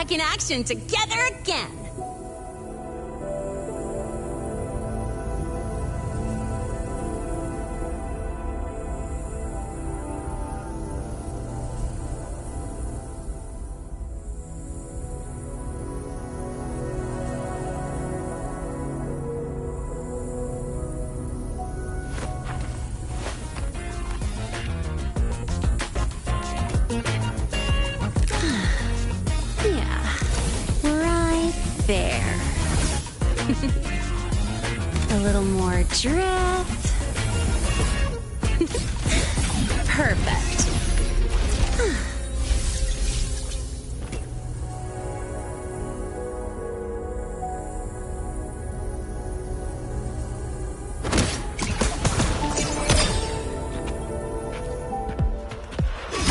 Back in action together again! There. A little more drift. Perfect.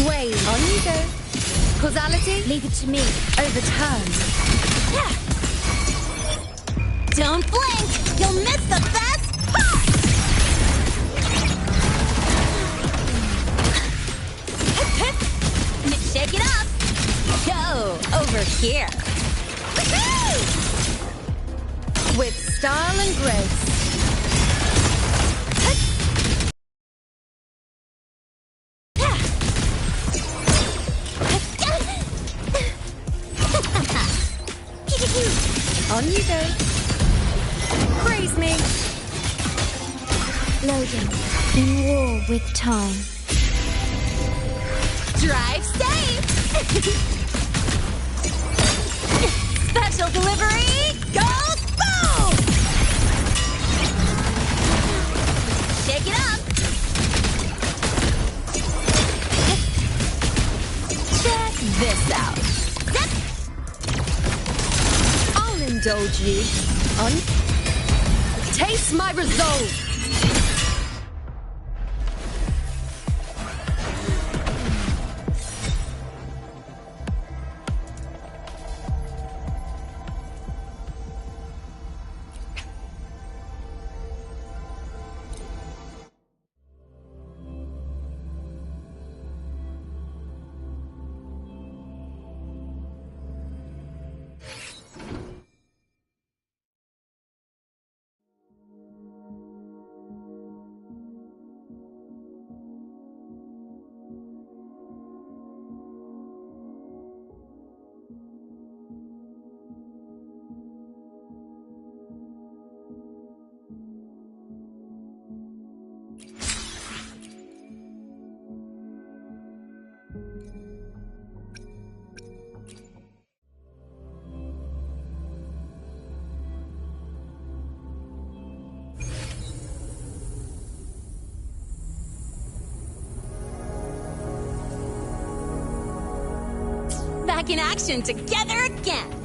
Wait, on you go. Causality? Leave it to me. Overturn. Yeah. Don't blink! You'll miss the best part! Shake it up! Go over here! With style and grace. On you go. Praise me. Loading. In war with time. Drive safe! Special delivery goes boom! Shake it up! Check this out. I'll indulge you. On. Taste my resolve! Back in action together again!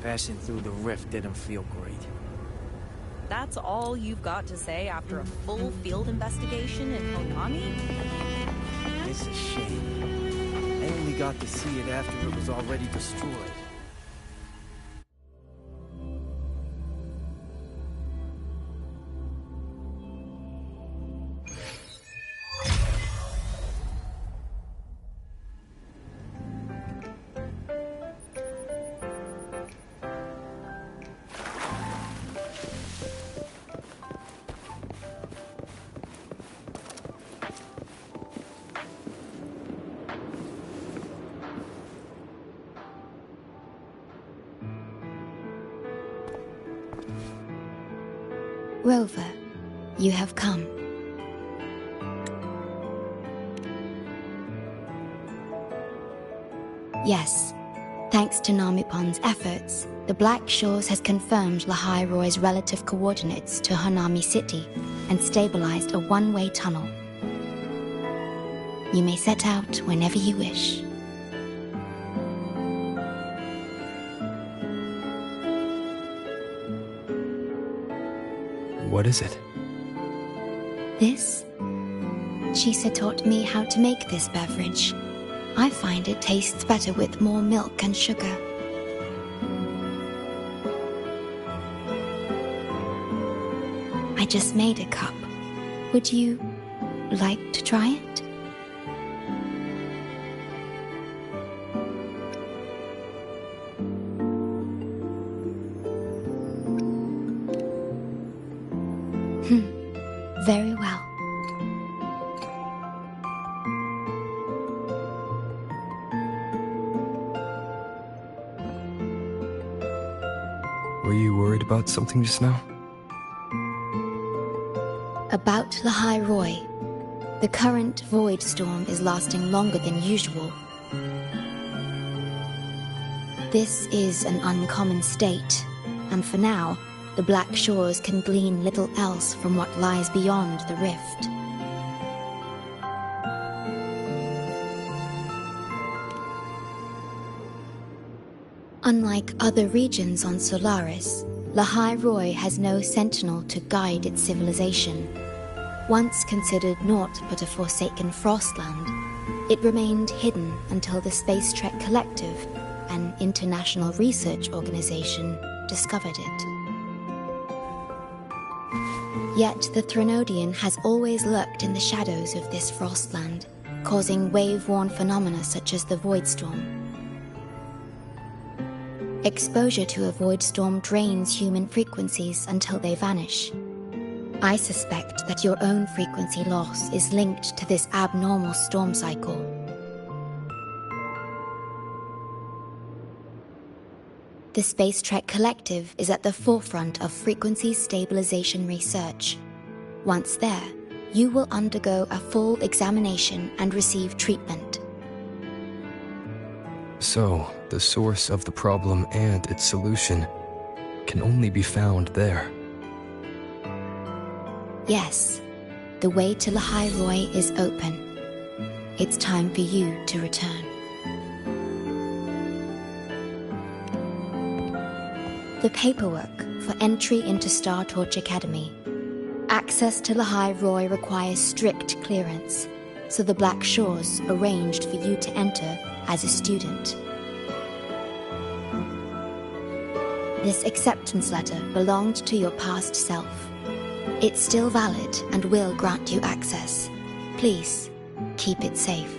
Passing through the rift didn't feel great. That's all you've got to say after a full field investigation in Honami? It's a shame. I only got to see it after it was already destroyed. Rover, you have come. Yes, thanks to Namipon's efforts, the Black Shores has confirmed Lahai Roy's relative coordinates to Honami City and stabilized a one-way tunnel. You may set out whenever you wish. What is it? This? Chisa taught me how to make this beverage. I find it tastes better with more milk and sugar. I just made a cup. Would you like to try it? Very well. Were you worried about something just now? About Lahai Roy. The current void storm is lasting longer than usual. This is an uncommon state, and for now, the Black Shores can glean little else from what lies beyond the rift. Unlike other regions on Solaris, Lahai Roy has no sentinel to guide its civilization. Once considered naught but a forsaken frostland, it remained hidden until the Space Trek Collective, an international research organization, discovered it. Yet the Threnodian has always lurked in the shadows of this frostland, causing wave-worn phenomena such as the void storm. Exposure to a void storm drains human frequencies until they vanish. I suspect that your own frequency loss is linked to this abnormal storm cycle. The Space Trek Collective is at the forefront of frequency stabilization research. Once there, you will undergo a full examination and receive treatment. So, the source of the problem and its solution can only be found there. Yes, the way to Lahai Roy is open. It's time for you to return. The paperwork for entry into Star Torch Academy. Access to Lahai Roy requires strict clearance, so the Black Shores arranged for you to enter as a student. This acceptance letter belonged to your past self. It's still valid and will grant you access. Please, keep it safe.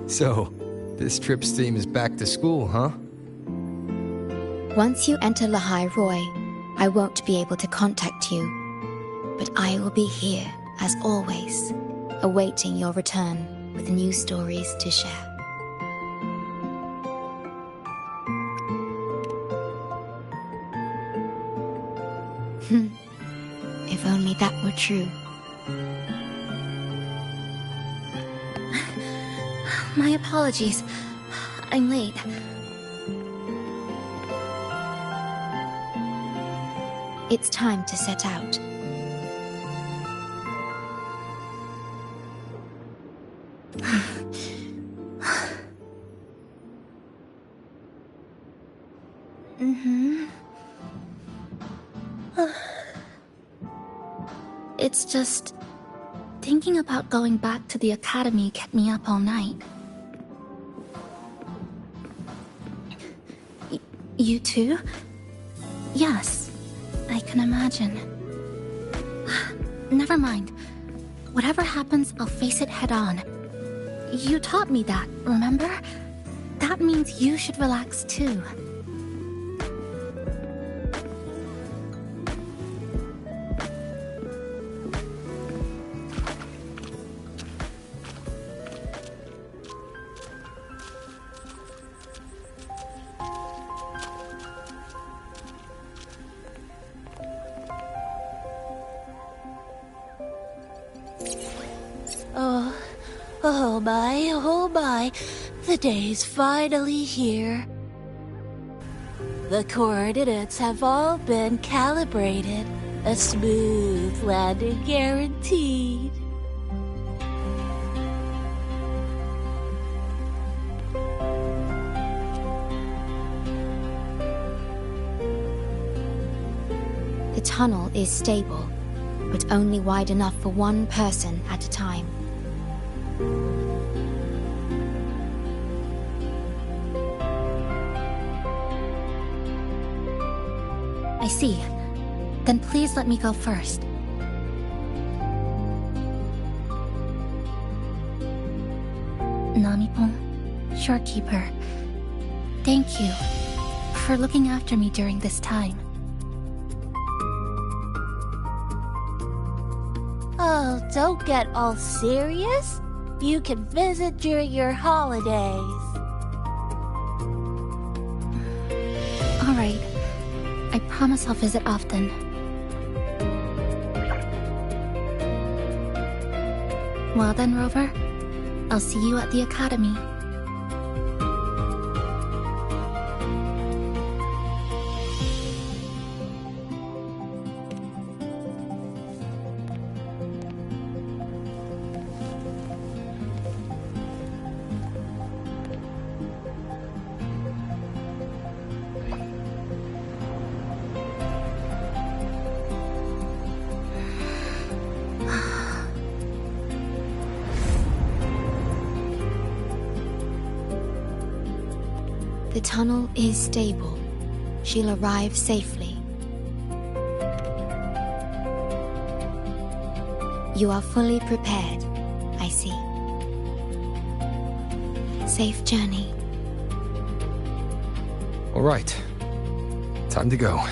So, this trip's theme is back to school, huh? Once you enter Lahai Roy, I won't be able to contact you. But I will be here, as always, awaiting your return with new stories to share. If only that were true. My apologies. I'm late. It's time to set out. It's just... thinking about going back to the academy kept me up all night. You too? Yes, I can imagine. Never mind. Whatever happens, I'll face it head on. You taught me that, remember? That means you should relax too. Oh my, the day's finally here. The coordinates have all been calibrated. A smooth landing guaranteed. The tunnel is stable, but only wide enough for one person at a time. I see. Then please let me go first. Namipon, Shorekeeper, thank you for looking after me during this time. Oh, don't get all serious. You can visit during your holidays. All right. I promise I'll visit often. Well then, Rover, I'll see you at the academy. The tunnel is stable. She'll arrive safely. You are fully prepared, I see. Safe journey. All right. Time to go.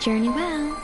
Journey well.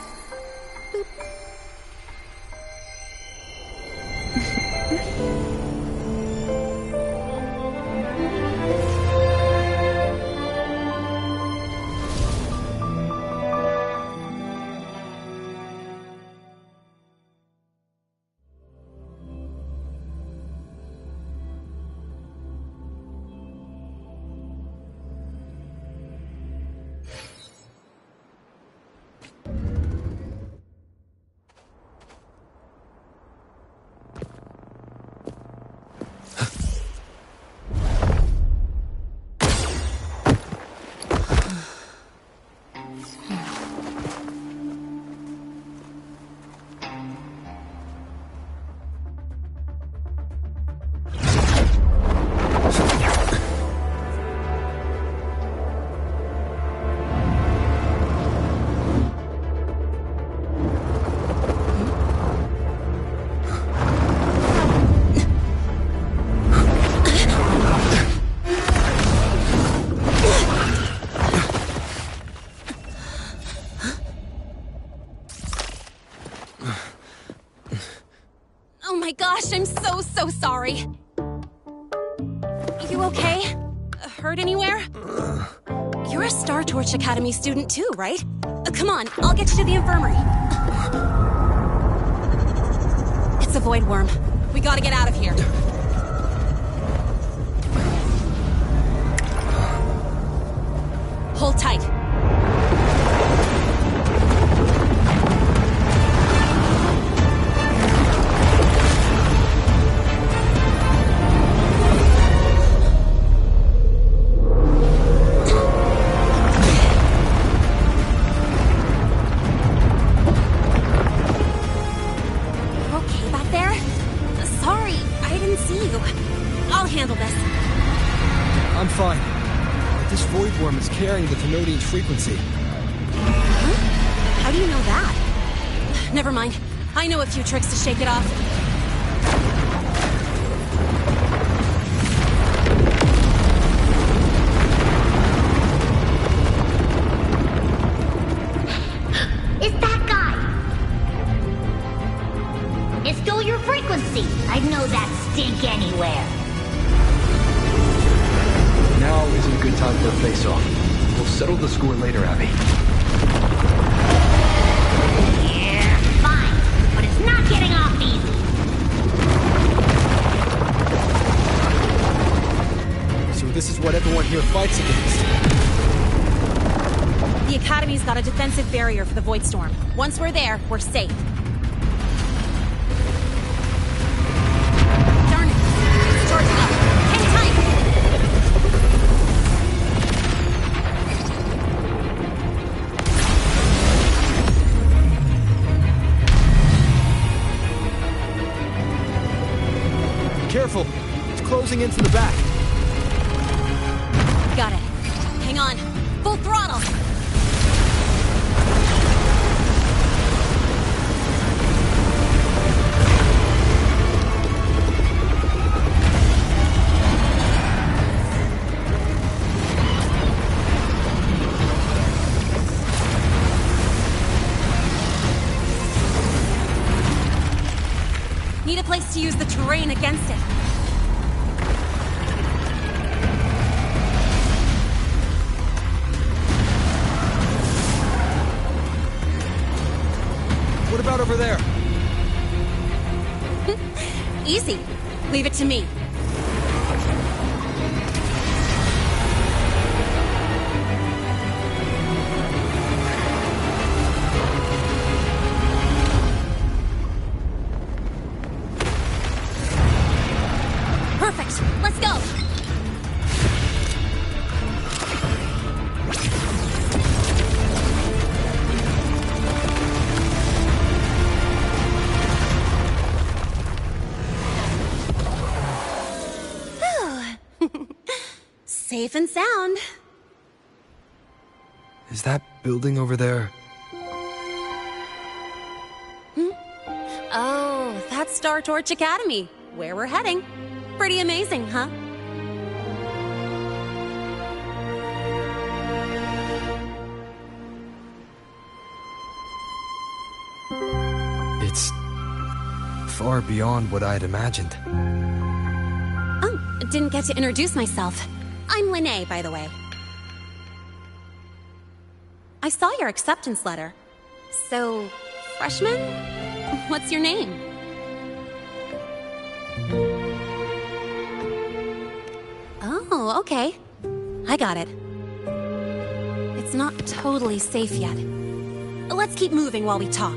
I'm so sorry. You okay? Hurt anywhere? You're a Star Torch Academy student too, right? Come on, I'll get you to the infirmary. It's a void worm. We gotta get out of here. Hold tight. Okay back there? Sorry, I didn't see you. I'll handle this. I'm fine. But this void worm is carrying the Tenodian's frequency. Huh? How do you know that? Never mind. I know a few tricks to shake it off. It's that guy! It's still your frequency! I'd know that stink anywhere. Now isn't a good time for a face-off. We'll settle the score later, Abby. Yeah, fine. But it's not getting off easy. So this is what everyone here fights against. The Academy's got a defensive barrier for the Void Storm. Once we're there, we're safe. Darn it! It's charging up. Hang tight! Careful! It's closing in from the back. Got it. Hang on. Full throttle! Need a place to use the terrain against it. What about over there? Easy. Leave it to me. Perfect. Let's go. Safe and sound. Is that building over there? Oh, that's Star Torch Academy, where we're heading. Pretty amazing, huh? It's far beyond what I'd imagined. Oh, didn't get to introduce myself. I'm Linnea, by the way. I saw your acceptance letter. So, freshman? What's your name? Oh, okay. I got it. It's not totally safe yet. Let's keep moving while we talk.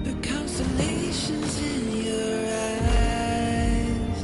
The constellations in your eyes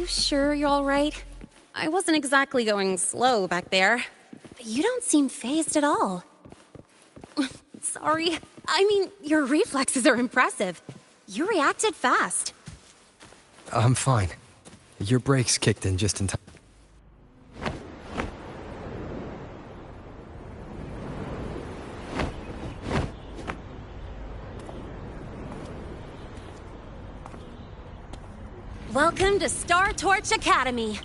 sure you're alright? I wasn't exactly going slow back there. You don't seem fazed at all. Sorry. I mean, your reflexes are impressive. You reacted fast. I'm fine. Your brakes kicked in just in time. Welcome to Star Torch Academy.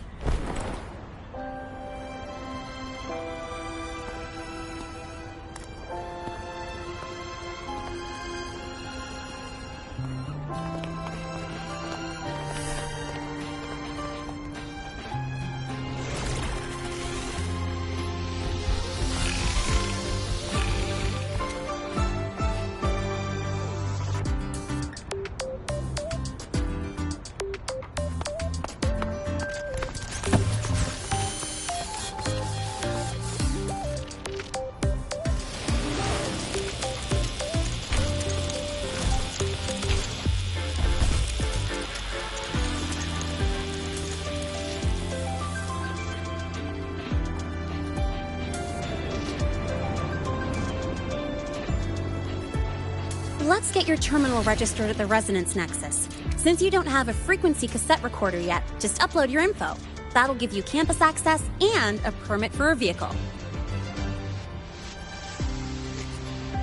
Let's get your terminal registered at the Resonance Nexus. Since you don't have a frequency cassette recorder yet, just upload your info. That'll give you campus access and a permit for a vehicle.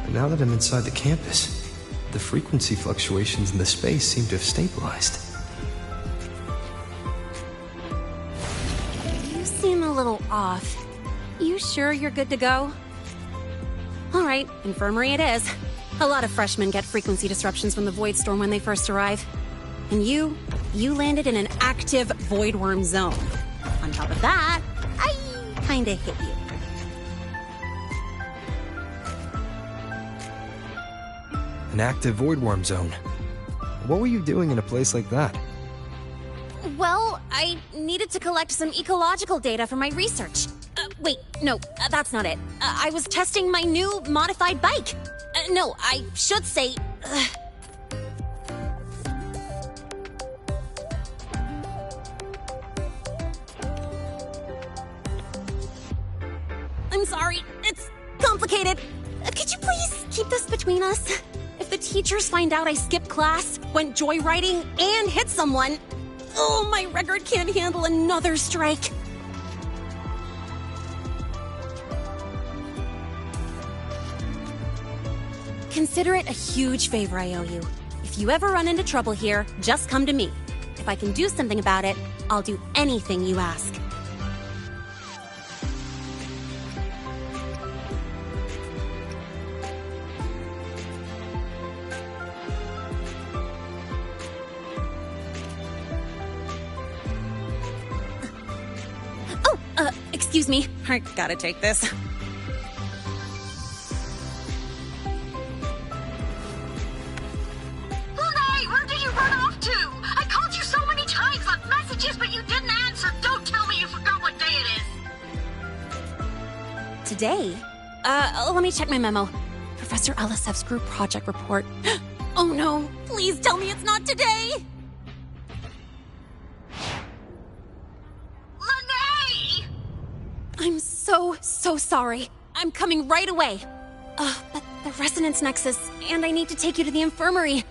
Now that I'm inside the campus, the frequency fluctuations in the space seem to have stabilized. You seem a little off. You sure you're good to go? Alright, infirmary it is. A lot of freshmen get frequency disruptions from the Void Storm when they first arrive. And you landed in an active Void Worm zone. On top of that, I kinda hit you. An active Void Worm zone. What were you doing in a place like that? Well, I needed to collect some ecological data for my research. Wait, no, that's not it. I was testing my new modified bike. No, I should say... I'm sorry, it's complicated. Could you please keep this between us? If the teachers find out I skipped class, went joyriding, and hit someone... Oh, my record can't handle another strike. Consider it a huge favor I owe you. If you ever run into trouble here, just come to me. If I can do something about it, I'll do anything you ask. Excuse me. I gotta take this. Where did you run off to? I called you so many times, left messages, but you didn't answer. Don't tell me you forgot what day it is. Today? Let me check my memo. Professor Elisev's group project report. Oh no, please tell me it's not today! Lene! I'm so sorry. I'm coming right away. But the Resonance Nexus, and I need to take you to the infirmary.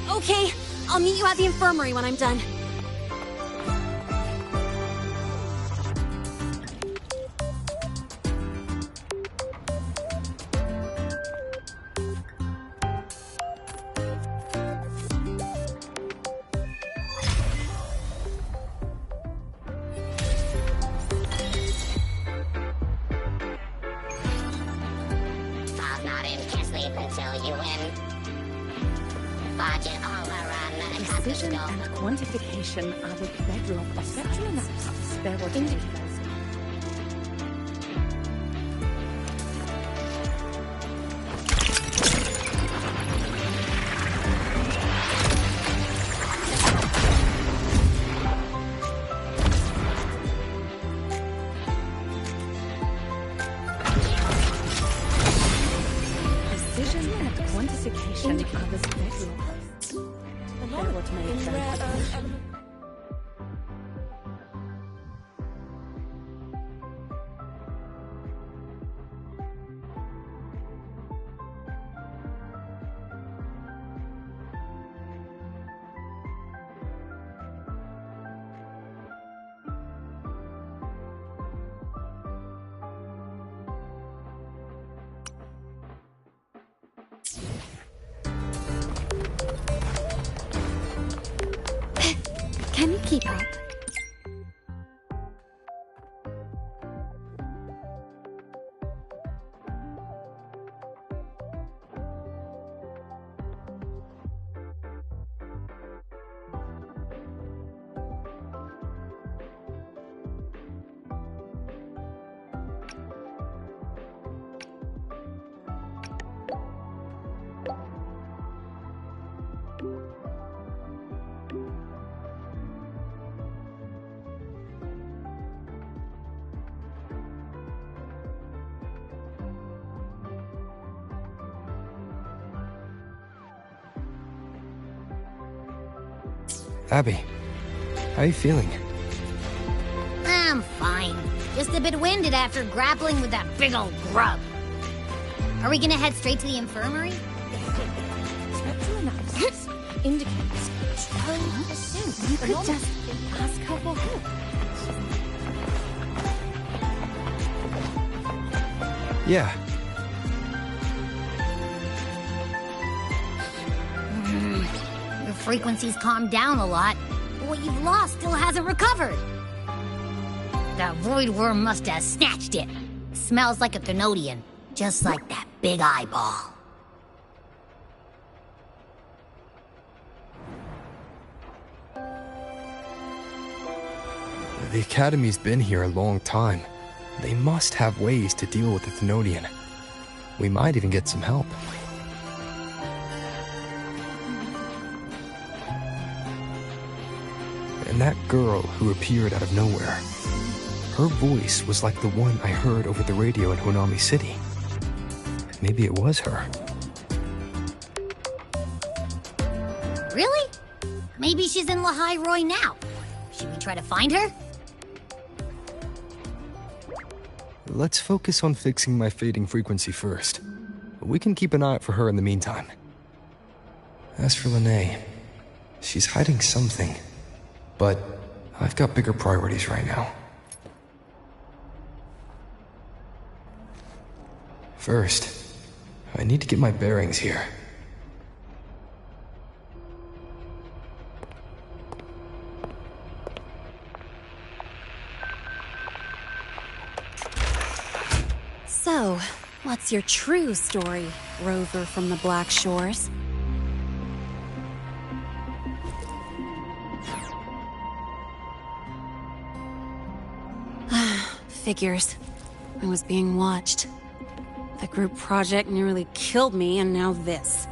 Okay, I'll meet you at the infirmary when I'm done. I'll not in, can't sleep until you win. Budget overrun. Precision and quantification are the bedrock of science. There were indicators. precision and quantification are the bedrocks. They're what make them. Can you keep up? Abby, how are you feeling? I'm fine. Just a bit winded after grappling with that big old grub. Are we gonna head straight to the infirmary? Spectral analysis indicates 12%. You could just ask her for help. Yeah. Your frequency's calmed down a lot, but what you've lost still hasn't recovered. That void worm must have snatched it. Smells like a Thenodian, just like that big eyeball. The Academy's been here a long time. They must have ways to deal with the Thenodian. We might even get some help. And that girl who appeared out of nowhere, her voice was like the one I heard over the radio in Honami City. Maybe it was her. Really? Maybe she's in Lahai Roy now. Should we try to find her? Let's focus on fixing my fading frequency first. We can keep an eye out for her in the meantime. As for Lene, she's hiding something. But I've got bigger priorities right now. First, I need to get my bearings here. So, what's your true story, rover from the Black Shores? Figures. I was being watched. The group project nearly killed me, and now this.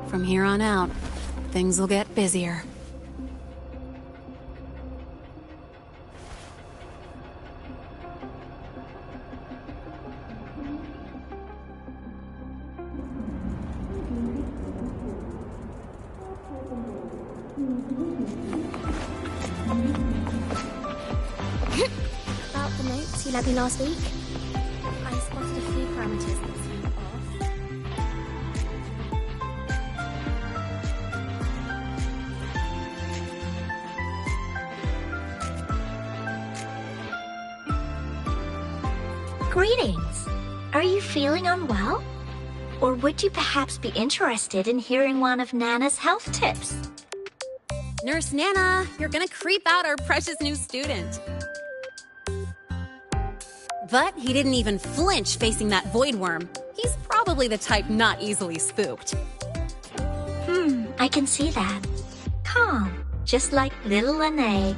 From here on out, things will get busier. About the notes you lent me last week, I spotted a few parameters that seemed off. Greetings. Are you feeling unwell? Or would you perhaps be interested in hearing one of Nana's health tips? Nurse Nana, you're gonna creep out our precious new student. But he didn't even flinch facing that void worm. He's probably the type not easily spooked. I can see that. Calm, just like little Lene.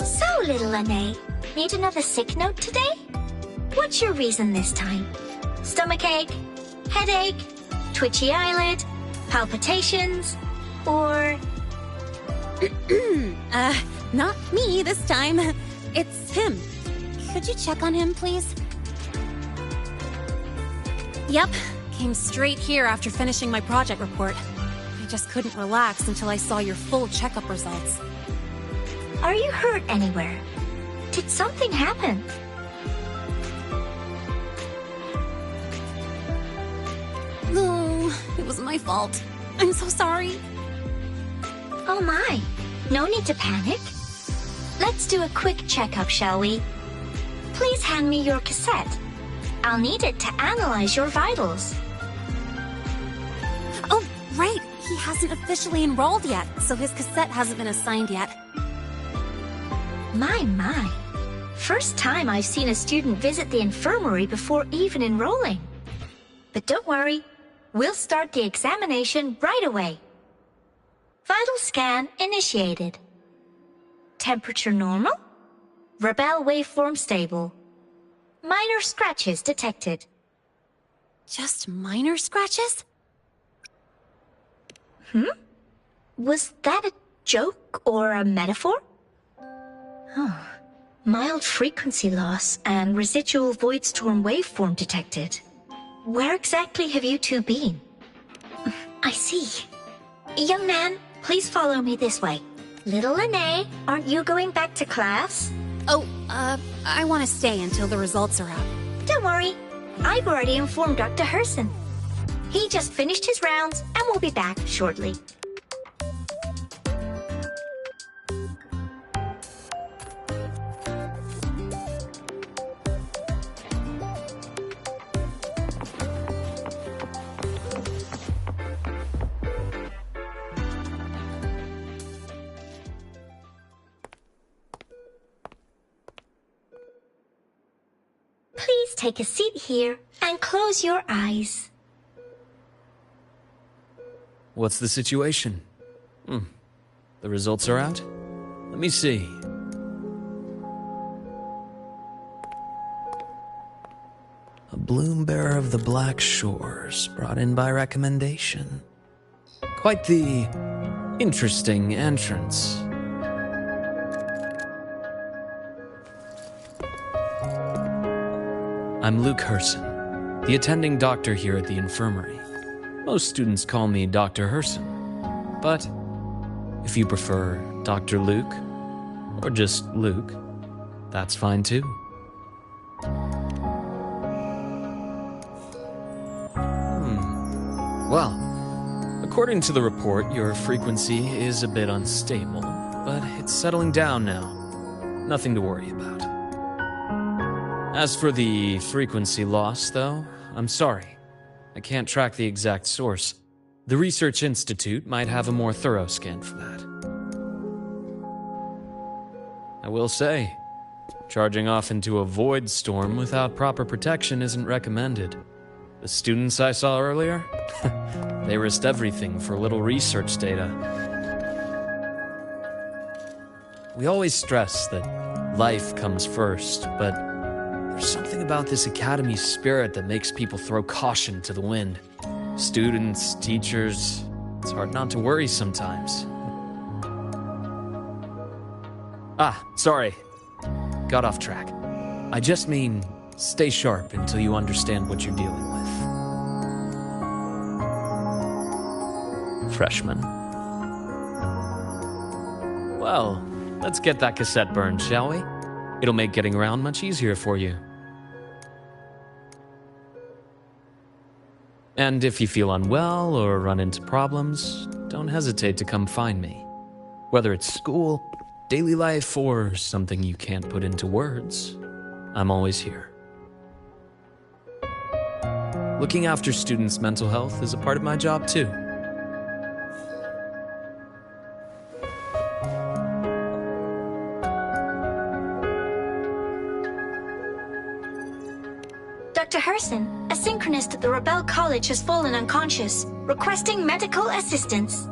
So, little Lene, need another sick note today? What's your reason this time? Stomachache? Headache? Twitchy eyelid? Palpitations? Or... Not me this time. It's him. Could you check on him, please? Yep, came straight here after finishing my project report. I just couldn't relax until I saw your full checkup results. Are you hurt anywhere? Did something happen? No, it was my fault. I'm so sorry. Oh my, no need to panic. Let's do a quick checkup, shall we? Please hand me your cassette. I'll need it to analyze your vitals. Oh, right. He hasn't officially enrolled yet, so his cassette hasn't been assigned yet. My. First time I've seen a student visit the infirmary before even enrolling. But don't worry, we'll start the examination right away. Vital scan initiated. Temperature normal. Rebel waveform stable. Minor scratches detected. Just minor scratches? Was that a joke or a metaphor? Oh. Mild frequency loss and residual void storm waveform detected. Where exactly have you two been? I see. Young man, please follow me this way. Little Lene, aren't you going back to class? Oh, I want to stay until the results are out. Don't worry. I've already informed Dr. Herson. He just finished his rounds and will be back shortly. Please take a seat here and close your eyes. What's the situation? The results are out? Let me see. A bloom bearer of the Black Shores, brought in by recommendation. Quite the interesting entrance. I'm Luke Herson, the attending doctor here at the infirmary. Most students call me Dr. Herson, but if you prefer Dr. Luke, or just Luke, that's fine too. Well, according to the report, your frequency is a bit unstable, but it's settling down now. Nothing to worry about. As for the frequency loss, though, I'm sorry. I can't track the exact source. The Research Institute might have a more thorough scan for that. I will say, charging off into a void storm without proper protection isn't recommended. The students I saw earlier, they risked everything for a little research data. We always stress that life comes first, but there's something about this academy spirit that makes people throw caution to the wind. Students, teachers, it's hard not to worry sometimes. Sorry. Got off track. I just mean, stay sharp until you understand what you're dealing with. Freshman. Well, let's get that cassette burned, shall we? It'll make getting around much easier for you. And if you feel unwell or run into problems, don't hesitate to come find me. Whether it's school, daily life, or something you can't put into words, I'm always here. Looking after students' mental health is a part of my job too. Dr. Herson, a synchronist at the Rebel College has fallen unconscious, requesting medical assistance.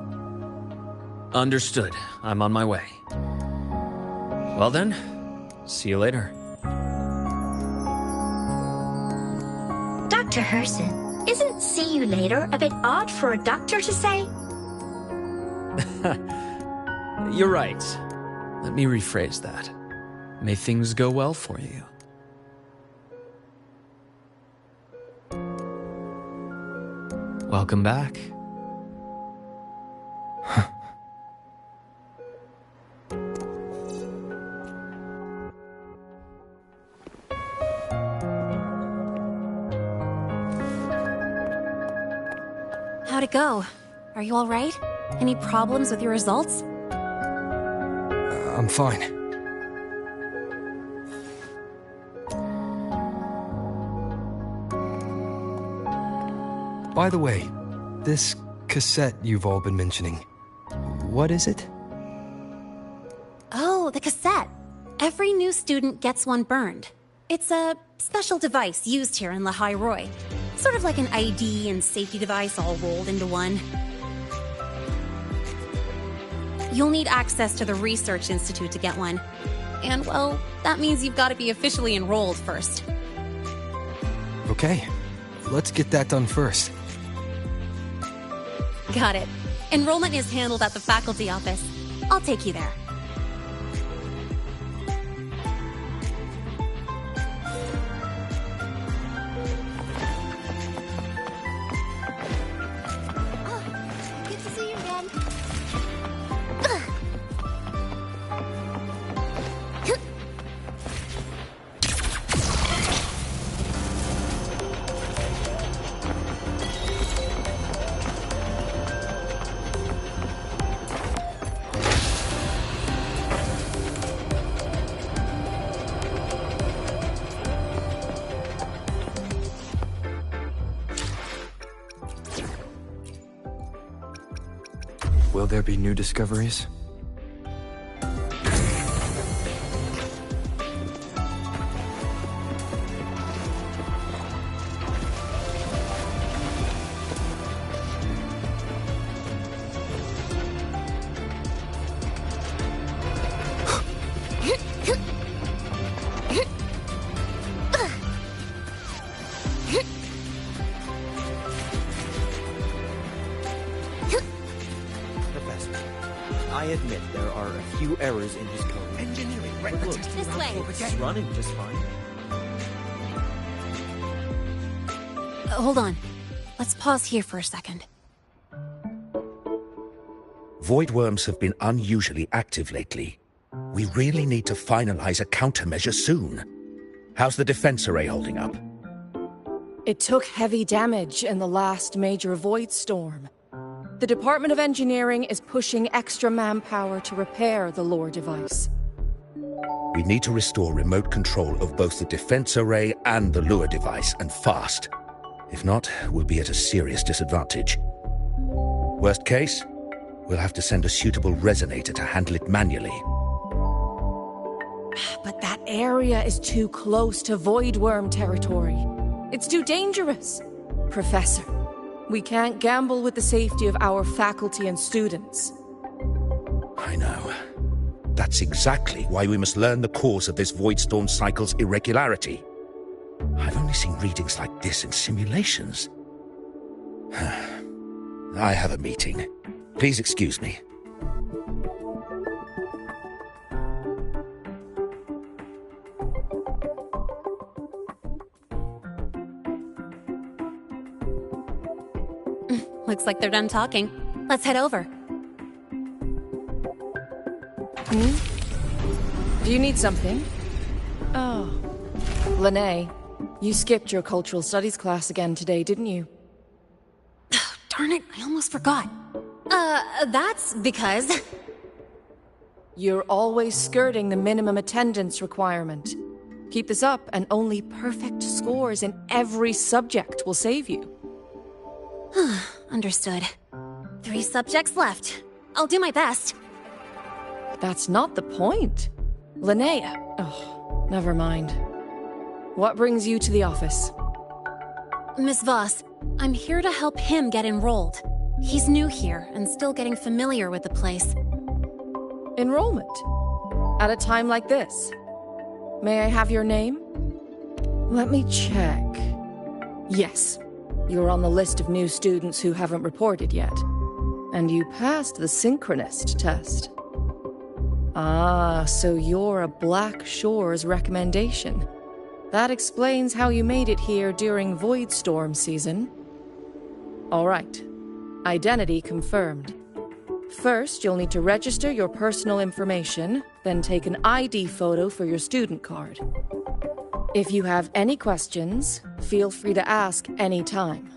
Understood. I'm on my way. Well then, see you later. Dr. Herson, isn't see you later a bit odd for a doctor to say? You're right. Let me rephrase that. May things go well for you. Welcome back. How'd it go? Are you alright? Any problems with your results? I'm fine. By the way, this cassette you've all been mentioning, what is it? Oh, the cassette. Every new student gets one burned. It's a special device used here in Lehigh Roy. Sort of like an ID and safety device all rolled into one. You'll need access to the Research Institute to get one. And, well, that means you've got to be officially enrolled first. Okay, let's get that done first. Got it. Enrollment is handled at the faculty office. I'll take you there. Good to see you again. Will there be new discoveries? Professor, I admit there are a few errors in his code. Engineering But look, This way. it's running just fine. Hold on. Let's pause here for a second. Void worms have been unusually active lately. We really need to finalize a countermeasure soon. How's the defense array holding up? It took heavy damage in the last major void storm. The Department of Engineering is pushing extra manpower to repair the lore device. We need to restore remote control of both the defense array and the lure device, and fast. If not, we'll be at a serious disadvantage. Worst case, we'll have to send a suitable resonator to handle it manually. But that area is too close to void worm territory. It's too dangerous. Professor, we can't gamble with the safety of our faculty and students. I know. That's exactly why we must learn the cause of this void storm cycle's irregularity. I've only seen readings like this in simulations. I have a meeting. Please excuse me. Looks like they're done talking. Let's head over. Do you need something? Oh. Lene, you skipped your cultural studies class again today, didn't you? Darn it, I almost forgot. That's because... You're always skirting the minimum attendance requirement. Keep this up, and only perfect scores in every subject will save you. Understood. 3 subjects left. I'll do my best. That's not the point. Linnea. Oh, never mind. What brings you to the office? Miss Voss, I'm here to help him get enrolled. He's new here and still getting familiar with the place. Enrollment? At a time like this? May I have your name? Let me check. Yes, you're on the list of new students who haven't reported yet. And you passed the synchronist test. Ah, so you're a Black Shores recommendation. That explains how you made it here during Void Storm season. All right. Identity confirmed. First, you'll need to register your personal information, then take an ID photo for your student card. If you have any questions, feel free to ask any time.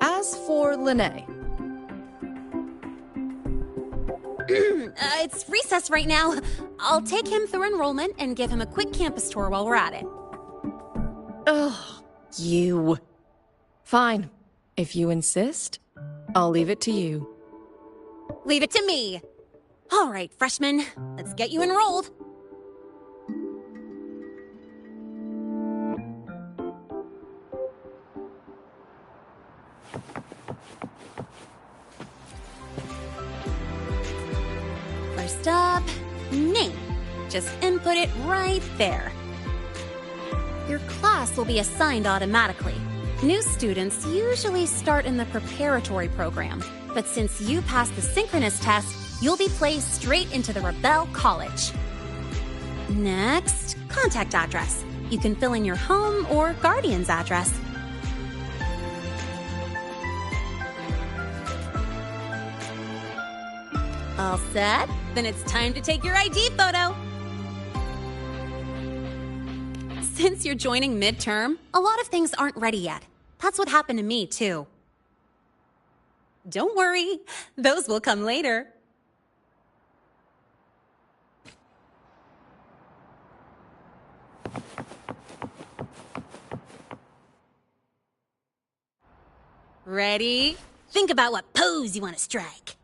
As for Lene... It's recess right now. I'll take him through enrollment and give him a quick campus tour while we're at it. Ugh, you. Fine. If you insist, I'll leave it to you. Leave it to me. All right, freshman, let's get you enrolled. First up, name. Just input it right there. Your class will be assigned automatically. New students usually start in the preparatory program, but since you passed the synchronous test, you'll be placed straight into the Rebel College. Next, contact address. You can fill in your home or guardian's address. All set? Then it's time to take your ID photo. Since you're joining midterm, a lot of things aren't ready yet. That's what happened to me, too. Don't worry, those will come later. Ready? Think about what pose you want to strike.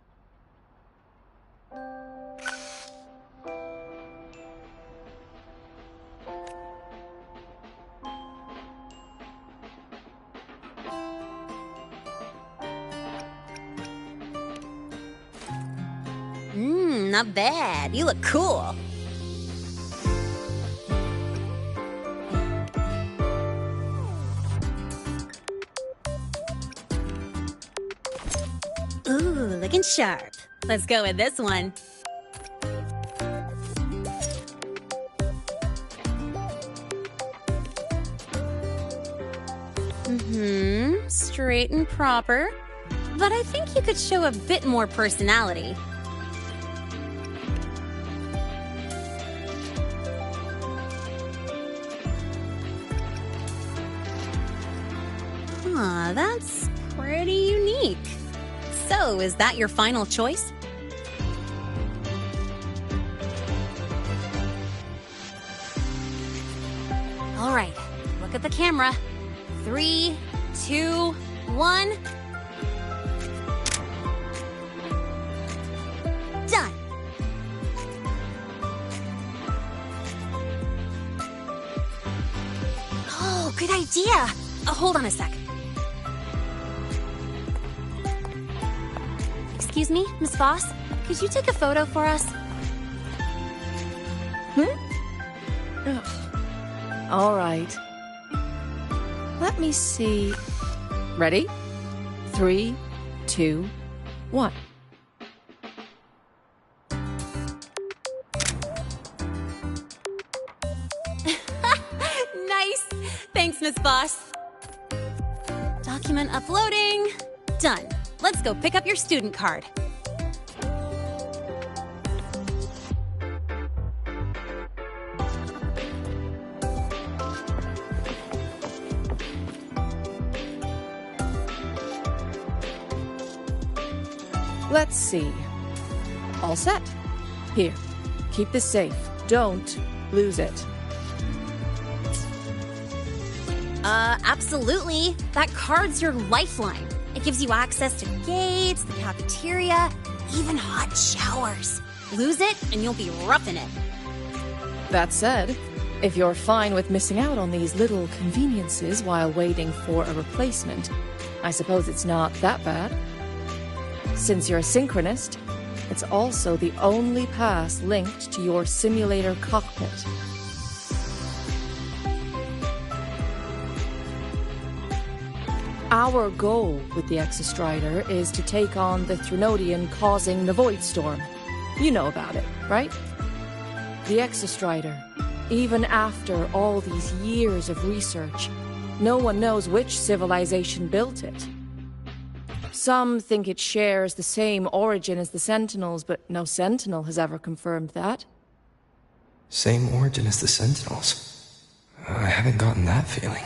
Not bad. You look cool. Ooh, looking sharp. Let's go with this one. Straight and proper. But I think you could show a bit more personality. That's pretty unique. So, is that your final choice? All right, look at the camera. 3, 2, 1. Done. Oh, good idea. Hold on a sec. Excuse me, Miss Voss? Could you take a photo for us? All right. Let me see. Ready? 3, 2, 1. Nice! Thanks, Miss Voss. Document uploading. Done. Let's go pick up your student card. Let's see. All set. Here, keep this safe. Don't lose it. Absolutely. That card's your lifeline. It gives you access to gates, the cafeteria, even hot showers. Lose it, and you'll be roughing it. That said, if you're fine with missing out on these little conveniences while waiting for a replacement, I suppose it's not that bad. Since you're a synchronist, it's also the only pass linked to your simulator cockpit. Our goal with the Exostrider is to take on the Threnodian causing the Void Storm. You know about it, right? The Exostrider, even after all these years of research, no one knows which civilization built it. Some think it shares the same origin as the Sentinels, but no Sentinel has ever confirmed that. Same origin as the Sentinels? I haven't gotten that feeling.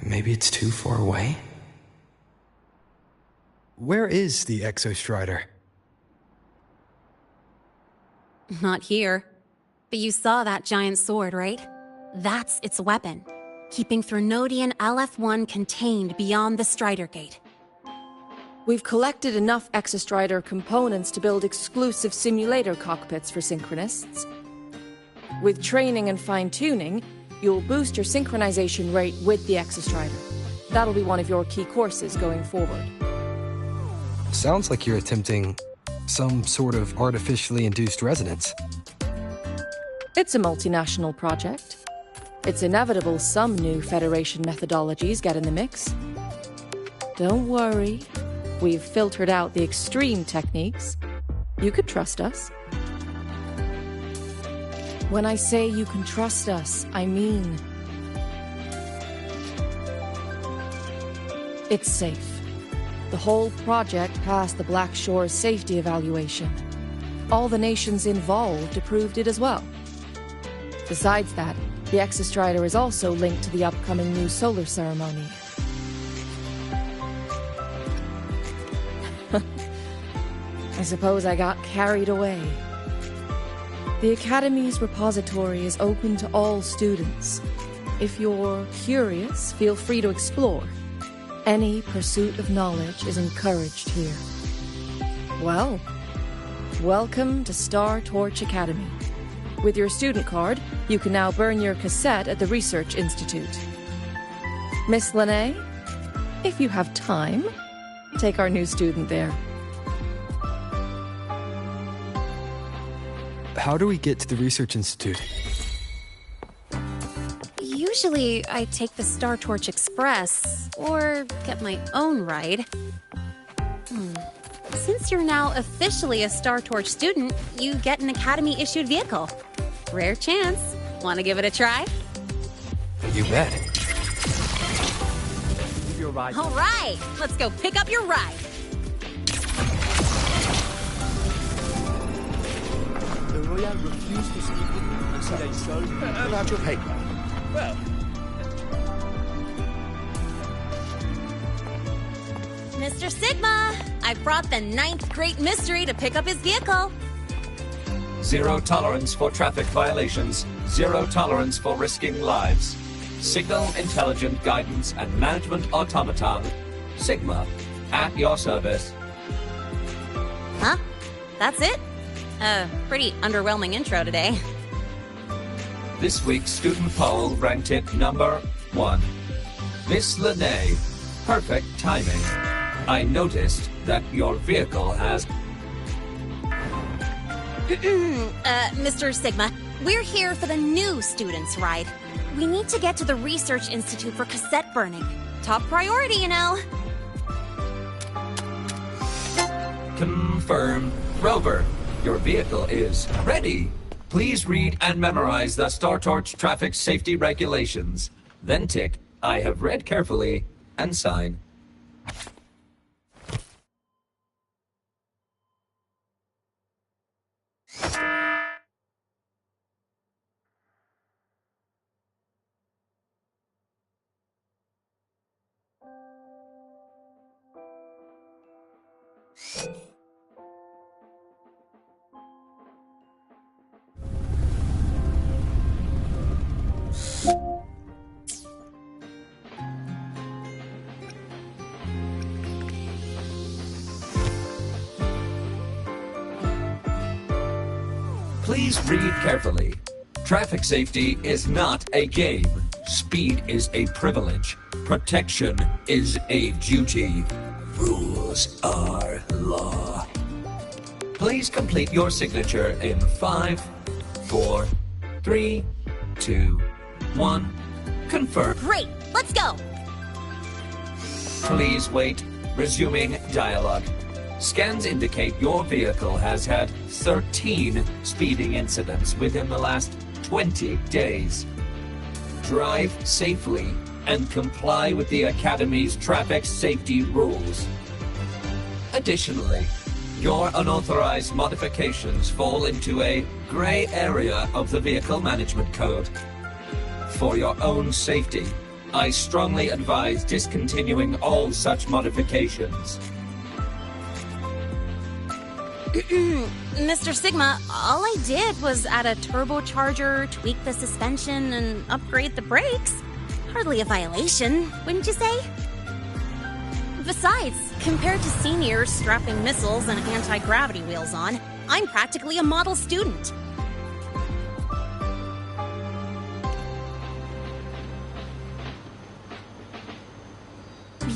Maybe it's too far away? Where is the Exostrider? Not here. But you saw that giant sword, right? That's its weapon. Keeping Threnodian LF-1 contained beyond the Strider Gate. We've collected enough Exostrider components to build exclusive simulator cockpits for Synchronists. With training and fine-tuning, you'll boost your synchronization rate with the Exostrider. That'll be one of your key courses going forward. Sounds like you're attempting some sort of artificially induced resonance. It's a multinational project. It's inevitable some new Federation methodologies get in the mix. Don't worry. We've filtered out the extreme techniques. You could trust us. When I say you can trust us, I mean it's safe. The whole project passed the Black Shore's safety evaluation. All the nations involved approved it as well. Besides that, the Exostrider is also linked to the upcoming new solar ceremony. I suppose I got carried away. The Academy's repository is open to all students. If you're curious, feel free to explore. Any pursuit of knowledge is encouraged here. Well, welcome to Star Torch Academy. With your student card, you can now burn your cassette at the Research Institute. Miss Lene, if you have time, take our new student there. How do we get to the Research Institute? Usually, I take the Star Torch Express, or get my own ride. Since you're now officially a Star Torch student, you get an Academy-issued vehicle. Rare chance. Want to give it a try? You bet. Your ride. All right, let's go pick up your ride. The Royal refused to speak with me and said I sold About your paper. Well, Mr. Sigma, I brought the 9th Great Mystery to pick up his vehicle. Zero tolerance for traffic violations. Zero tolerance for risking lives. Signal intelligent guidance and management automaton. Sigma, at your service. Huh? That's it? Pretty underwhelming intro today. This week's student poll ranked it number 1. Miss Lene, perfect timing. I noticed that your vehicle has... Mr. Sigma, we're here for the new students' ride. We need to get to the Research Institute for cassette burning. Top priority, you know. Confirmed. Rover, your vehicle is ready. Please read and memorize the Star Torch traffic safety regulations. Then tick, I have read carefully, and sign. Please read carefully. Traffic safety is not a game. Speed is a privilege. Protection is a duty. Rules are law. Please complete your signature in 5, 4, 3, 2, 1. Confirm. Great, let's go. Please wait. Resuming dialogue. Scans indicate your vehicle has had 13 speeding incidents within the last 20 days. Drive safely and comply with the Academy's traffic safety rules. Additionally, your unauthorized modifications fall into a gray area of the Vehicle Management Code. For your own safety, I strongly advise discontinuing all such modifications. Mr. Sigma, all I did was add a turbocharger, tweak the suspension, and upgrade the brakes. Hardly a violation, wouldn't you say? Besides, compared to seniors strapping missiles and anti-gravity wheels on, I'm practically a model student.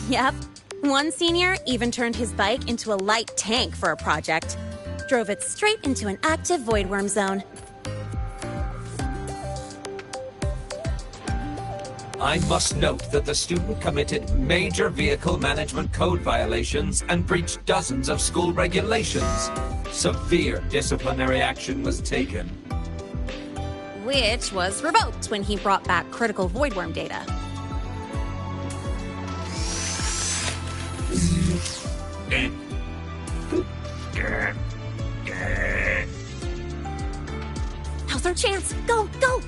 Yep. One senior even turned his bike into a light tank for a project. Drove it straight into an active voidworm zone. I must note that the student committed major Vehicle Management Code violations and breached dozens of school regulations. Severe disciplinary action was taken. Which was revoked when he brought back critical voidworm data. Now's our chance. Go, go!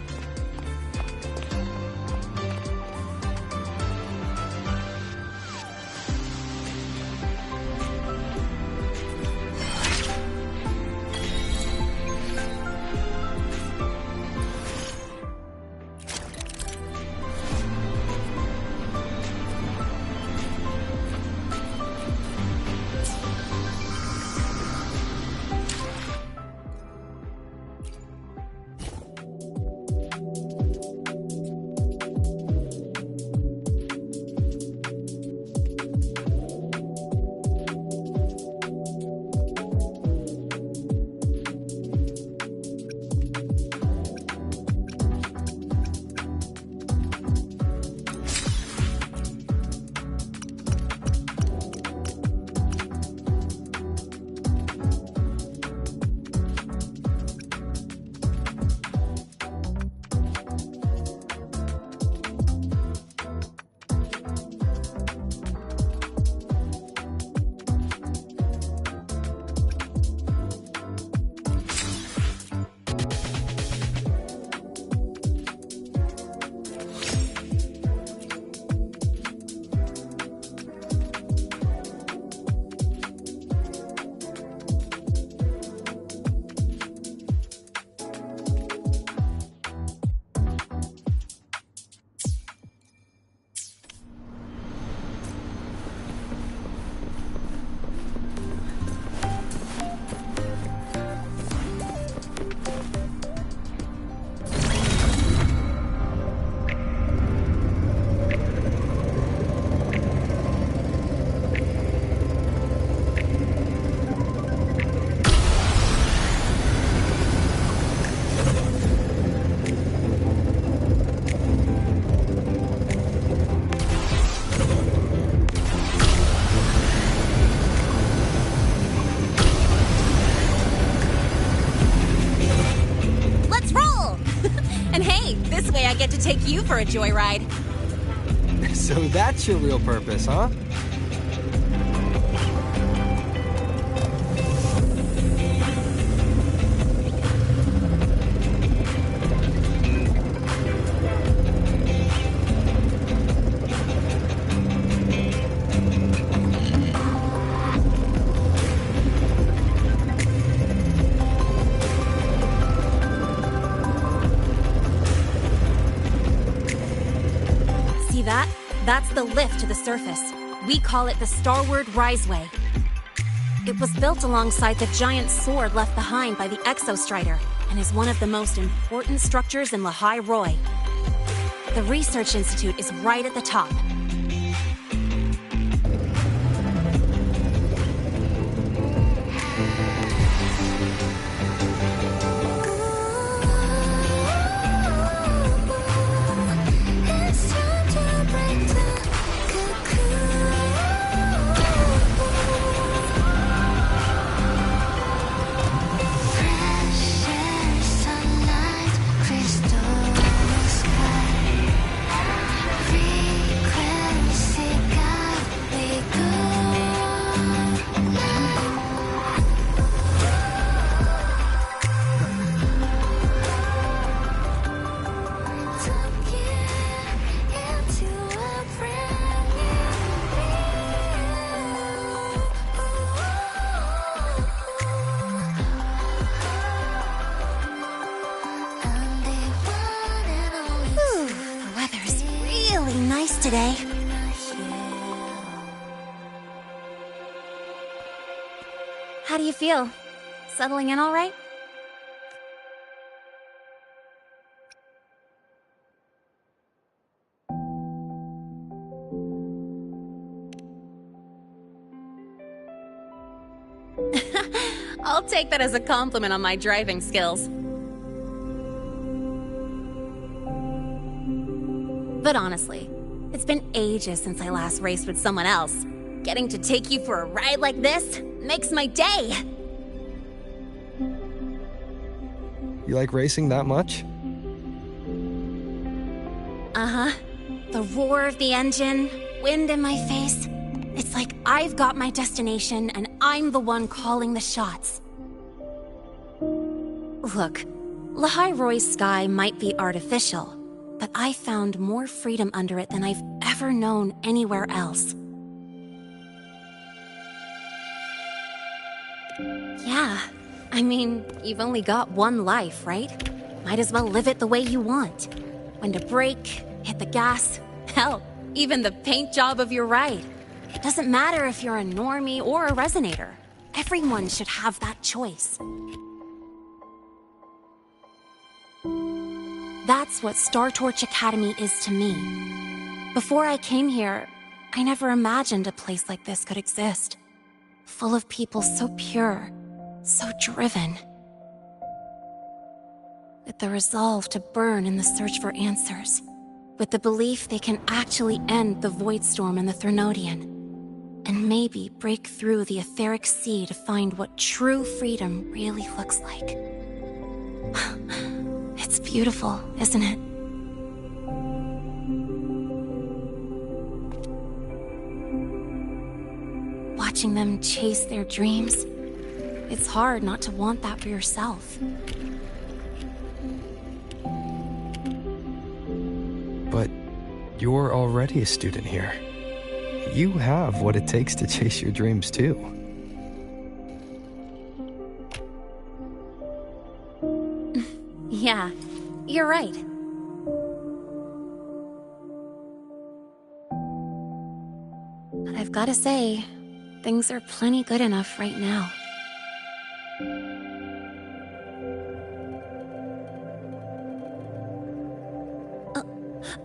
I get to take you for a joyride. So that's your real purpose, huh? That's the lift to the surface. We call it the Starward Riseway. It was built alongside the giant sword left behind by the Exostrider and is one of the most important structures in Lehigh Roy. The Research Institute is right at the top. Crystal sky, frequency. nice today. How do you feel? Settling in all right? I'll take that as a compliment on my driving skills. But honestly, it's been ages since I last raced with someone else. Getting to take you for a ride like this makes my day! You like racing that much? Uh-huh. The roar of the engine, wind in my face. It's like I've got my destination and I'm the one calling the shots. Look, Lahai Roy's sky might be artificial, but I found more freedom under it than I've ever known anywhere else. Yeah, I mean, you've only got one life, right? Might as well live it the way you want. When to brake, hit the gas, hell, even the paint job of your ride. It doesn't matter if you're a normie or a resonator. Everyone should have that choice. That's what Star Torch Academy is to me. Before I came here, I never imagined a place like this could exist. Full of people so pure, so driven. With the resolve to burn in the search for answers. With the belief they can actually end the Void Storm and the Threnodian. And maybe break through the etheric sea to find what true freedom really looks like. It's beautiful, isn't it? Watching them chase their dreams, it's hard not to want that for yourself. But you're already a student here. You have what it takes to chase your dreams, too. Yeah, you're right. But I've gotta say, things are plenty good enough right now.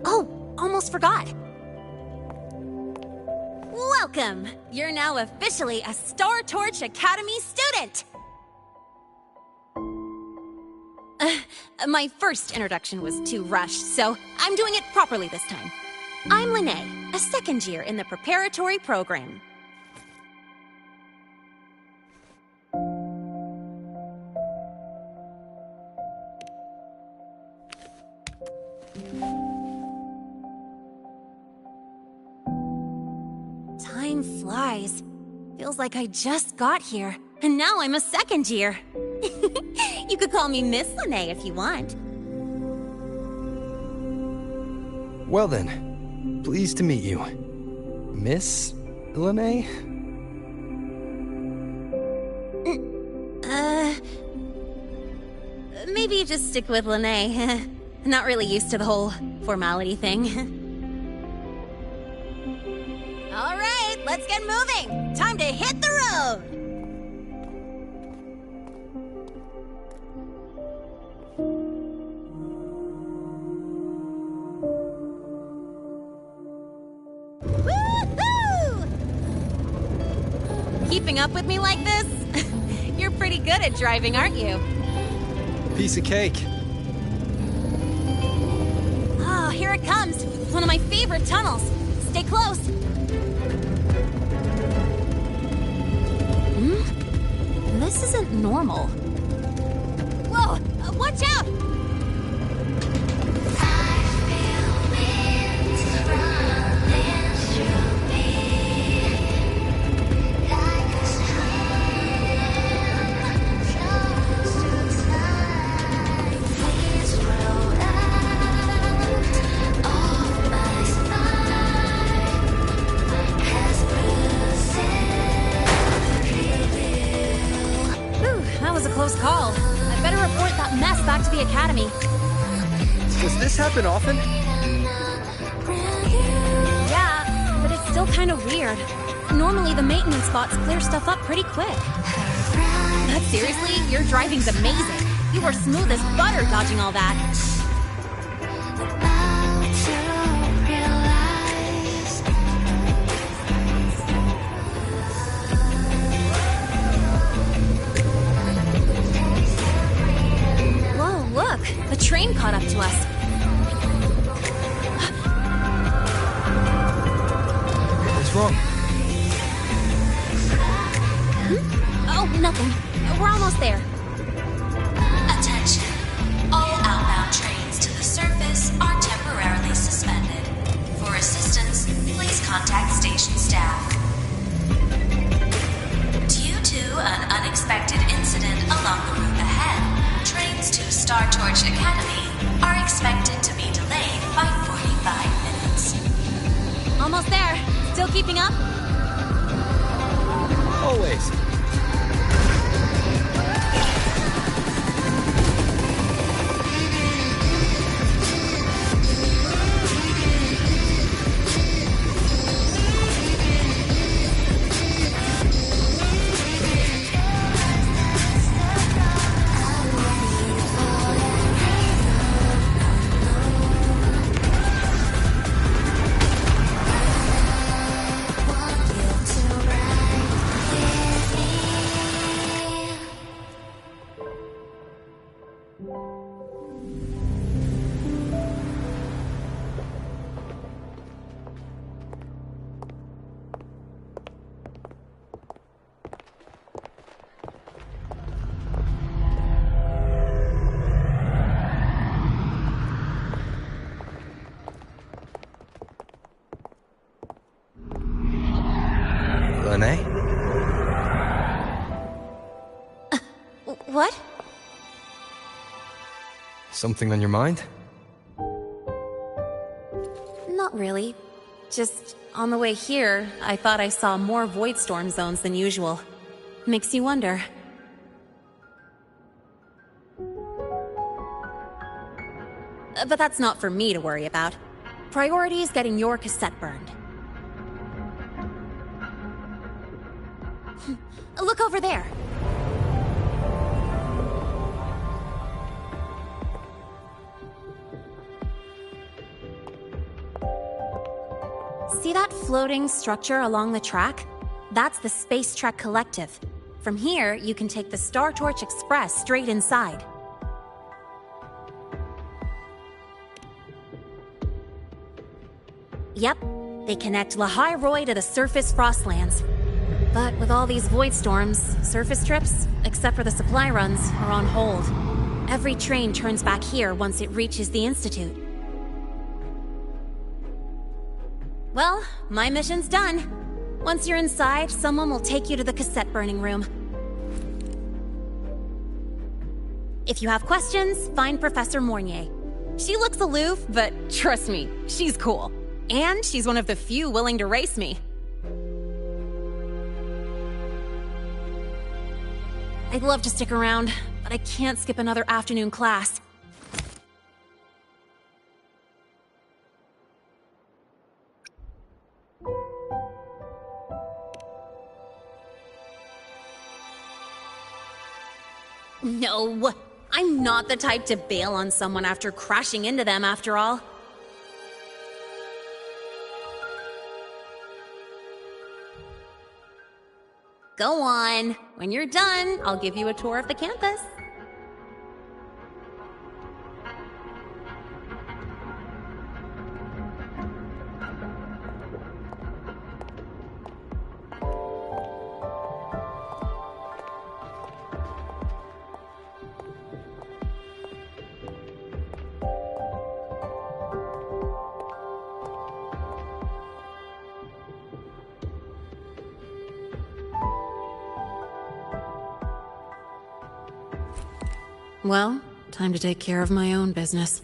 Oh, almost forgot. Welcome! You're now officially a Star Torch Academy student! My first introduction was too rushed, so I'm doing it properly this time. I'm Lene, a second year in the preparatory program. Time flies. Feels like I just got here, and now I'm a second year. You could call me Miss Lene if you want. Well then, pleased to meet you. Miss Lene? Maybe just stick with Lene. Not really used to the whole formality thing. All right, let's get moving. Time to hit the road. Woohoo! Keeping up with me like this? You're pretty good at driving, aren't you? Piece of cake. Oh, here it comes. One of my favorite tunnels. Stay close. This isn't normal. Whoa! Watch out! Close call. I better report that mess back to the academy. Does this happen often? kinda weird. Normally the maintenance bots clear stuff up pretty quick. But seriously, your driving's amazing. You were smooth as butter dodging all that. Whoa, look! The train caught up to us. What's wrong? Oh, nothing. We're almost there. Attention. All outbound trains to the surface are temporarily suspended. For assistance, please contact station staff. Due to an unexpected incident along the route ahead, trains to Star Torch Academy are expected to be delayed by 45 minutes. Almost there. Still keeping up? Always. Lene? What? Something on your mind? Not really. Just on the way here, I thought I saw more void storm zones than usual. Makes you wonder. But that's not for me to worry about. Priority is getting your cassette burned. Look over there. See that floating structure along the track? That's the Space Trek Collective. From here, you can take the Star Torch Express straight inside. Yep, they connect Lehigh Roy to the surface Frostlands. But with all these void storms, surface trips, except for the supply runs, are on hold. Every train turns back here once it reaches the Institute. Well, my mission's done. Once you're inside, someone will take you to the cassette burning room. If you have questions, find Professor Mornier. She looks aloof, but trust me, she's cool. And she's one of the few willing to race me. I'd love to stick around, but I can't skip another afternoon class. No, I'm not the type to bail on someone after crashing into them, after all. Go on. When you're done, I'll give you a tour of the campus. Well, time to take care of my own business.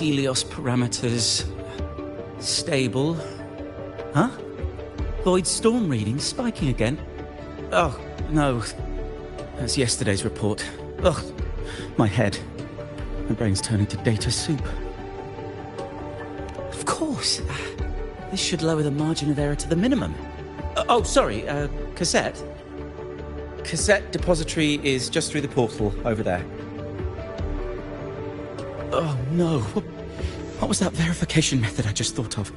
Helios parameters stable. Huh? Void storm readings spiking again? Oh, no. That's yesterday's report. Ugh, my head. My brain's turning to data soup. Of course. This should lower the margin of error to the minimum. Oh, sorry, cassette. Cassette depository is just through the portal over there. Oh, no. What was that verification method I just thought of?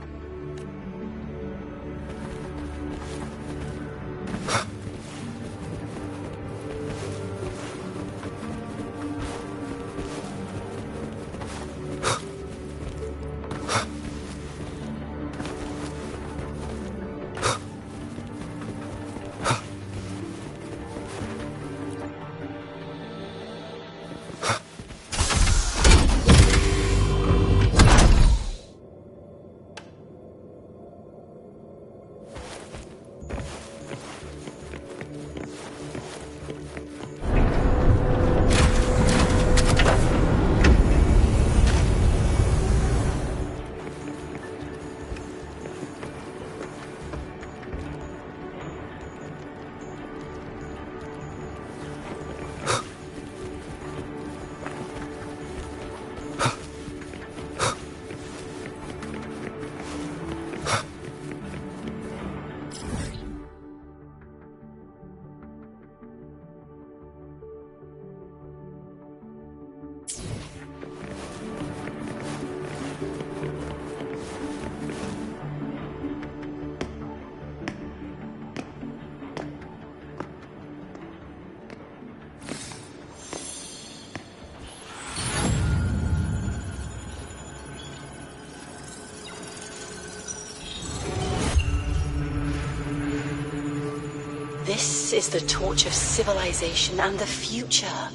This is the torch of civilization and the future.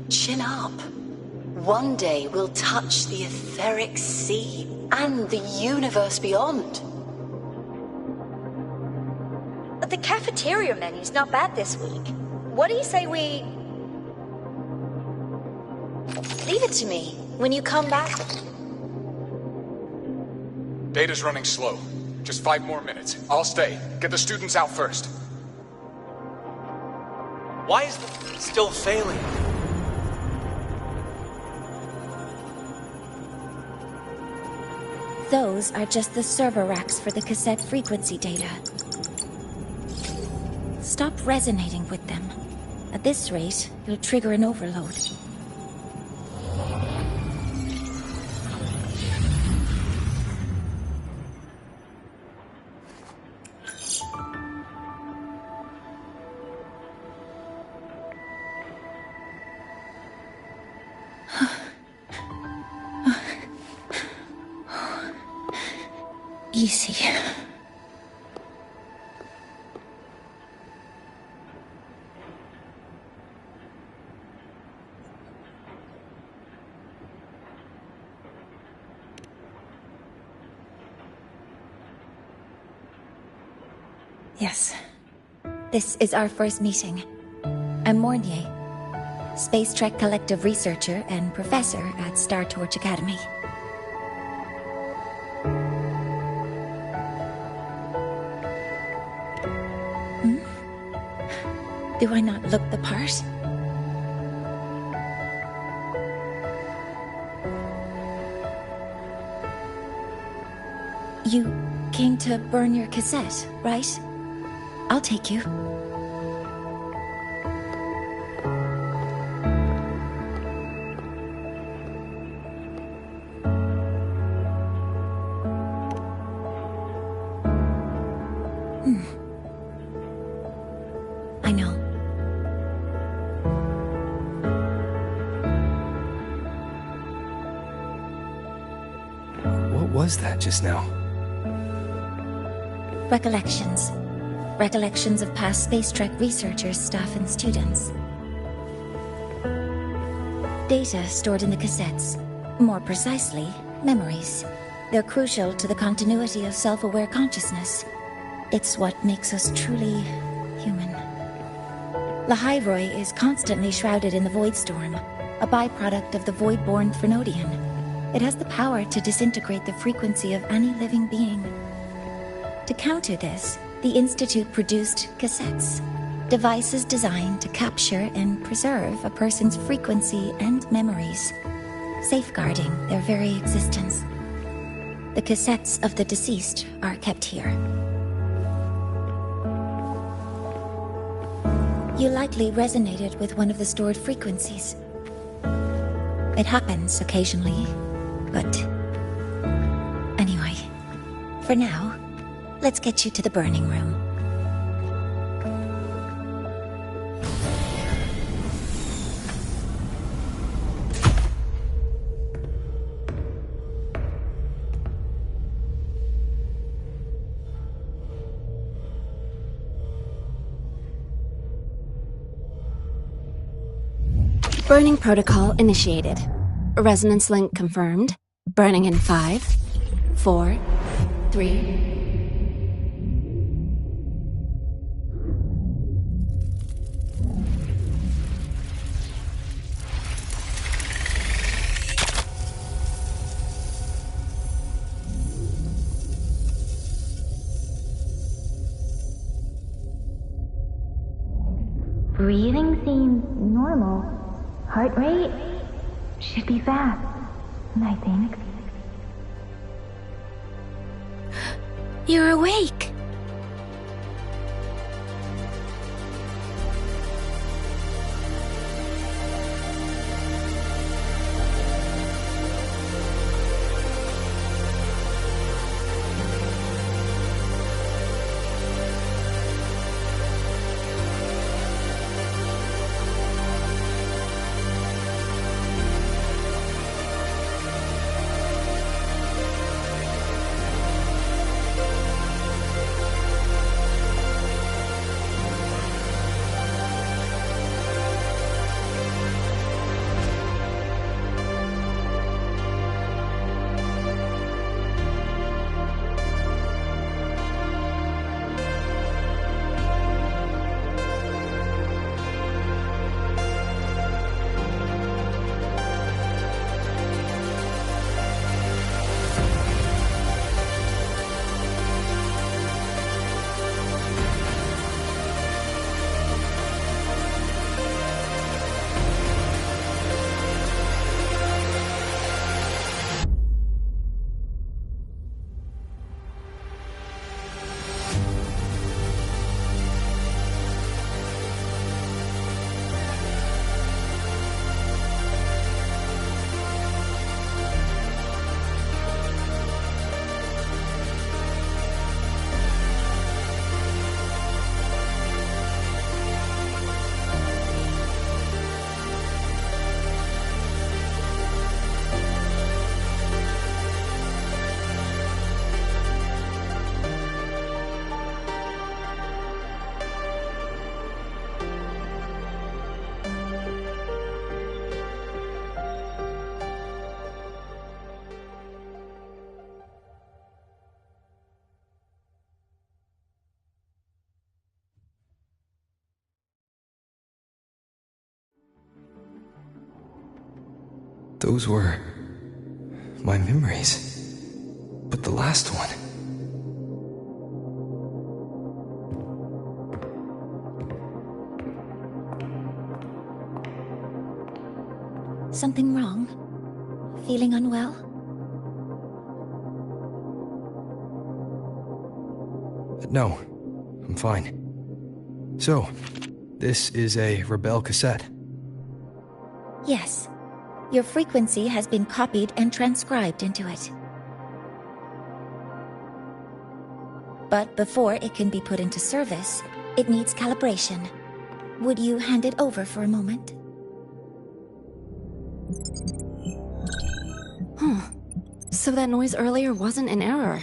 Chin up. One day we'll touch the etheric sea and the universe beyond. The cafeteria menu's not bad this week. What do you say we... Leave it to me. When you come back... Data's running slow. Just 5 more minutes. I'll stay. Get the students out first. Why is the still failing? Those are just the server racks for the cassette frequency data. Stop resonating with them. At this rate, you'll trigger an overload. Easy. Yes. This is our first meeting. I'm Mornier, Space Trek Collective researcher and professor at Star Torch Academy. Do I not look the part? You came to burn your cassette, right? I'll take you. I know. What was that just now? Recollections. Recollections of past Space Trek researchers, staff, and students. Data stored in the cassettes. More precisely, memories. They're crucial to the continuity of self-aware consciousness. It's what makes us truly human. Lahairoi is constantly shrouded in the Void Storm, a byproduct of the Void-born Thrunodian. It has the power to disintegrate the frequency of any living being. To counter this, the Institute produced cassettes, devices designed to capture and preserve a person's frequency and memories, safeguarding their very existence. The cassettes of the deceased are kept here. You likely resonated with one of the stored frequencies. It happens occasionally, but... Anyway, for now, let's get you to the burning room. Burning protocol initiated. Resonance link confirmed. Burning in 5, 4, 3... Breathing seems normal. Heart rate should be fast, I think. You're awake! Those were my memories. But the last one... Something wrong? Feeling unwell? No, I'm fine. So, this is a Rebel cassette. Yes. Your frequency has been copied and transcribed into it. But before it can be put into service, it needs calibration. Would you hand it over for a moment? Huh. So that noise earlier wasn't an error.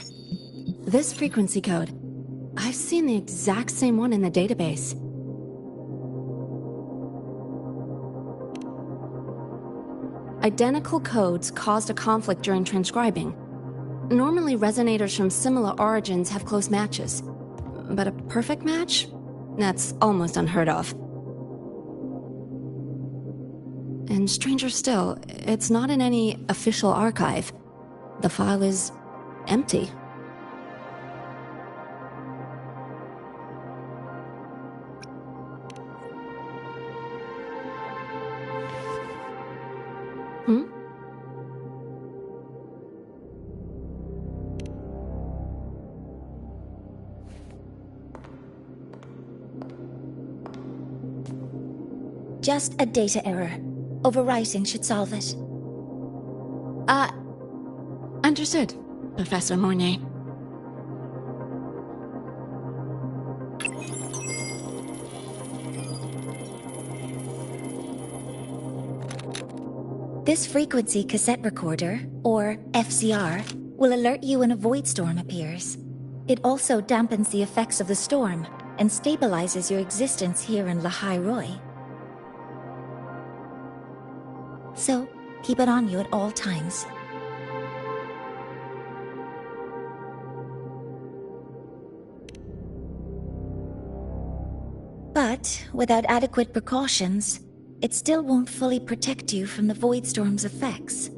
This frequency code, I've seen the exact same one in the database. Identical codes caused a conflict during transcribing. Normally, resonators from similar origins have close matches. But a perfect match? That's almost unheard of. And stranger still, it's not in any official archive. The file is empty. Hmm? Just a data error. Overwriting should solve it. Understood, Professor Mornay. This frequency cassette recorder, or FCR, will alert you when a void storm appears. It also dampens the effects of the storm and stabilizes your existence here in Lahai Roy. So, keep it on you at all times. But, without adequate precautions, it still won't fully protect you from the Void Storm's effects.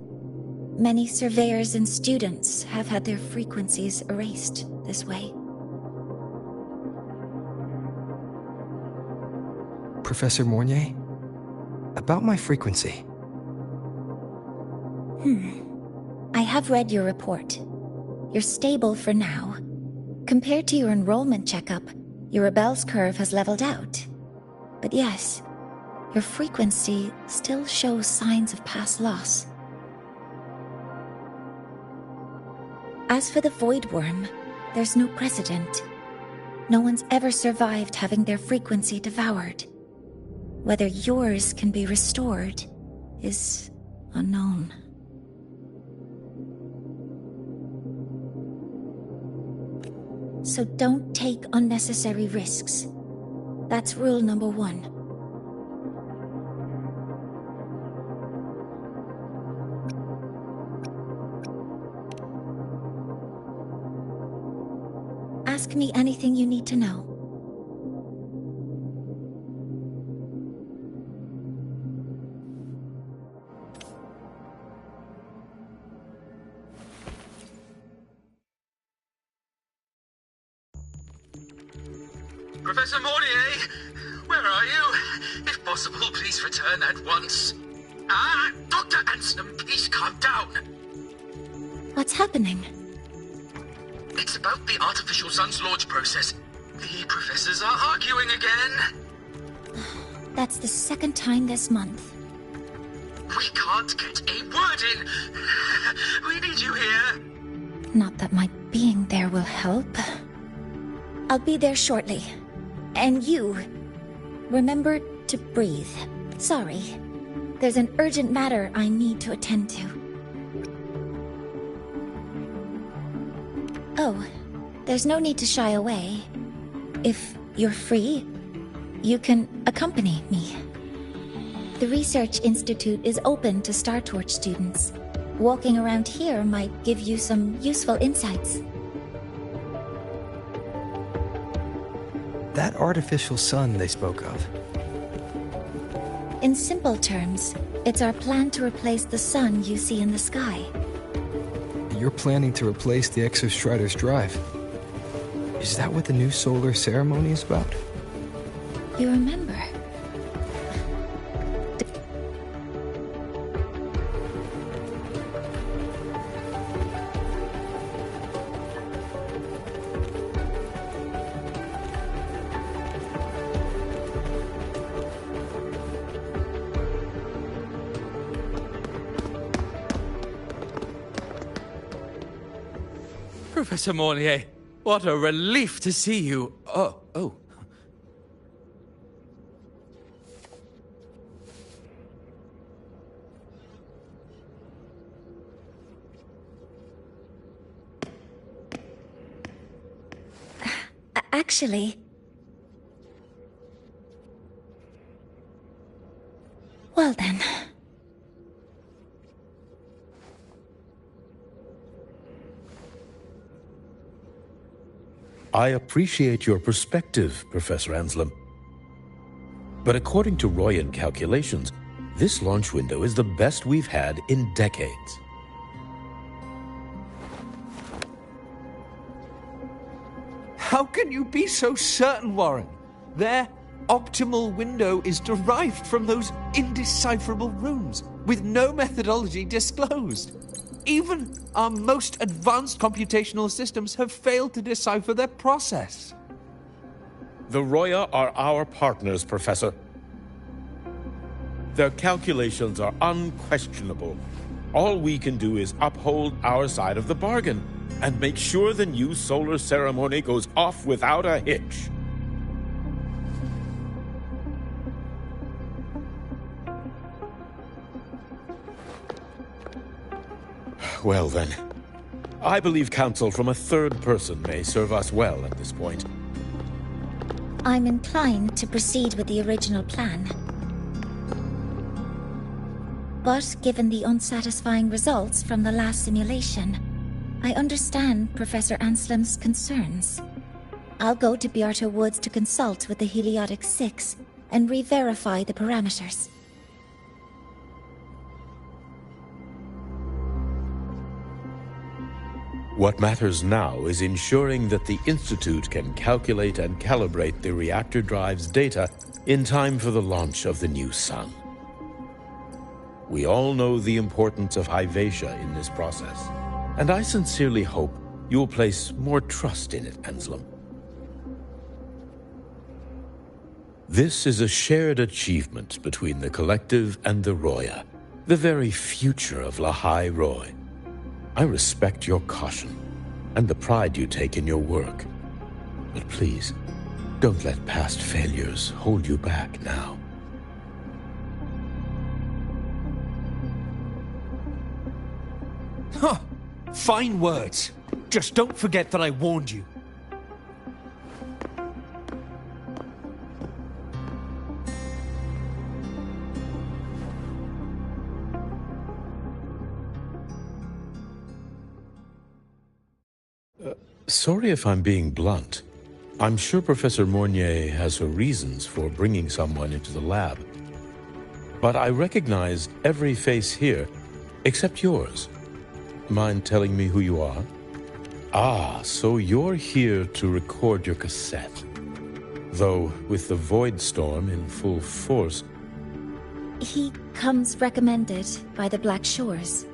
Many surveyors and students have had their frequencies erased this way. Professor Mornay? About my frequency. I have read your report. You're stable for now. Compared to your enrollment checkup, your rebel's curve has leveled out. But yes, your frequency still shows signs of past loss. As for the Void Worm, there's no precedent. No one's ever survived having their frequency devoured. Whether yours can be restored is unknown. So don't take unnecessary risks. That's rule number 1. Ask me anything you need to know. Professor Mornier, where are you? If possible, please return at once. Dr. Anselm, please calm down. What's happening? It's about the artificial sun's launch process. The professors are arguing again. That's the second time this month. We can't get a word in. We need you here. Not that my being there will help. I'll be there shortly. And you, remember to breathe. Sorry. There's an urgent matter I need to attend to. Oh, there's no need to shy away. If you're free, you can accompany me. The Research Institute is open to Star Torch students. Walking around here might give you some useful insights. That artificial sun they spoke of. In simple terms, it's our plan to replace the sun you see in the sky. You're planning to replace the Exostrider's drive. Is that what the new solar ceremony is about? You remember? Professor Mornier, what a relief to see you. Oh. Actually... Well then... I appreciate your perspective, Professor Anselm. But according to Royan calculations, This launch window is the best we've had in decades. How can you be so certain, Warren? Their optimal window is derived from those indecipherable runes, with no methodology disclosed. Even our most advanced computational systems have failed to decipher their process. The Roya are our partners, Professor. Their calculations are unquestionable. All we can do is uphold our side of the bargain and make sure the new solar ceremony goes off without a hitch. Well then, I believe counsel from a third person may serve us well at this point. I'm inclined to proceed with the original plan. But given the unsatisfying results from the last simulation, I understand Professor Anselm's concerns. I'll go to Beata Woods to consult with the Heliotic 6 and re-verify the parameters. What matters now is ensuring that the Institute can calculate and calibrate the reactor drive's data in time for the launch of the new sun. We all know the importance of Hyvatia in this process, and I sincerely hope you'll place more trust in it, Anselm. This is a shared achievement between the Collective and the Roya, the very future of Lahai Roy. I respect your caution and the pride you take in your work. But please, don't let past failures hold you back now. Huh. Fine words. Just don't forget that I warned you. Sorry if I'm being blunt. I'm sure Professor Mornier has her reasons for bringing someone into the lab. But I recognize every face here, except yours. Mind telling me who you are? Ah, so you're here to record your cassette. Though, with the Void Storm in full force... He comes recommended by the Black Shores.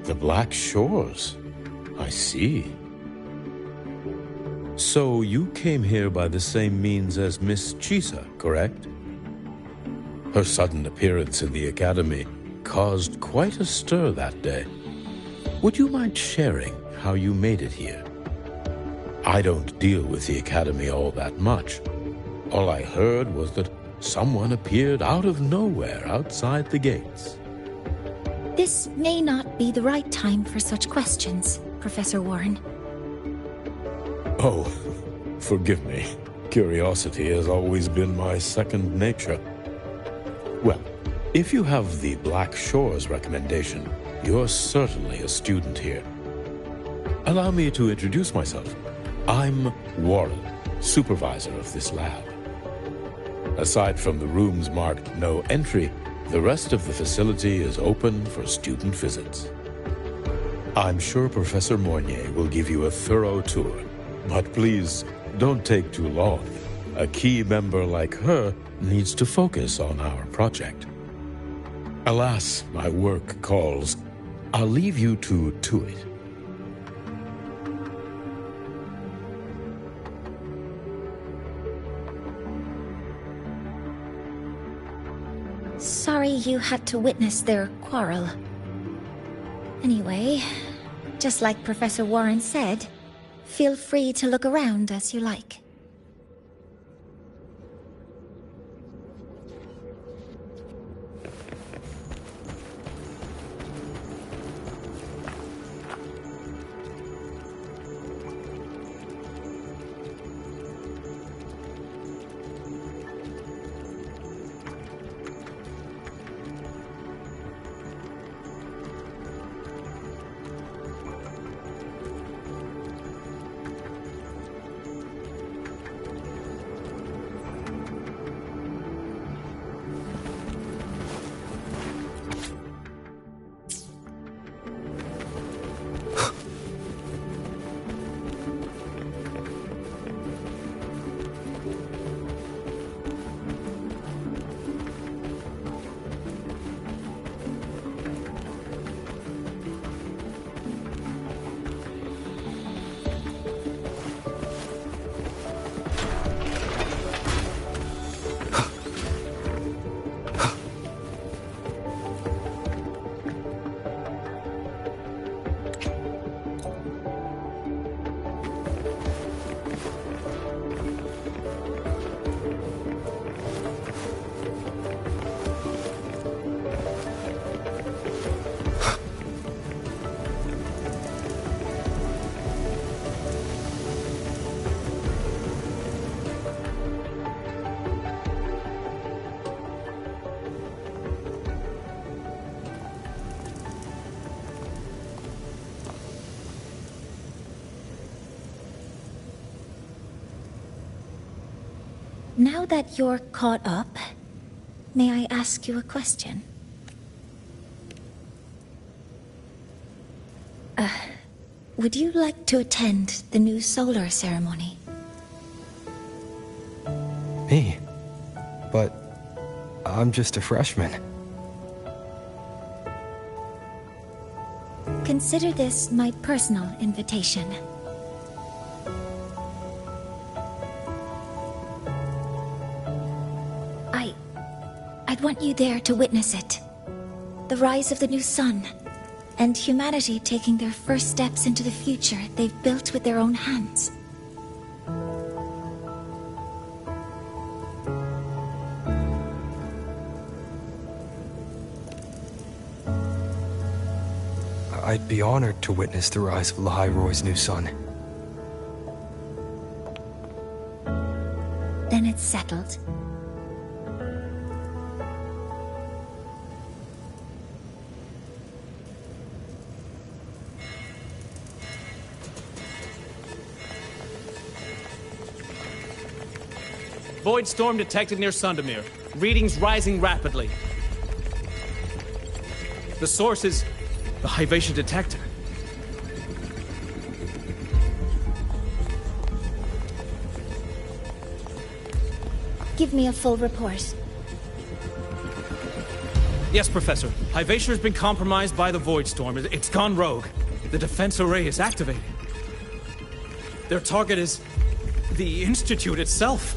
The Black Shores? I see. So you came here by the same means as Miss Chisa, correct? Her sudden appearance in the Academy caused quite a stir that day. Would you mind sharing how you made it here? I don't deal with the Academy all that much. All I heard was that someone appeared out of nowhere outside the gates. This may not be the right time for such questions, Professor Warren. Oh, forgive me. Curiosity has always been my second nature. Well, if you have the Black Shores recommendation, you're certainly a student here. Allow me to introduce myself. I'm Warren, supervisor of this lab. Aside from the rooms marked no entry, the rest of the facility is open for student visits. I'm sure Professor Mornier will give you a thorough tour, but please don't take too long. A key member like her needs to focus on our project. Alas, my work calls. I'll leave you to it. Sorry you had to witness their quarrel. Anyway, just like Professor Warren said, feel free to look around as you like. Now that you're caught up, may I ask you a question? Would you like to attend the new solar ceremony? Me? But I'm just a freshman. Consider this my personal invitation. I'd want you there to witness it. The rise of the new sun, and humanity taking their first steps into the future they've built with their own hands. I'd be honored to witness the rise of Lahai-Roy's new sun. Then it's settled. Void storm detected near Sundamir. Readings rising rapidly. The source is the Hyvatia detector. Give me a full report. Yes, Professor. Hyvatia has been compromised by the Void Storm. It's gone rogue. The defense array is activated. Their target is the Institute itself.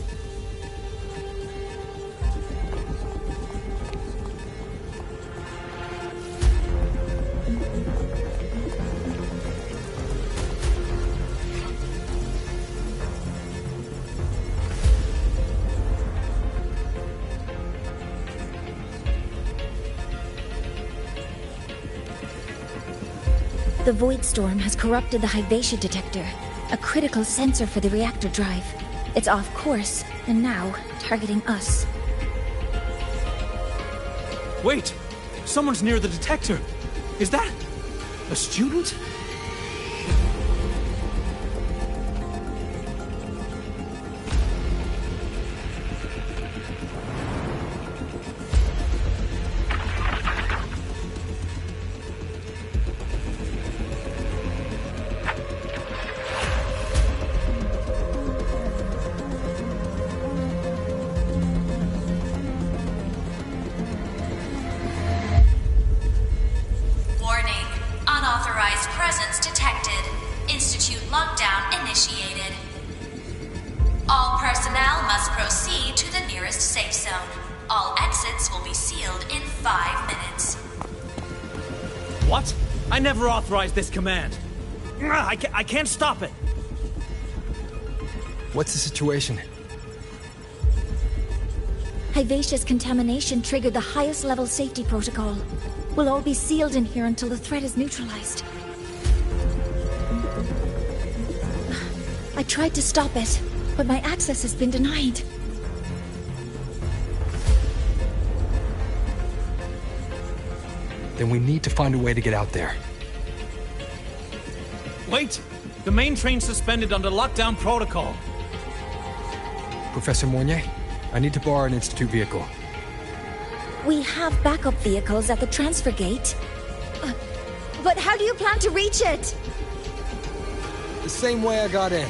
The Void Storm has corrupted the Hyvatia detector, a critical sensor for the reactor drive. It's off course, and now targeting us. Wait! Someone's near the detector! Is that a student? All personnel must proceed to the nearest safe zone. All exits will be sealed in 5 minutes. What? I never authorized this command. I can't stop it. What's the situation? Hyvatia's contamination triggered the highest level safety protocol. We'll all be sealed in here until the threat is neutralized. I tried to stop it, but my access has been denied. Then we need to find a way to get out there. Wait! The main train's suspended under lockdown protocol. Professor Mornier, I need to borrow an Institute vehicle. We have backup vehicles at the transfer gate. But how do you plan to reach it? The same way I got in.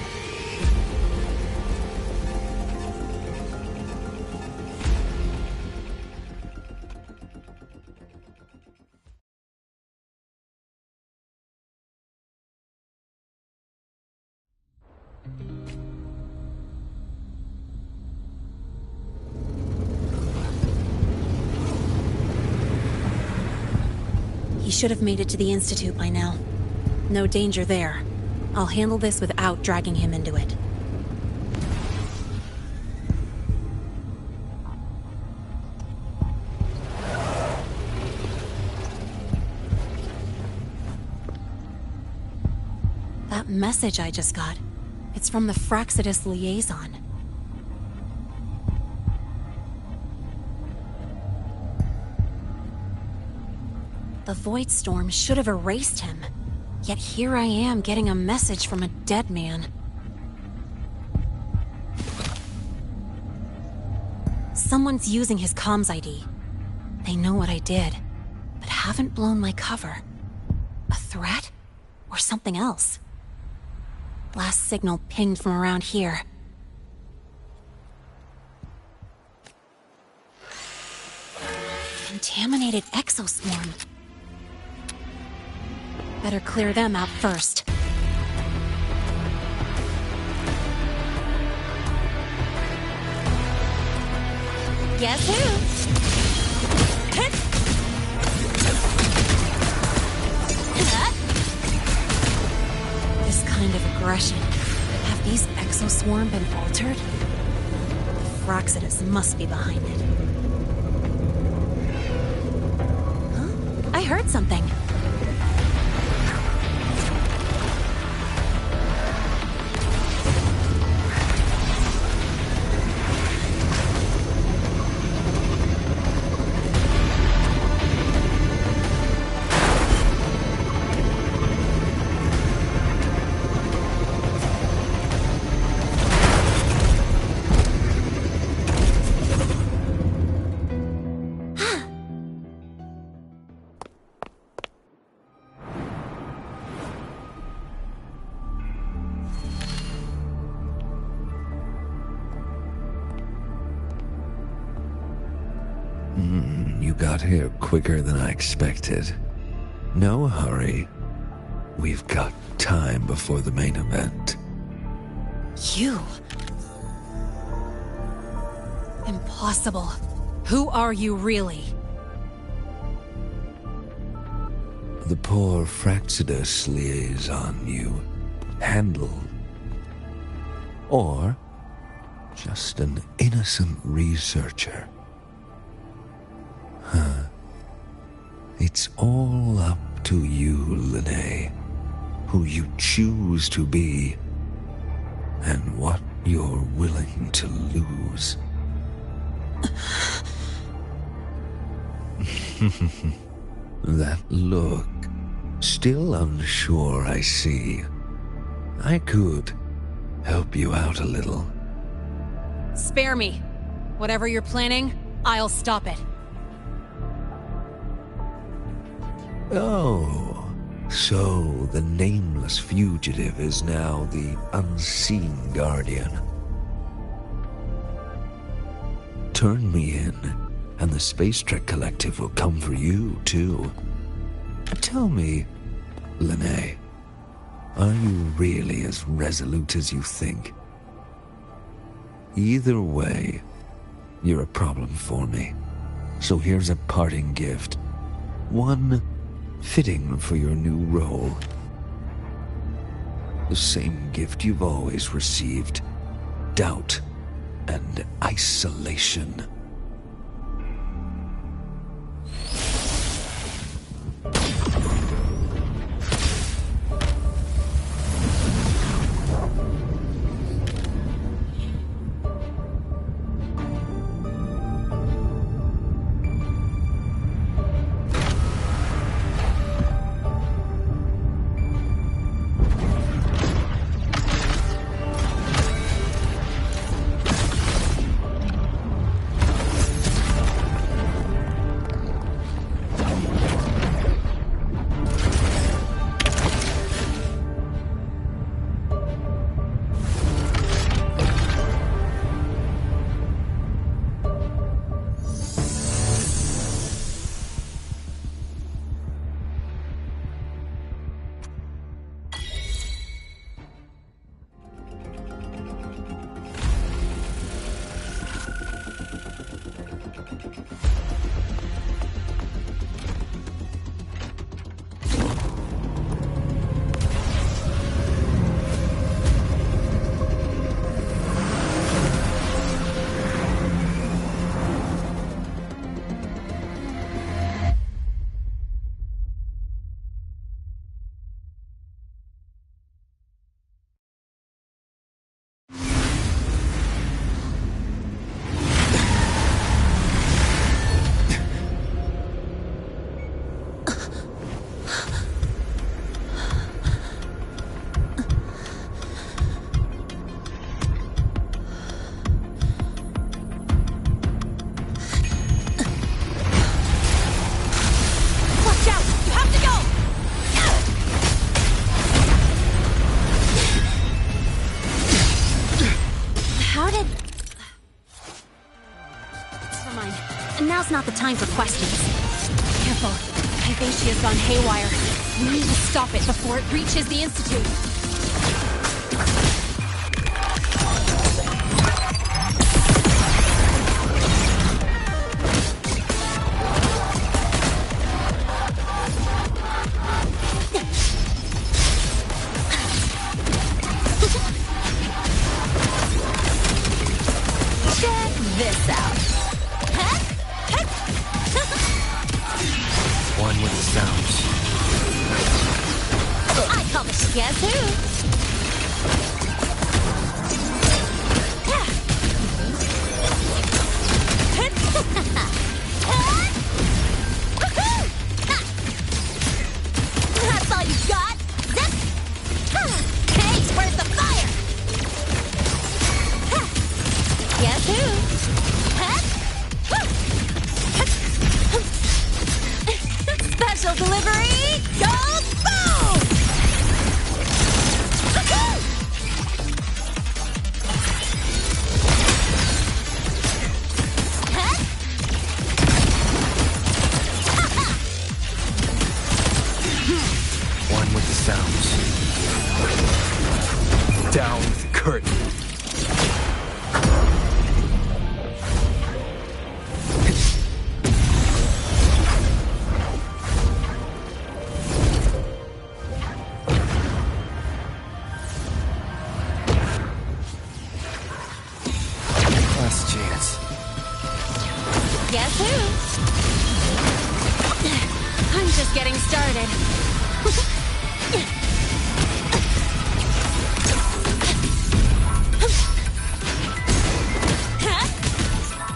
He should have made it to the Institute by now. No danger there. I'll handle this without dragging him into it. That message I just got, it's from the Fraxidus liaison. The Void Storm should have erased him. Yet here I am getting a message from a dead man. Someone's using his comms ID. They know what I did, but haven't blown my cover. A threat? Or something else? Last signal pinged from around here. Contaminated exoswarm. Better clear them out first. Guess who? This kind of aggression. Have these exoswarm been altered? The Fraxidus must be behind it. Huh? I heard something. You got here quicker than I expected. No hurry. We've got time before the main event. You? Impossible. Who are you really? The poor Fraxidus liaison you handled. Or just an innocent researcher. Huh. It's all up to you, Lene. Who you choose to be, and what you're willing to lose. That look. Still unsure, I see. I could help you out a little. Spare me. Whatever you're planning, I'll stop it. Oh, so the nameless fugitive is now the unseen guardian. Turn me in, and the Space Trek Collective will come for you, too. Tell me, Lene, are you really as resolute as you think? Either way, you're a problem for me. So here's a parting gift. One fitting for your new role. The same gift you've always received. Doubt and isolation. Now's not the time for questions. Careful. Hypatia's gone haywire. We need to stop it before it reaches the Institute. Check this out. One with the sounds. I call this guess who? That's all you got? Zip! Hey, where's the fire? Guess who? Special delivery, go boom! One with the sounds. Down with the curtain. Last chance. Guess who? I'm just getting started.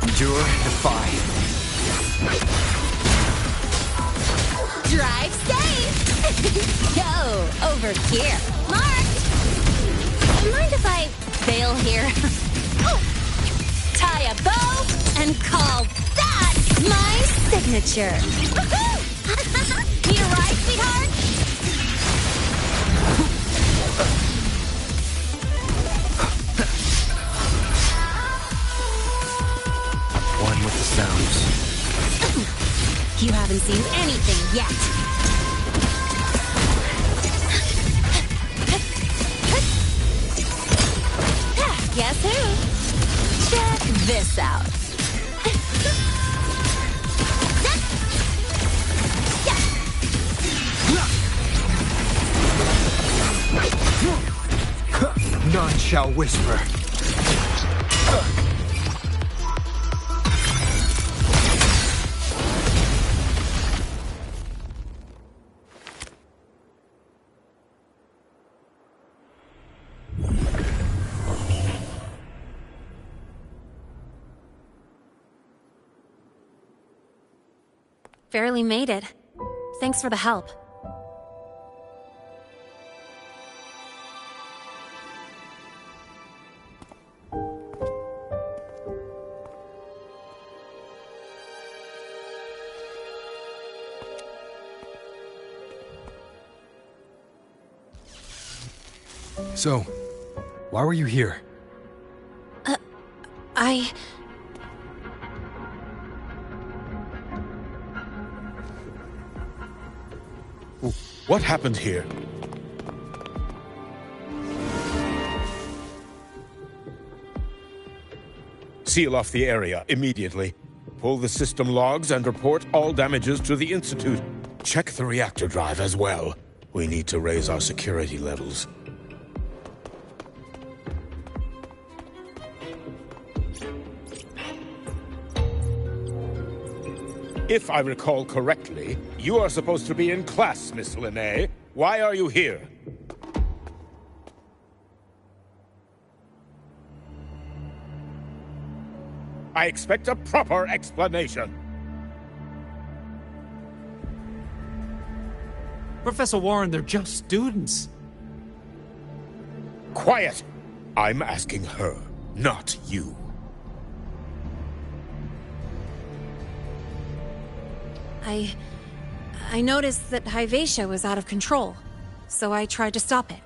Endure, defy. Drive safe! Go over here. Marked! Mind if I bail here? Tie a bow and call that my signature. Need a ride, sweetheart? One with the sounds. You haven't seen anything yet. Guess who? Check this out. None shall whisper. Barely made it. Thanks for the help. So, why were you here? What happened here? Seal off the area immediately. Pull the system logs and report all damages to the Institute. Check the reactor drive as well. We need to raise our security levels. If I recall correctly, you are supposed to be in class, Miss Linnae. Why are you here? I expect a proper explanation. Professor Warren, they're just students. Quiet! I'm asking her, not you. I noticed that Hyvatia was out of control, so I tried to stop it.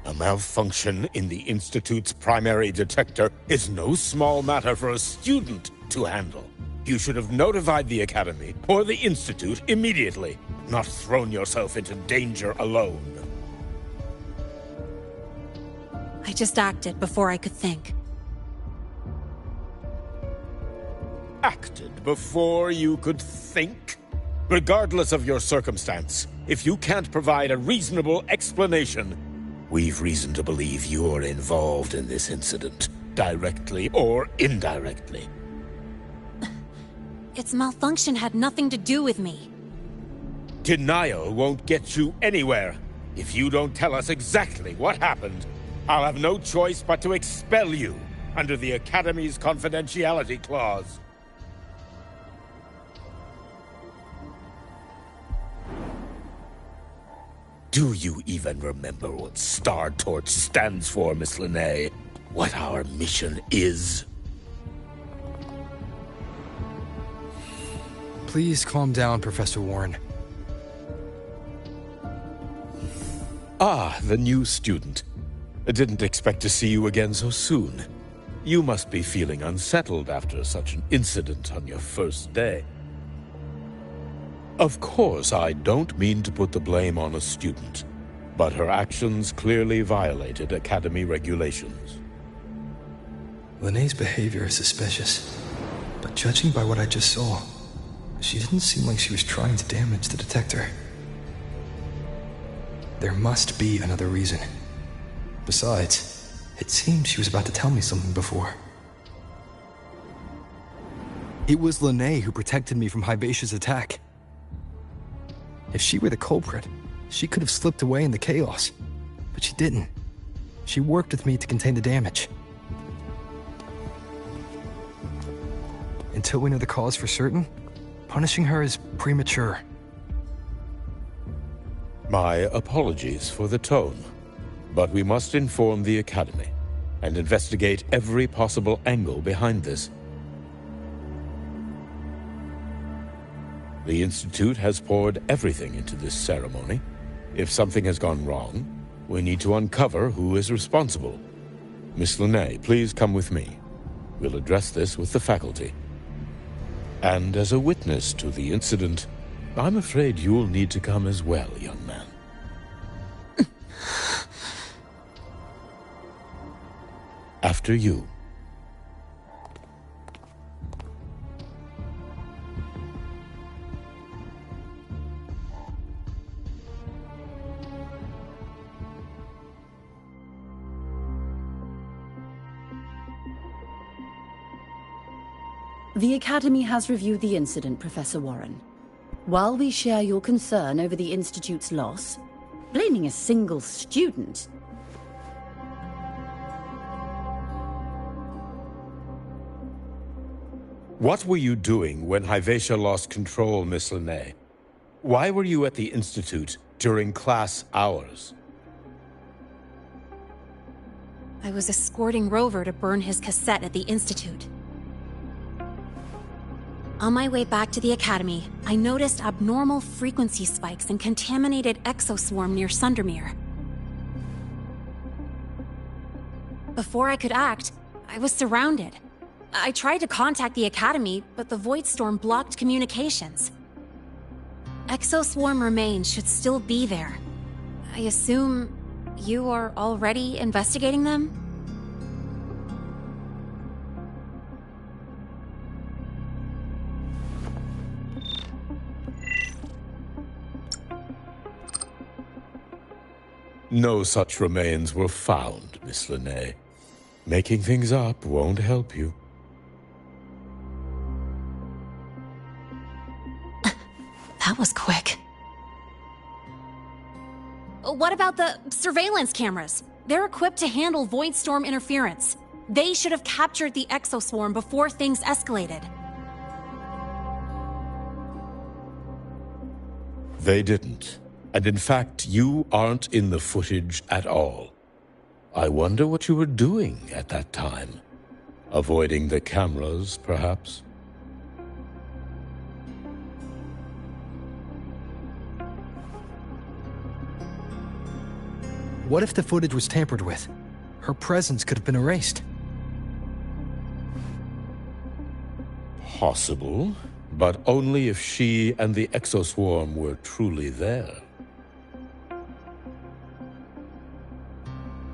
A malfunction in the Institute's primary detector is no small matter for a student to handle. You should have notified the Academy or the Institute immediately, not thrown yourself into danger alone. I just acted before I could think. Acted before you could think? Regardless of your circumstance, if you can't provide a reasonable explanation, we've reason to believe you're involved in this incident, directly or indirectly. Its malfunction had nothing to do with me. Denial won't get you anywhere. If you don't tell us exactly what happened, I'll have no choice but to expel you under the Academy's confidentiality clause. Do you even remember what Star Torch stands for, Miss Linnae? What our mission is? Please calm down, Professor Warren. Ah, the new student. I didn't expect to see you again so soon. You must be feeling unsettled after such an incident on your first day. Of course, I don't mean to put the blame on a student, but her actions clearly violated Academy regulations. Linnae's behavior is suspicious, but judging by what I just saw, she didn't seem like she was trying to damage the detector. There must be another reason. Besides, it seemed she was about to tell me something before. It was Linnae who protected me from Hibacia's attack. If she were the culprit, she could have slipped away in the chaos. But she didn't. She worked with me to contain the damage. Until we know the cause for certain, punishing her is premature. My apologies for the tone, but we must inform the Academy and investigate every possible angle behind this. The Institute has poured everything into this ceremony. If something has gone wrong, we need to uncover who is responsible. Miss Linnae, please come with me. We'll address this with the faculty. And as a witness to the incident, I'm afraid you'll need to come as well, young man. After you. The Academy has reviewed the incident, Professor Warren. While we share your concern over the Institute's loss, blaming a single student... What were you doing when Hibacia lost control, Miss Linnae? Why were you at the Institute during class hours? I was escorting Rover to burn his cassette at the Institute. On my way back to the Academy, I noticed abnormal frequency spikes and contaminated exoswarm near Sundermere. Before I could act, I was surrounded. I tried to contact the Academy, but the Void Storm blocked communications. Exoswarm remains should still be there. I assume you are already investigating them? No such remains were found, Miss Linnae. Making things up won't help you. That was quick. What about the surveillance cameras? They're equipped to handle Void Storm interference. They should have captured the exoswarm before things escalated. They didn't. And in fact, you aren't in the footage at all. I wonder what you were doing at that time. Avoiding the cameras, perhaps? What if the footage was tampered with? Her presence could have been erased. Possible, but only if she and the exoswarm were truly there.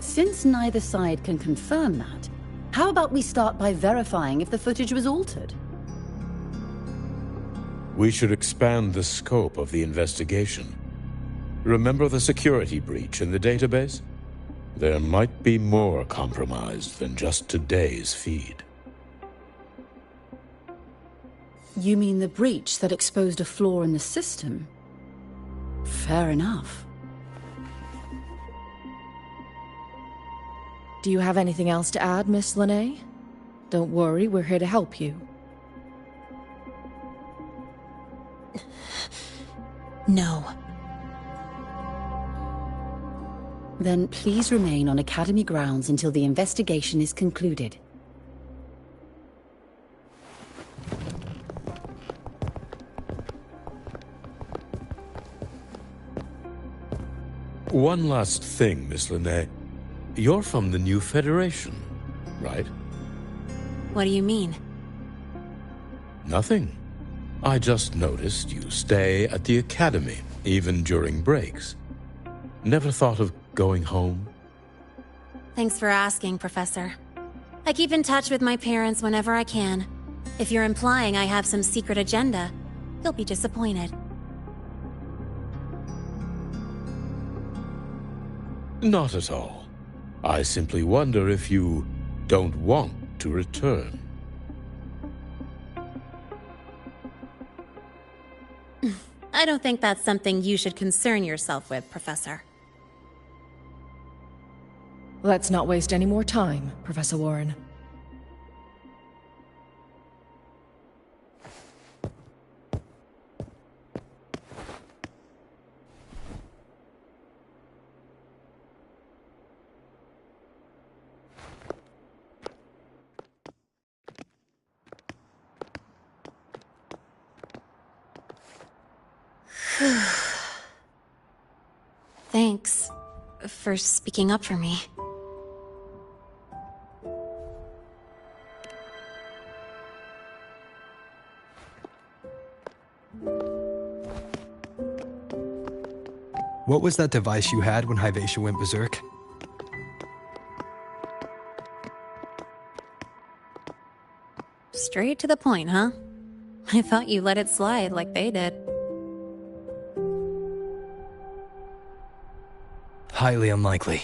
Since neither side can confirm that, how about we start by verifying if the footage was altered? We should expand the scope of the investigation. Remember the security breach in the database? There might be more compromised than just today's feed. You mean the breach that exposed a flaw in the system? Fair enough. Do you have anything else to add, Miss Lene? Don't worry, we're here to help you. No. Then please remain on Academy grounds until the investigation is concluded. One last thing, Miss Lene. You're from the New Federation, right? What do you mean? Nothing. I just noticed you stay at the Academy, even during breaks. Never thought of going home? Thanks for asking, Professor. I keep in touch with my parents whenever I can. If you're implying I have some secret agenda, you'll be disappointed. Not at all. I simply wonder if you don't want to return. I don't think that's something you should concern yourself with, Professor. Let's not waste any more time, Professor Warren. Thanks for speaking up for me. What was that device you had when Hyvatia went berserk? Straight to the point, huh? I thought you let it slide like they did. Highly unlikely.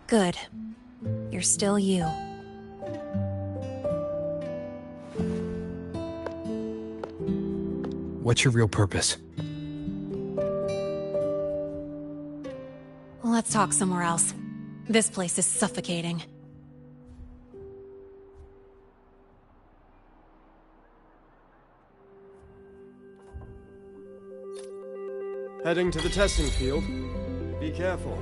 Good. You're still you. What's your real purpose? Let's talk somewhere else. This place is suffocating. Heading to the testing field. Be careful.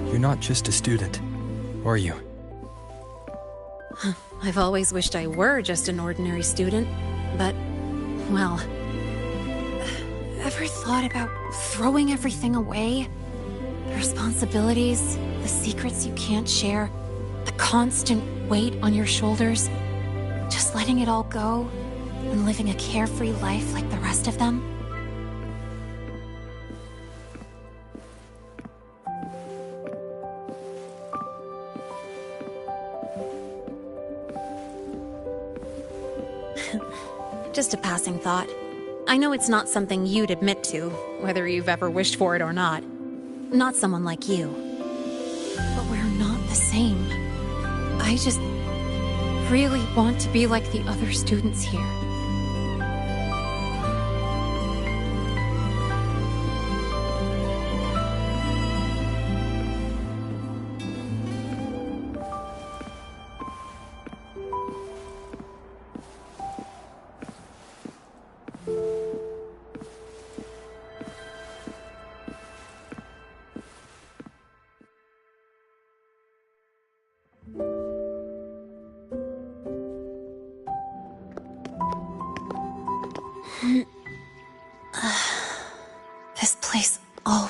You're not just a student, are you? I've always wished I were just an ordinary student, but, well... Ever thought about throwing everything away? The responsibilities, the secrets you can't share, the constant weight on your shoulders. Just letting it all go and living a carefree life like the rest of them? Just a passing thought. I know it's not something you'd admit to, whether you've ever wished for it or not. Not someone like you. But we're not the same. I just really want to be like the other students here.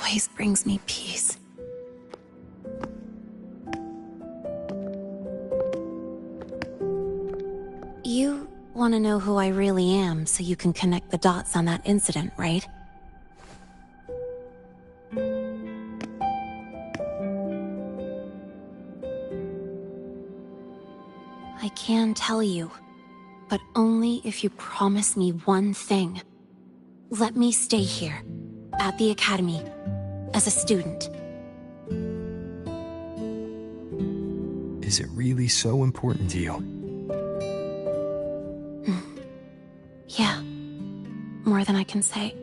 always brings me peace. You want to know who I really am so you can connect the dots on that incident, right? I can tell you, but only if you promise me one thing. Let me stay here, at the Academy, as a student. Is it really so important to you? Yeah, more than I can say.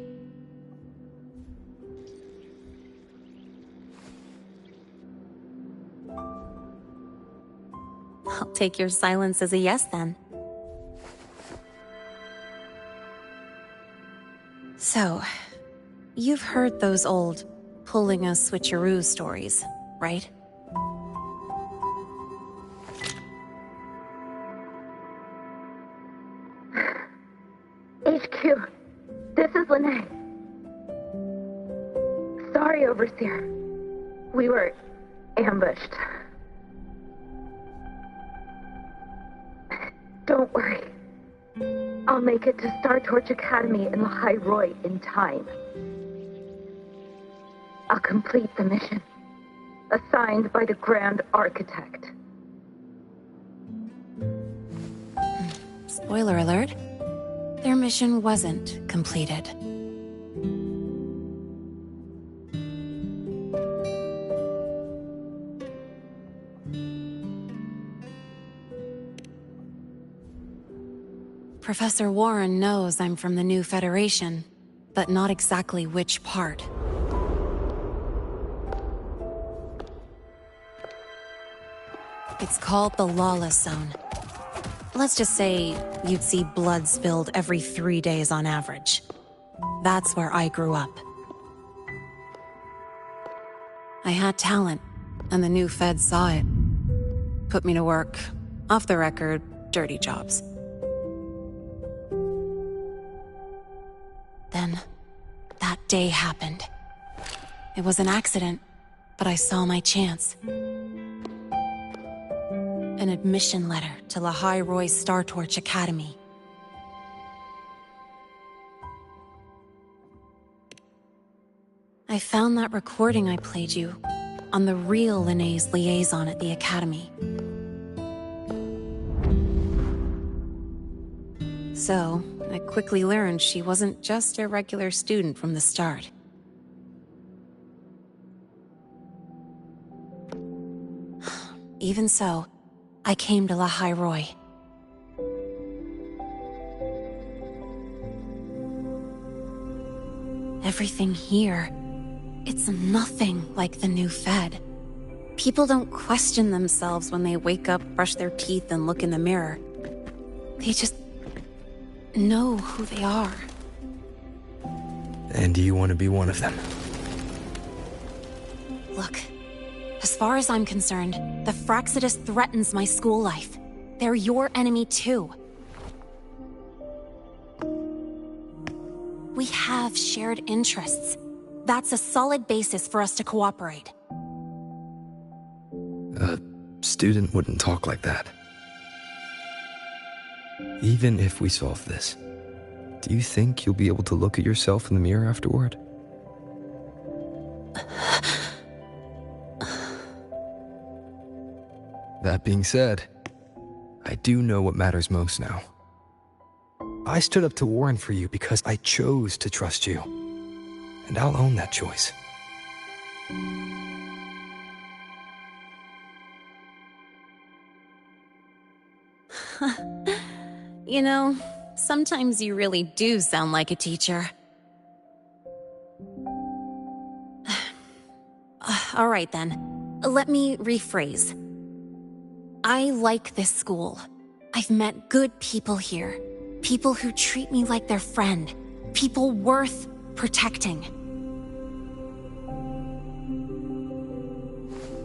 I'll take your silence as a yes, then. So, you've heard those old pulling a switcheroo stories, right? HQ, this is Lene. Sorry, Overseer. We were ambushed. Don't worry. I'll make it to Star Torch Academy in Lahai Roi in time. I'll complete the mission, assigned by the Grand Architect. Spoiler alert. Their mission wasn't completed. Professor Warren knows I'm from the new Federation, but not exactly which part. It's called the Lawless Zone. Let's just say you'd see blood spilled every 3 days on average. That's where I grew up. I had talent, and the new feds saw it. Put me to work, off the record, dirty jobs. Then, that day happened. It was an accident, but I saw my chance. An admission letter to Lahai Roi Star Torch Academy. I found that recording I played you on the real Lene's liaison at the Academy. So, I quickly learned she wasn't just a regular student from the start. Even so, I came to Lahai Roi. Everything here, it's nothing like the new Fed. People don't question themselves when they wake up, brush their teeth, and look in the mirror. They just know who they are. And do you want to be one of them? Look, as far as I'm concerned, the Fraxidus threatens my school life. They're your enemy too. We have shared interests. That's a solid basis for us to cooperate. A student wouldn't talk like that. Even if we solve this, do you think you'll be able to look at yourself in the mirror afterward? That being said, I do know what matters most now. I stood up to Warren for you because I chose to trust you. And I'll own that choice. You know, sometimes you really do sound like a teacher. All right then, let me rephrase. I like this school. I've met good people here. People who treat me like their friend. People worth protecting.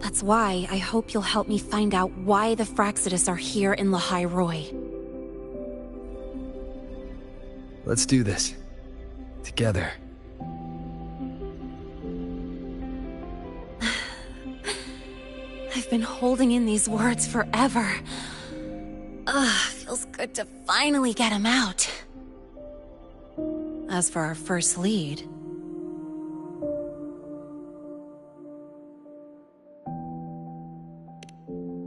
That's why I hope you'll help me find out why the Fraxidus are here in Lahai Roi. Let's do this. Together. I've been holding in these words forever. Feels good to finally get them out. As for our first lead...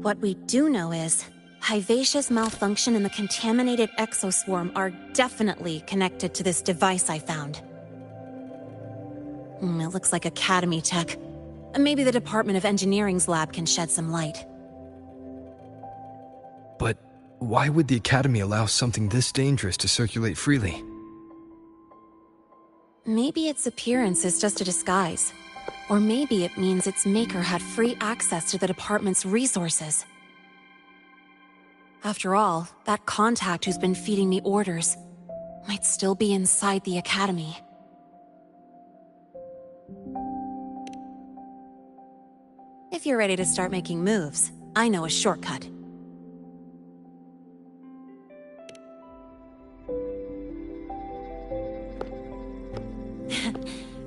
What we do know is, Hivacia's malfunction and the contaminated exoswarm are definitely connected to this device I found. It looks like Academy tech. Maybe the Department of Engineering's lab can shed some light. But why would the Academy allow something this dangerous to circulate freely? Maybe its appearance is just a disguise. Or maybe it means its maker had free access to the department's resources. After all, that contact who's been feeding me orders might still be inside the Academy. If you're ready to start making moves, I know a shortcut.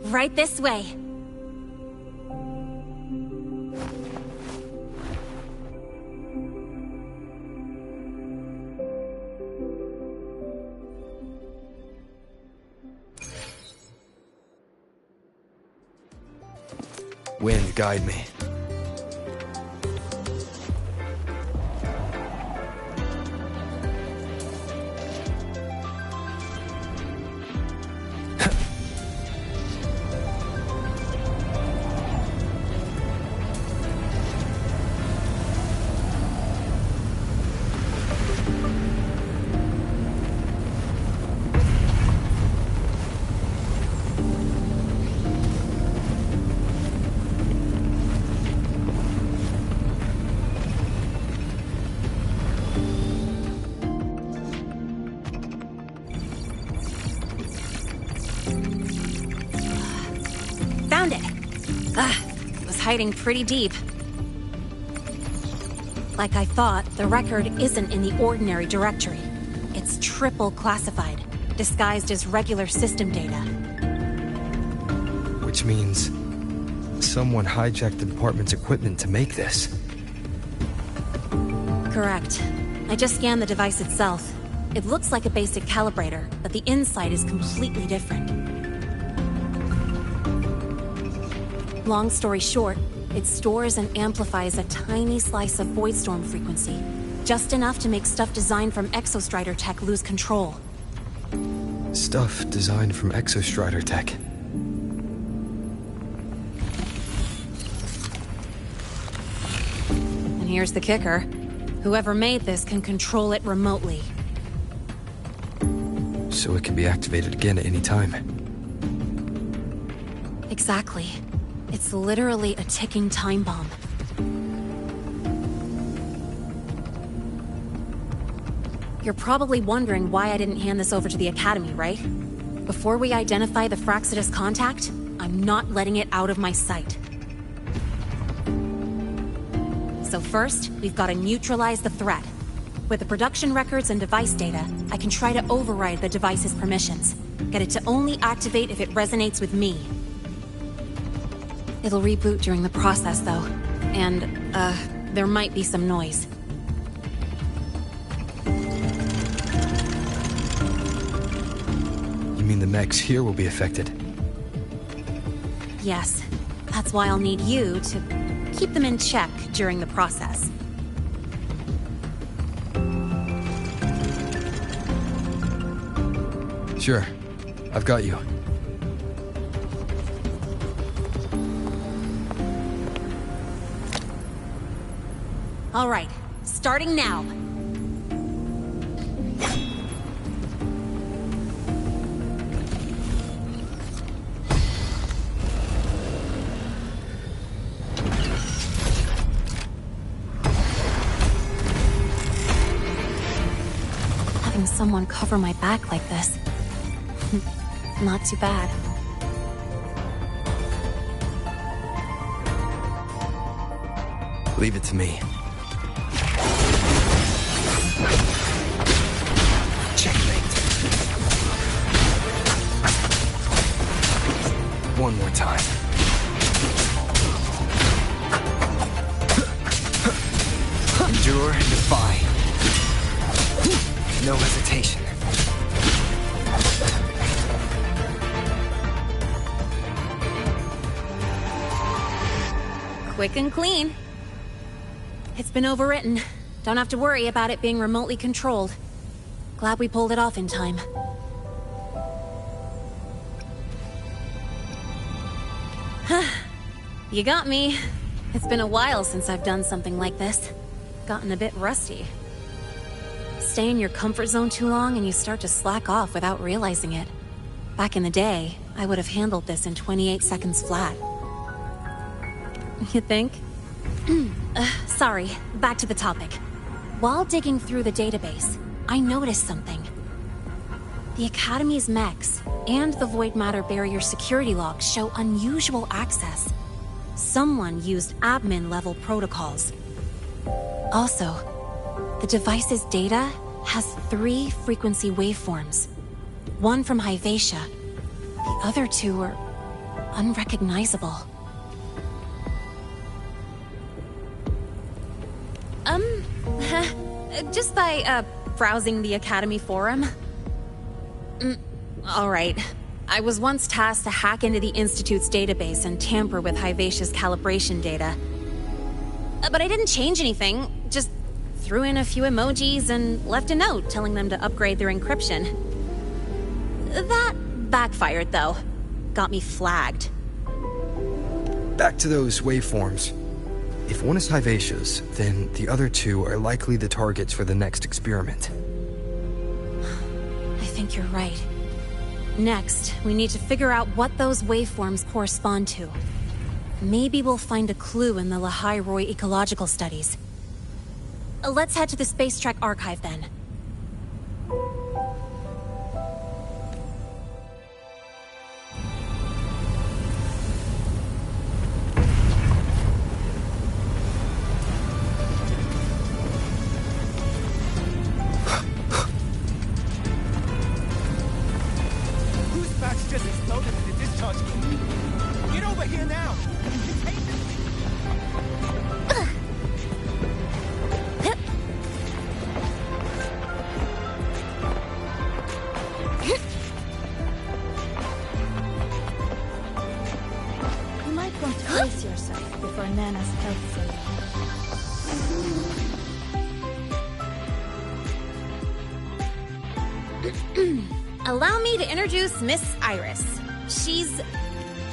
Right this way. Wind, guide me. Found it! It was hiding pretty deep. Like I thought, the record isn't in the ordinary directory. It's triple classified, disguised as regular system data. Which means someone hijacked the department's equipment to make this. Correct. I just scanned the device itself. It looks like a basic calibrator, but the inside is completely different. Long story short, it stores and amplifies a tiny slice of Voidstorm frequency, just enough to make stuff designed from Exostrider tech lose control. Stuff designed from Exostrider tech. And here's the kicker. Whoever made this can control it remotely. So it can be activated again at any time. Exactly. It's literally a ticking time bomb. You're probably wondering why I didn't hand this over to the Academy, right? Before we identify the Fraxidus contact, I'm not letting it out of my sight. So first, we've got to neutralize the threat. With the production records and device data, I can try to override the device's permissions. Get it to only activate if it resonates with me. It'll reboot during the process, though. And, there might be some noise. You mean the mechs here will be affected? Yes. That's why I'll need you to keep them in check during the process. Sure. I've got you. All right, starting now. Having someone cover my back like this. Not too bad. Leave it to me. One more time. no hesitation. Quick and clean. It's been overwritten. Don't have to worry about it being remotely controlled. Glad we pulled it off in time. You got me. It's been a while since I've done something like this. Gotten a bit rusty. Stay in your comfort zone too long and you start to slack off without realizing it. Back in the day, I would have handled this in 28 seconds flat. You think? Sorry, back to the topic. While digging through the database, I noticed something. The Academy's mechs and the Void Matter Barrier security logs show unusual access. Someone used admin-level protocols. Also, the device's data has 3 frequency waveforms. One from Hyvatia. The other 2 are unrecognizable. Just by, browsing the Academy forum. Alright. I was once tasked to hack into the Institute's database and tamper with Hyvatia's calibration data. But I didn't change anything, just threw in a few emojis and left a note telling them to upgrade their encryption. That backfired, though. Got me flagged. Back to those waveforms. If one is Hyvatia's, then the other 2 are likely the targets for the next experiment. I think you're right. Next, we need to figure out what those waveforms correspond to. Maybe we'll find a clue in the Lehigh Roy ecological studies. Let's head to the Space Trek archive then. Allow me to introduce Miss Iris.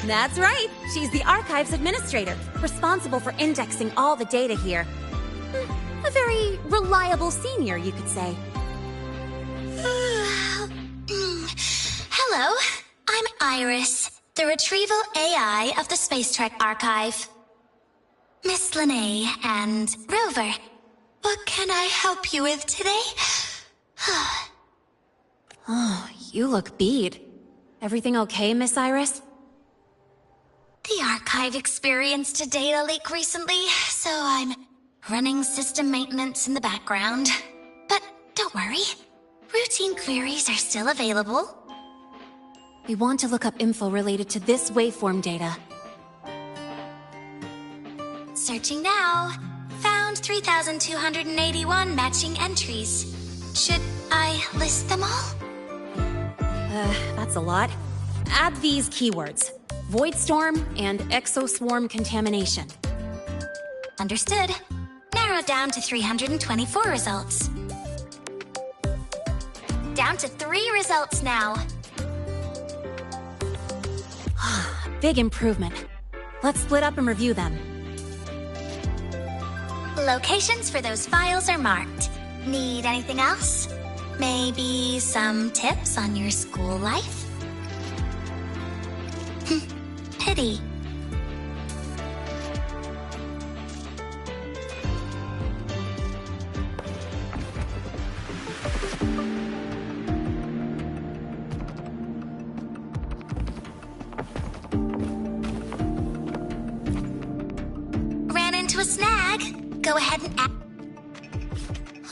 That's right, she's the Archives Administrator, responsible for indexing all the data here. A very reliable senior, you could say. Hello, I'm Iris, the Retrieval AI of the Space Trek Archive. Miss Lene and Rover, what can I help you with today? Oh, you look beat. Everything okay, Miss Iris? The Archive experienced a data leak recently, so I'm running system maintenance in the background. But don't worry, routine queries are still available. We want to look up info related to this waveform data. Searching now. Found 3,281 matching entries. Should I list them all? That's a lot. Add these keywords. Voidstorm and exoswarm contamination. Understood. Narrowed down to 324 results. Down to 3 results now. Big improvement. Let's split up and review them. Locations for those files are marked. Need anything else? Maybe some tips on your school life? Pity. Ran into a snag. Go ahead and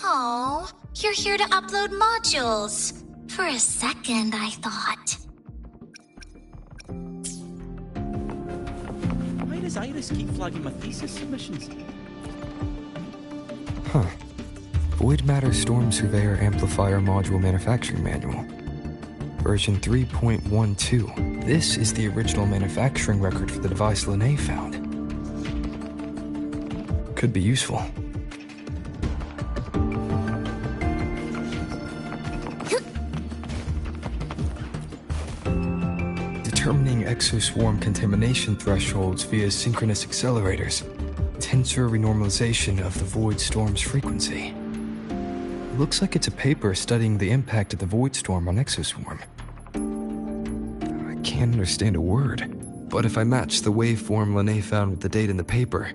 Oh, you're here to upload modules. For a second, I thought. Why does Iris keep flagging my thesis submissions? Huh. Void Matter Storm Surveyor Amplifier Module Manufacturing Manual. Version 3.12. This is the original manufacturing record for the device Lene found. Could be useful. Determining exoswarm contamination thresholds via synchronous accelerators. Tensor renormalization of the void storm's frequency. Looks like it's a paper studying the impact of the void storm on exoswarm. I can't understand a word, but if I match the waveform Lene found with the date in the paper,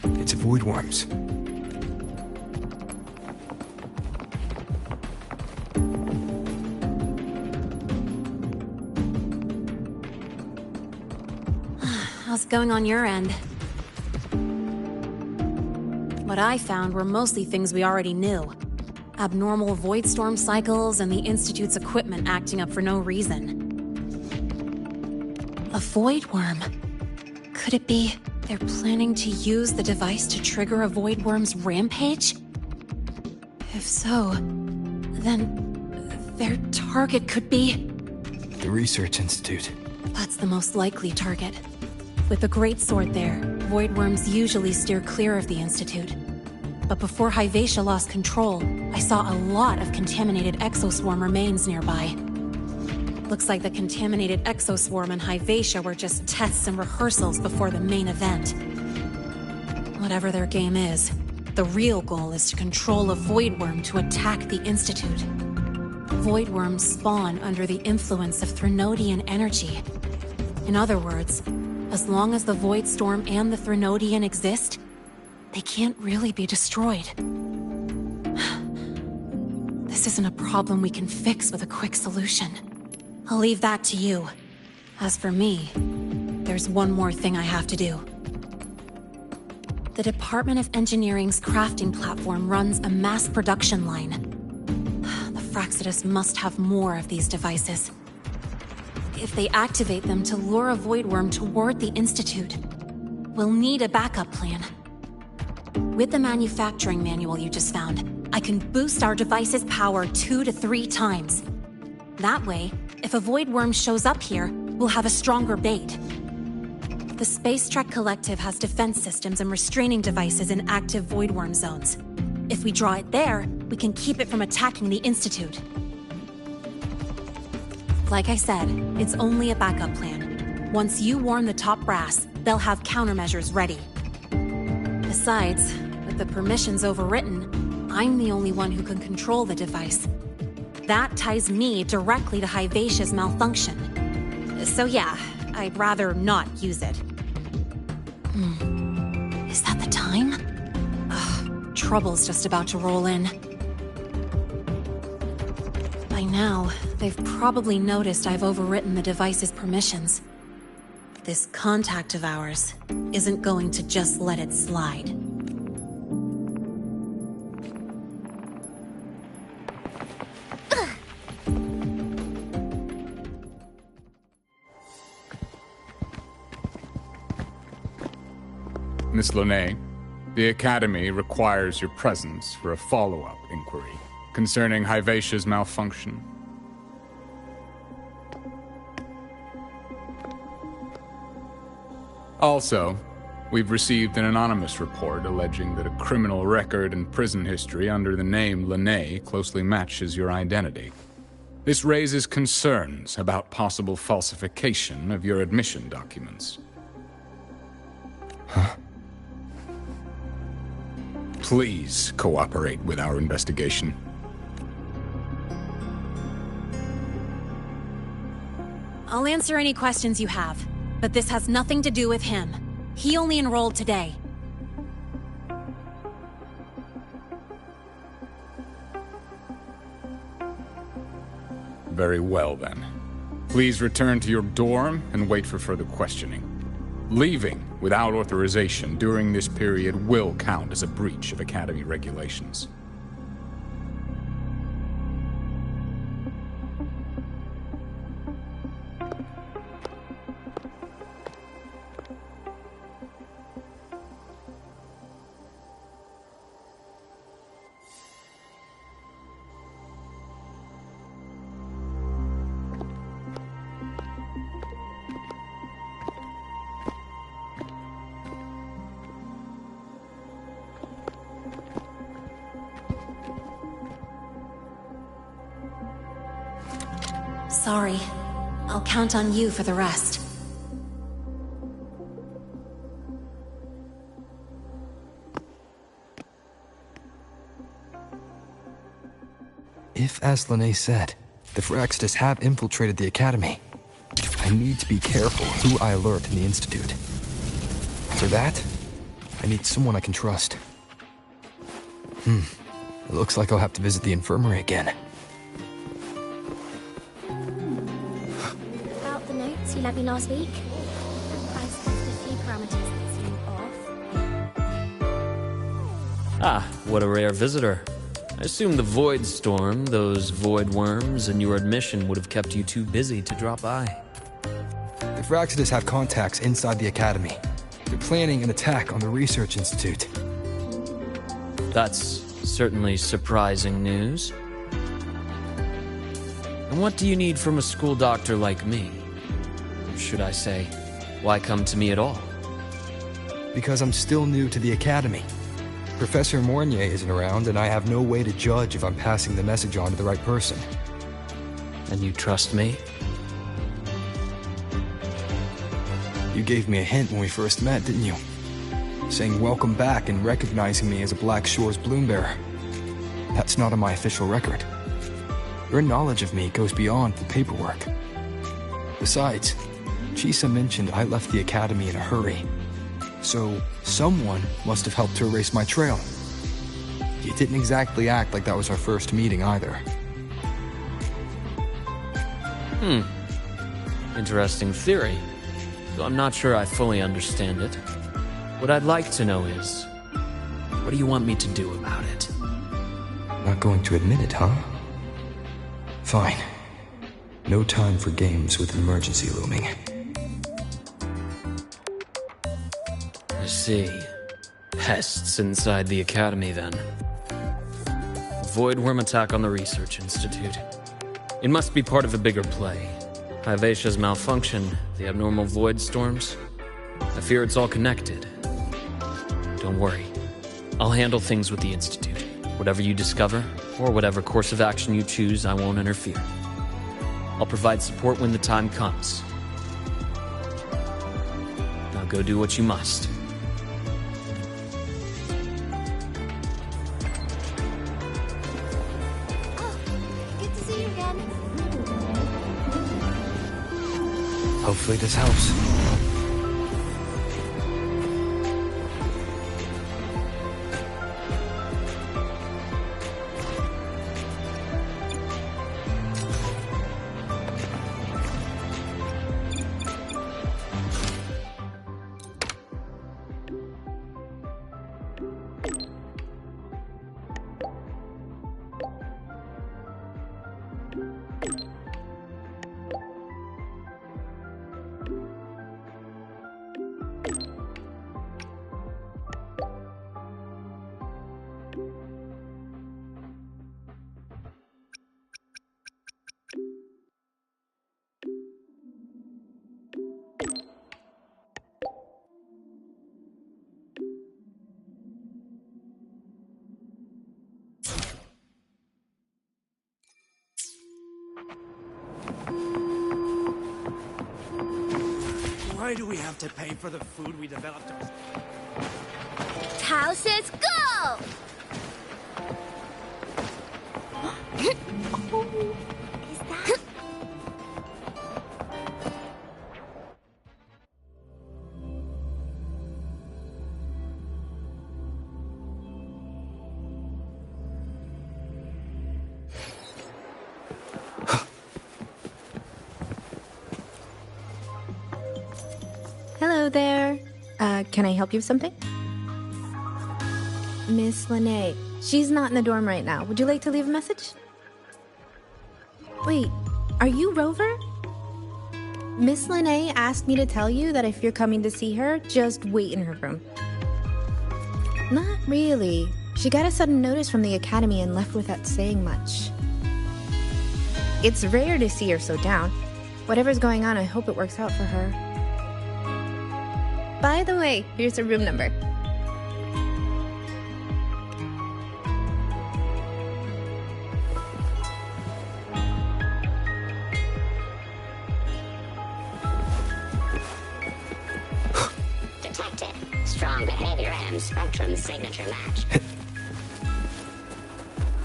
it's void worms. How's it going on your end? What I found were mostly things we already knew. Abnormal void storm cycles and the Institute's equipment acting up for no reason. A void worm? Could it be they're planning to use the device to trigger a void worm's rampage? If so, then their target could be... The Research Institute. That's the most likely target. With the Great Sword there, void worms usually steer clear of the Institute. But before Hyvatia lost control, I saw a lot of contaminated exoswarm remains nearby. Looks like the contaminated exoswarm and Hyvatia were just tests and rehearsals before the main event. Whatever their game is, the real goal is to control a void worm to attack the Institute. Void worms spawn under the influence of Threnodian energy. In other words, as long as the Void Storm and the Threnodian exist, they can't really be destroyed. This isn't a problem we can fix with a quick solution. I'll leave that to you. As for me, there's one more thing I have to do. The Department of Engineering's crafting platform runs a mass production line. The Fraxidus must have more of these devices. If they activate them to lure a void worm toward the Institute, we'll need a backup plan. With the manufacturing manual you just found, I can boost our device's power 2 to 3 times. That way, if a void worm shows up here, we'll have a stronger bait. The Space Trek Collective has defense systems and restraining devices in active void worm zones. If we draw it there, we can keep it from attacking the Institute. Like I said, it's only a backup plan. Once you warn the top brass, they'll have countermeasures ready. Besides, with the permissions overwritten, I'm the only one who can control the device. That ties me directly to Hyvatia's malfunction. So yeah, I'd rather not use it. Is that the time? Ugh, trouble's just about to roll in. By now, they've probably noticed I've overwritten the device's permissions. This contact of ours isn't going to just let it slide. Miss Lene, the Academy requires your presence for a follow-up inquiry concerning Hyvatia's malfunction. Also, we've received an anonymous report alleging that a criminal record and prison history under the name Lene closely matches your identity. This raises concerns about possible falsification of your admission documents. Huh? Please cooperate with our investigation. I'll answer any questions you have, but this has nothing to do with him. He only enrolled today. Very well, then. Please return to your dorm and wait for further questioning. Leaving without authorization during this period will count as a breach of Academy regulations. Sorry. I'll count on you for the rest. If, as Lene said, the Phraxtis have infiltrated the Academy, I need to be careful who I alert in the Institute. For that, I need someone I can trust. It looks like I'll have to visit the infirmary again. About the notes you lent me last week, I spotted a few parameters that seem off. Ah, what a rare visitor. I assume the Void Storm, those void worms, and your admission would have kept you too busy to drop by. The Phraxtis have contacts inside the Academy. They're planning an attack on the Research Institute. That's certainly surprising news. And what do you need from a school doctor like me? Or should I say, why come to me at all? Because I'm still new to the Academy. Professor Mornier isn't around, and I have no way to judge if I'm passing the message on to the right person. And you trust me? You gave me a hint when we first met, didn't you? Saying welcome back and recognizing me as a Black Shore's Bloombearer. That's not on my official record. Your knowledge of me goes beyond the paperwork. Besides, Chisa mentioned I left the Academy in a hurry. So, someone must have helped to erase my trail. You didn't exactly act like that was our first meeting either. Interesting theory. Though I'm not sure I fully understand it. What I'd like to know is, what do you want me to do about it? Not going to admit it, huh? Fine. No time for games with an emergency looming. I see. Pests inside the Academy, then. Void worm attack on the Research Institute. It must be part of a bigger play. Hivatia's malfunction, the abnormal void storms. I fear it's all connected. Don't worry. I'll handle things with the Institute. Whatever you discover, or whatever course of action you choose, I won't interfere. I'll provide support when the time comes. Now go do what you must. Good to see you again. Hopefully this helps. Why do we have to pay for the food we developed? Tao says go! Is that... Hello there. Can I help you with something? Miss Lene. She's not in the dorm right now. Would you like to leave a message? Wait, are you Rover? Miss Lene asked me to tell you that if you're coming to see her, just wait in her room. Not really. She got a sudden notice from the Academy and left without saying much. It's rare to see her so down. Whatever's going on, I hope it works out for her. By the way, here's her room number. detected. Strong behavior and spectrum signature match.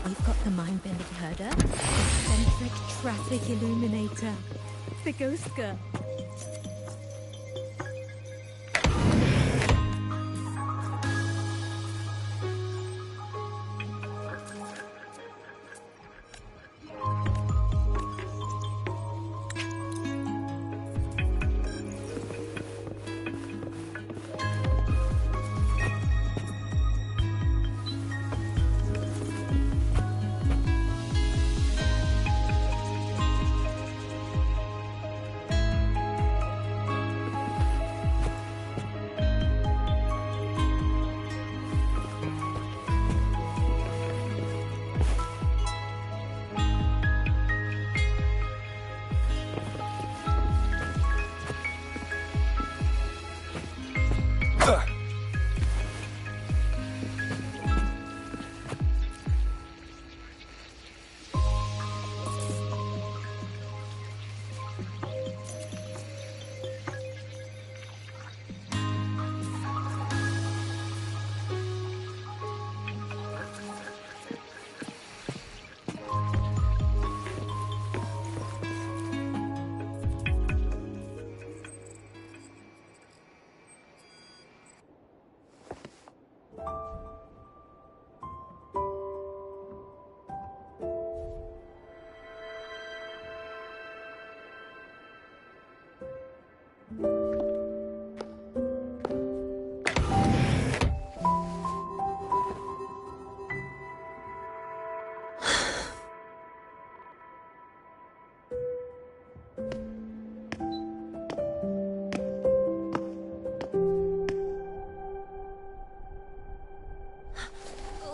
We've got the mind-bending herder, the eccentric traffic illuminator, the ghost girl.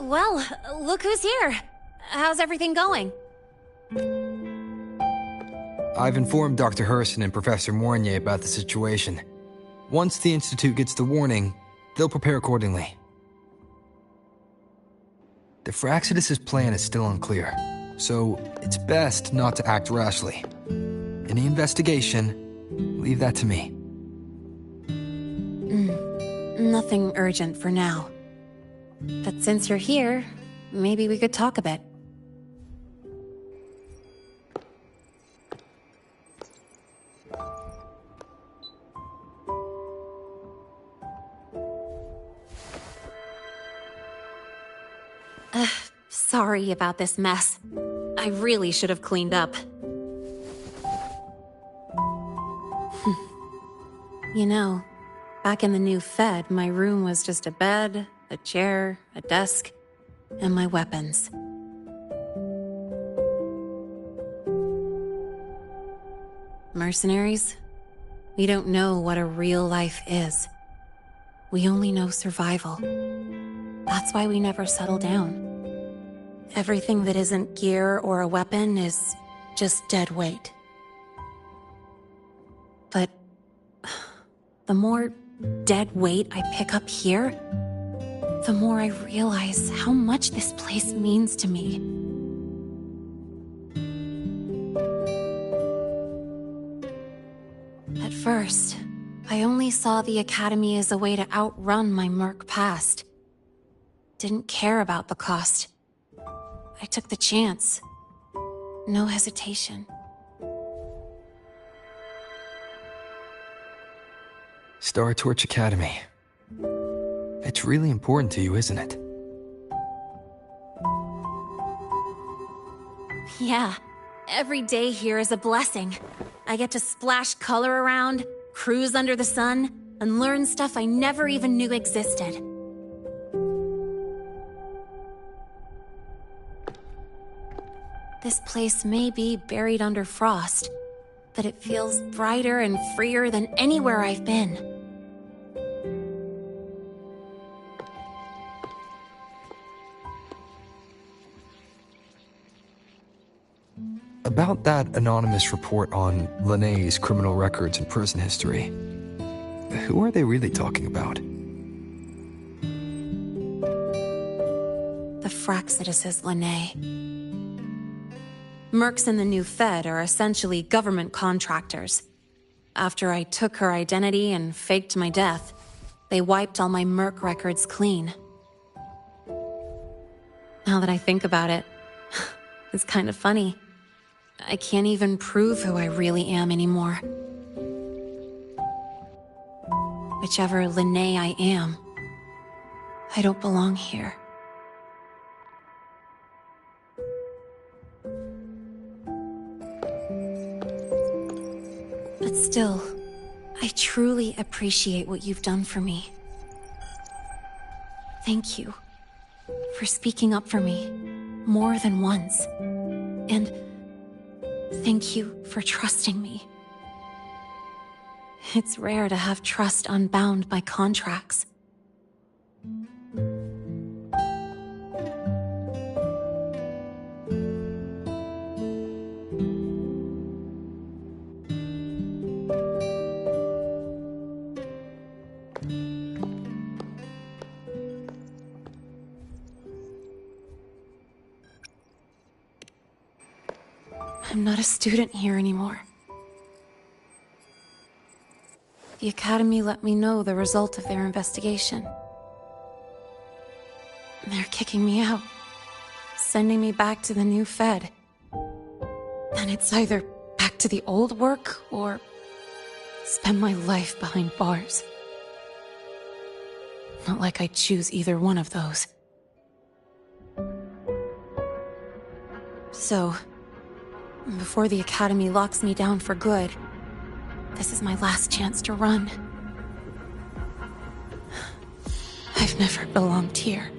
Well, look who's here. How's everything going? I've informed Dr. Hurston and Professor Mournier about the situation. Once the Institute gets the warning, they'll prepare accordingly. The Fraxidus' plan is still unclear, so it's best not to act rashly. Any investigation, leave that to me. Nothing urgent for now. But since you're here, maybe we could talk a bit. Sorry about this mess. I really should have cleaned up. You know, back in the new Fed, my room was just a bed, a chair, a desk, and my weapons. Mercenaries? We don't know what a real life is. We only know survival. That's why we never settle down. Everything that isn't gear or a weapon is just dead weight. But the more dead weight I pick up here, the more I realize how much this place means to me. At first, I only saw the Academy as a way to outrun my merc past. Didn't care about the cost. I took the chance. No hesitation. Star Torch Academy. It's really important to you, isn't it? Yeah. Every day here is a blessing. I get to splash color around, cruise under the sun, and learn stuff I never even knew existed. This place may be buried under frost, but it feels brighter and freer than anywhere I've been. About that anonymous report on Linné's criminal records and prison history, who are they really talking about? The Fraxidus' Linné. Mercs in the new Fed are essentially government contractors. After I took her identity and faked my death, They wiped all my Merc records clean. Now that I think about it, it's kind of funny. I can't even prove who I really am anymore. Whichever Linnae I am, I don't belong here. But still, I truly appreciate what you've done for me. Thank you for speaking up for me more than once. And thank you for trusting me. It's rare to have trust unbound by contracts. I'm not a student here anymore. The Academy let me know the result of their investigation. They're kicking me out, sending me back to the new Fed. And it's either back to the old work or spend my life behind bars. Not like I'd choose either one of those. So, before the Academy locks me down for good, this is my last chance to run. I've never belonged here.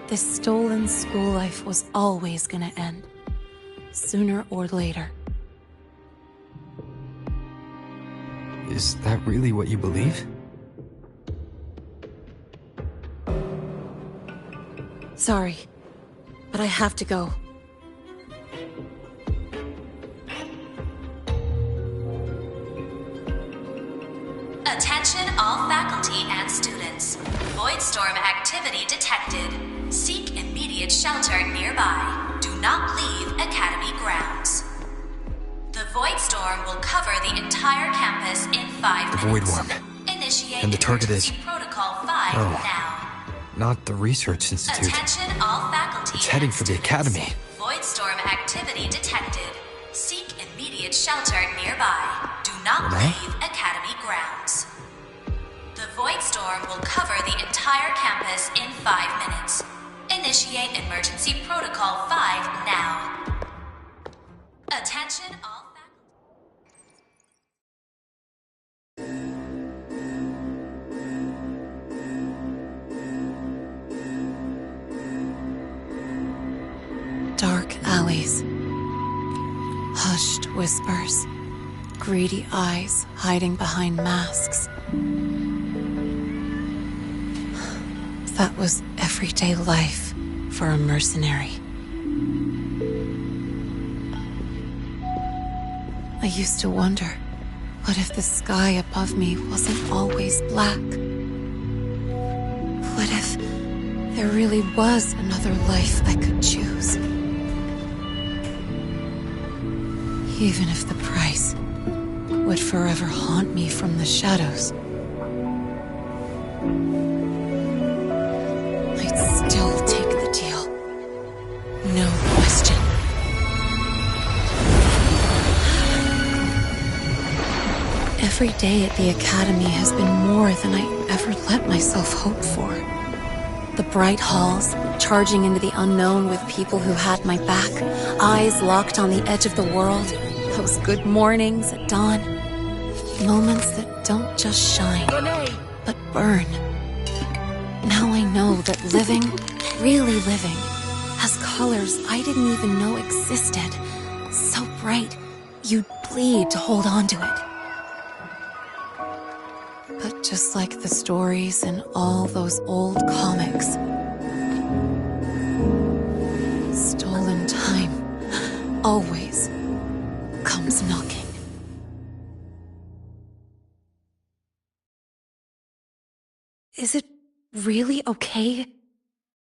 This stolen school life was always gonna end, sooner or later. Is that really what you believe? Sorry, but I have to go. Attention all faculty and students. Voidstorm activity detected. Seek immediate shelter nearby. Do not leave Academy grounds. The Voidstorm will cover the entire campus in 5 The minutes. Void Worm. Initiate And the target is... Protocol 5 now. Not the Research Institute. Attention all faculty. It's heading for the Academy. Voidstorm activity detected. Seek immediate shelter nearby. Do not Renee? leave Academy grounds. The Voidstorm will cover the entire campus in 5 minutes. Initiate emergency protocol 5 now. Attention all Dark alleys. Hushed whispers. Greedy eyes hiding behind masks. That was everyday life for a mercenary. I used to wonder, what if the sky above me wasn't always black? What if there really was another life I could choose? Even if the price would forever haunt me from the shadows, I'd still take the deal. No question. Every day at the Academy has been more than I ever let myself hope for. The bright halls, charging into the unknown with people who had my back, eyes locked on the edge of the world, those good mornings at dawn, moments that don't just shine, but burn. Now I know that living, really living, has colors I didn't even know existed. So bright, you'd bleed to hold on to it. But just like the stories in all those old comics, stolen time always comes knocking. Is it really okay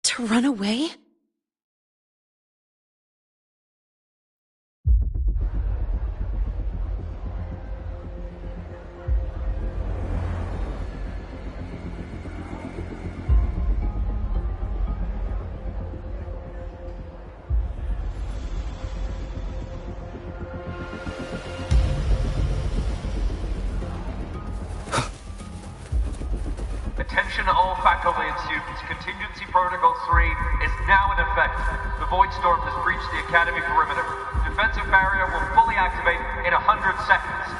to run away? Attention all faculty and students. Contingency Protocol 3 is now in effect. The Void Storm has breached the Academy perimeter. Defensive barrier will fully activate in 100 seconds.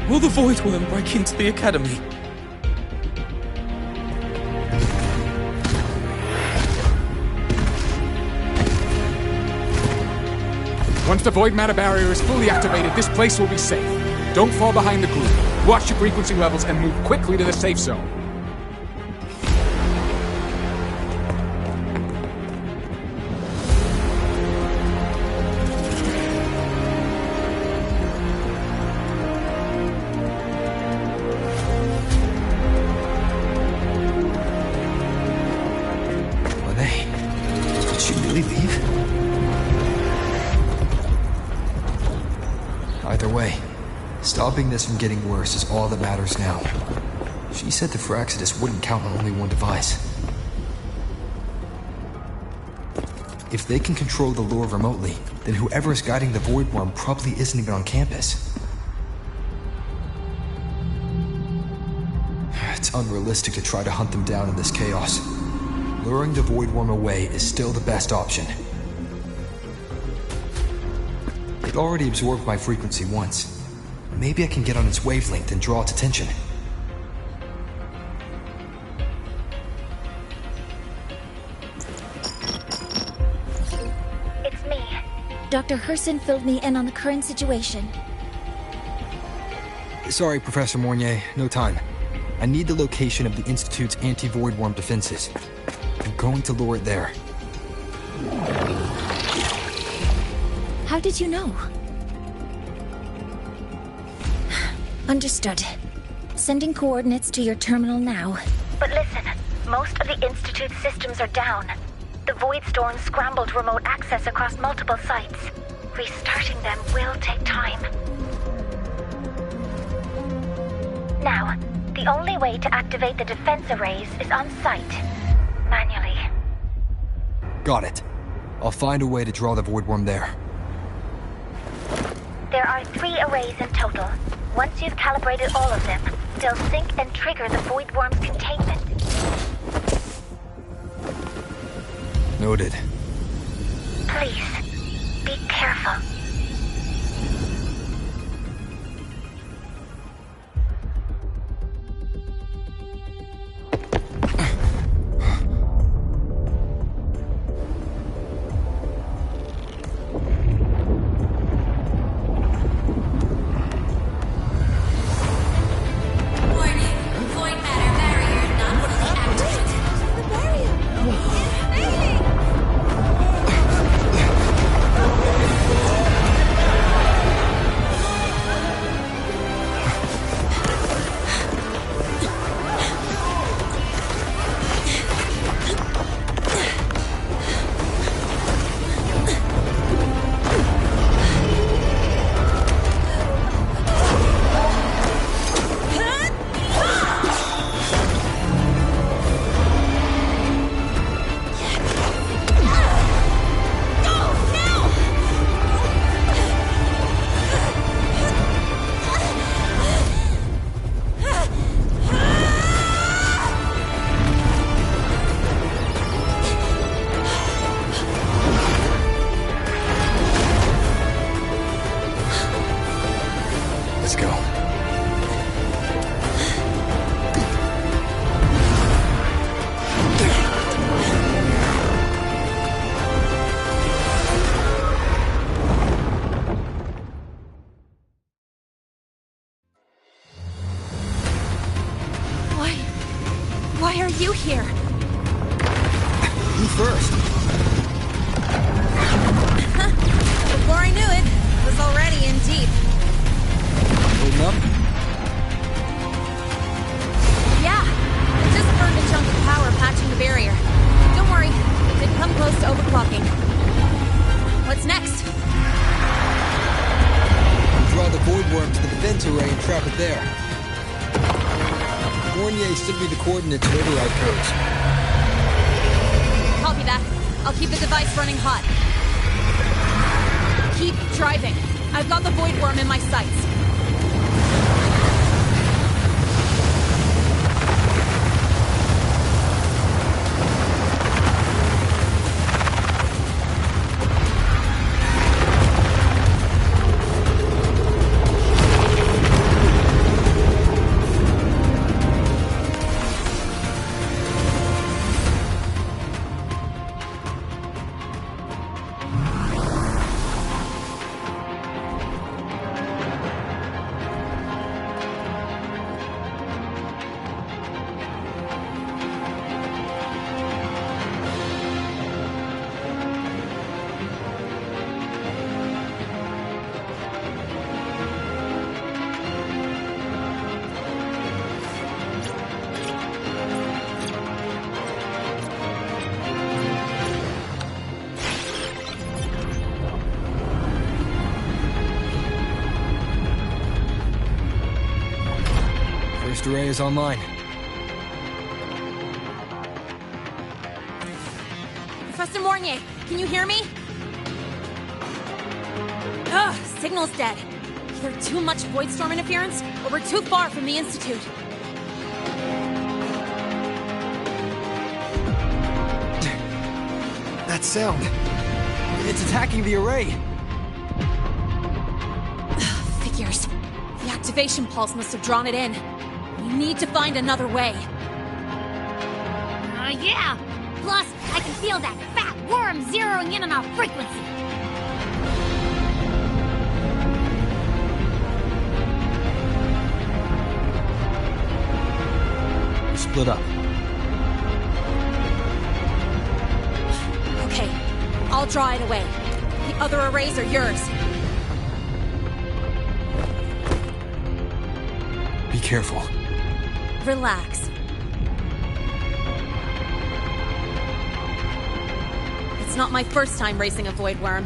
Will the Void Worm break into the Academy? Once the void matter barrier is fully activated, this place will be safe. Don't fall behind the group. Watch your frequency levels and move quickly to the safe zone. Did she really leave? Either way, stopping this from getting worse is all that matters now. She said the Fraxidus wouldn't count on only one device. If they can control the lure remotely, then whoever is guiding the Void Worm probably isn't even on campus. It's unrealistic to try to hunt them down in this chaos. Luring the Void Worm away is still the best option. It already absorbed my frequency once. Maybe I can get on its wavelength and draw its attention. It's me. Dr. Herson filled me in on the current situation. Sorry, Professor Mornier, no time. I need the location of the Institute's anti-Void Worm defenses. I'm going to lure it there. How did you know? Understood. Sending coordinates to your terminal now. But listen, most of the Institute's systems are down. The Void Storm scrambled remote access across multiple sites. Restarting them will take time. Now, the only way to activate the defense arrays is on site. Manually. Got it. I'll find a way to draw the Void Worm there. There are 3 arrays in total. Once you've calibrated all of them, they'll sync and trigger the Void Worm's containment. Noted. Please, be careful. What's next? Draw the void worm to the defense array and trap it there. Fournier sent me the coordinates and override codes. Copy that. I'll keep the device running hot. Keep driving. I've got the void worm in my sights. First array is online. Professor Mornier, can you hear me? Ugh, signal's dead. Either too much void storm interference, or we're too far from the Institute. That sound. It's attacking the array. Figures. The activation pulse must have drawn it in. We need to find another way. Yeah! Plus, I can feel that fat worm zeroing in on our frequency. We're split up. Okay, I'll draw it away. The other arrays are yours. Be careful. Relax. It's not my first time racing a void worm.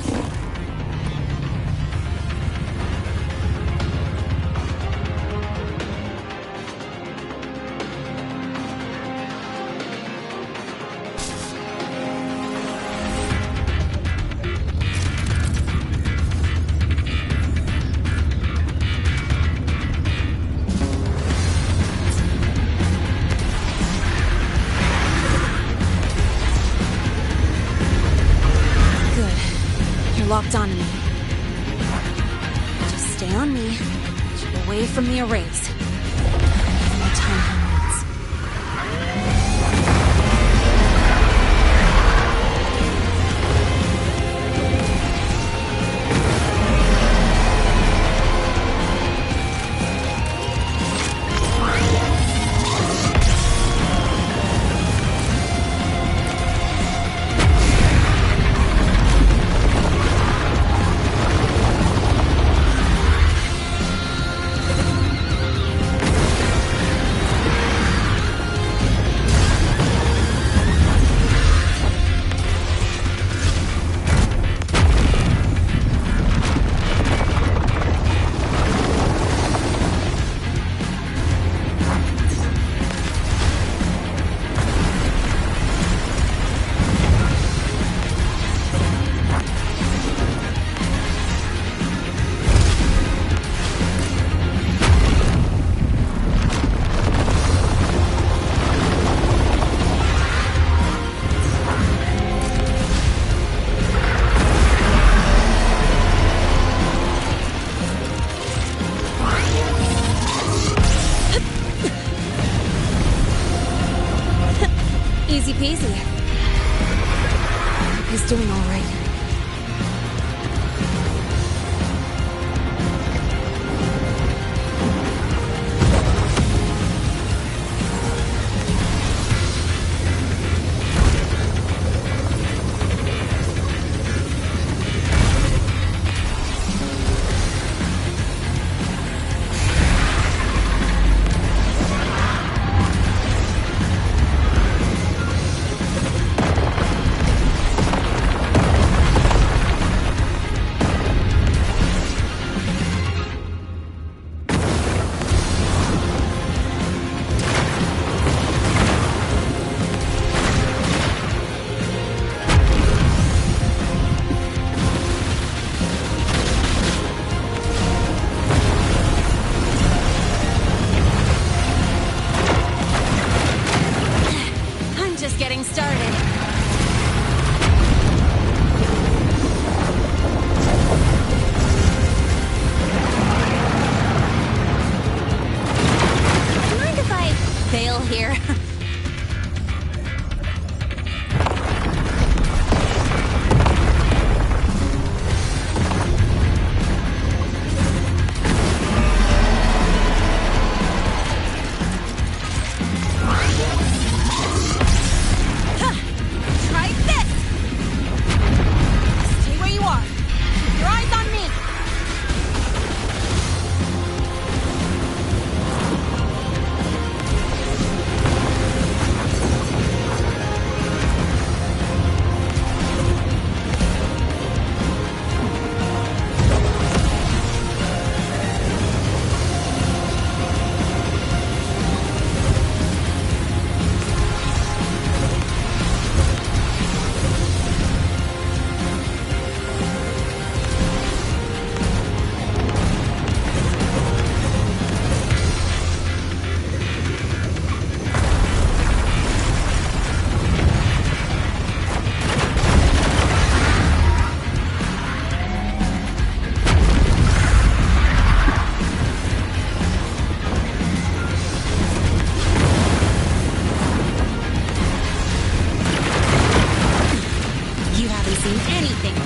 Locked on me. Just stay on me. Keep away from the arrays. Any time he needs.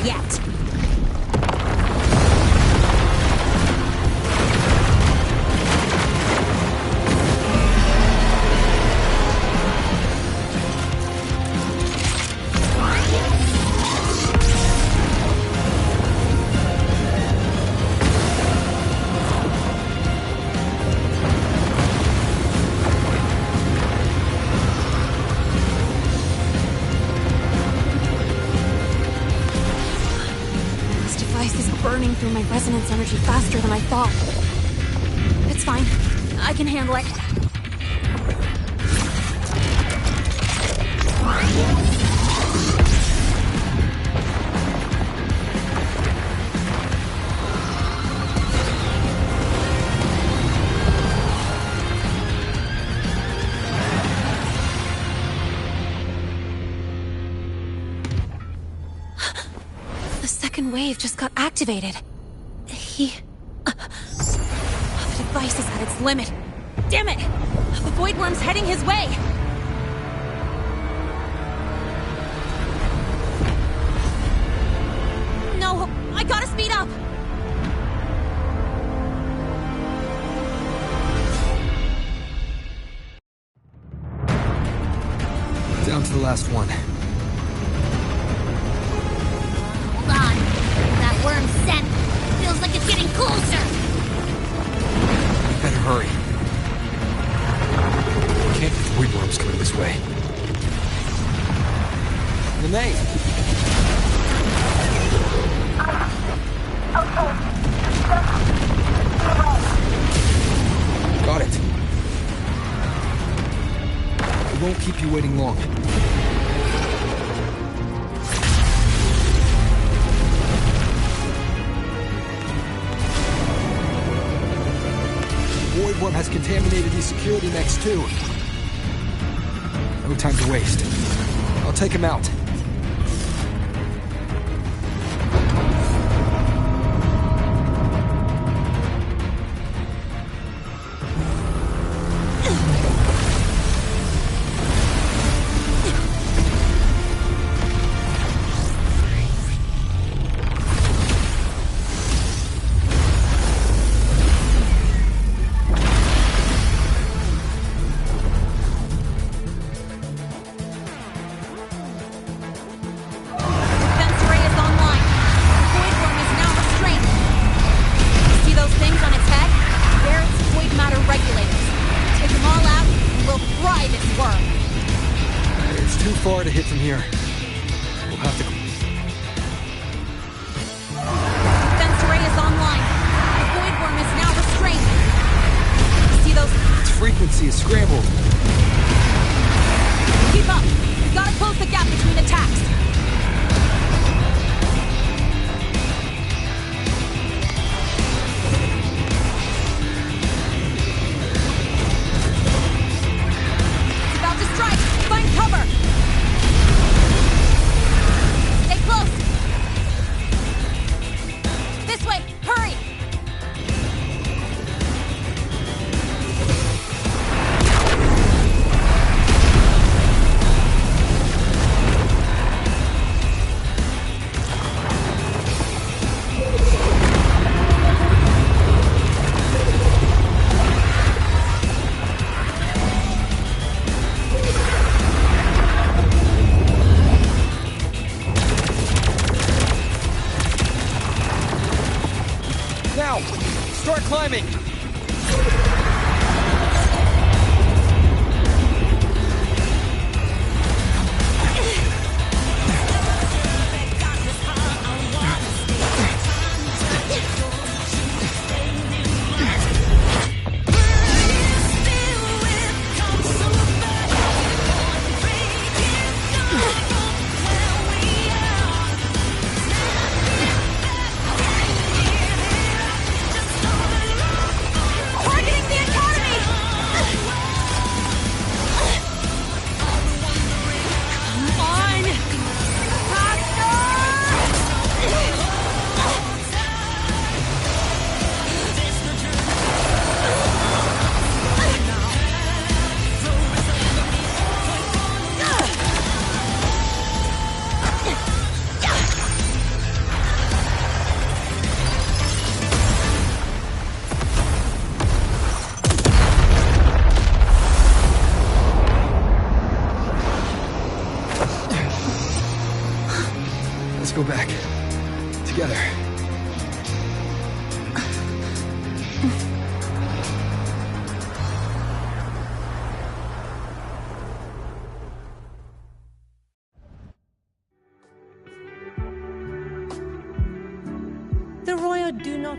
yet. Through my resonance energy faster than I thought. It's fine. I can handle it. The second wave just got activated. The device is at its limit. Damn it! The Void Worm's heading his way! No, I gotta speed up! Down to the last one. Hold on. That worm's scent feels like it's getting closer. Better hurry. Can't get the Void Worms coming this way. Lene! Got it. I won't keep you waiting long. Void Worm has contaminated these security mechs too. No time to waste. I'll take him out. Far to hit from here. We'll have to... Defense array is online. The Void Worm is now restrained. See those... Its frequency is scrambled. Keep up. We gotta close the gap between attacks. It's about to strike. Find cover. This way! Hurry! Now! Start climbing! go back. Together. The royal do not...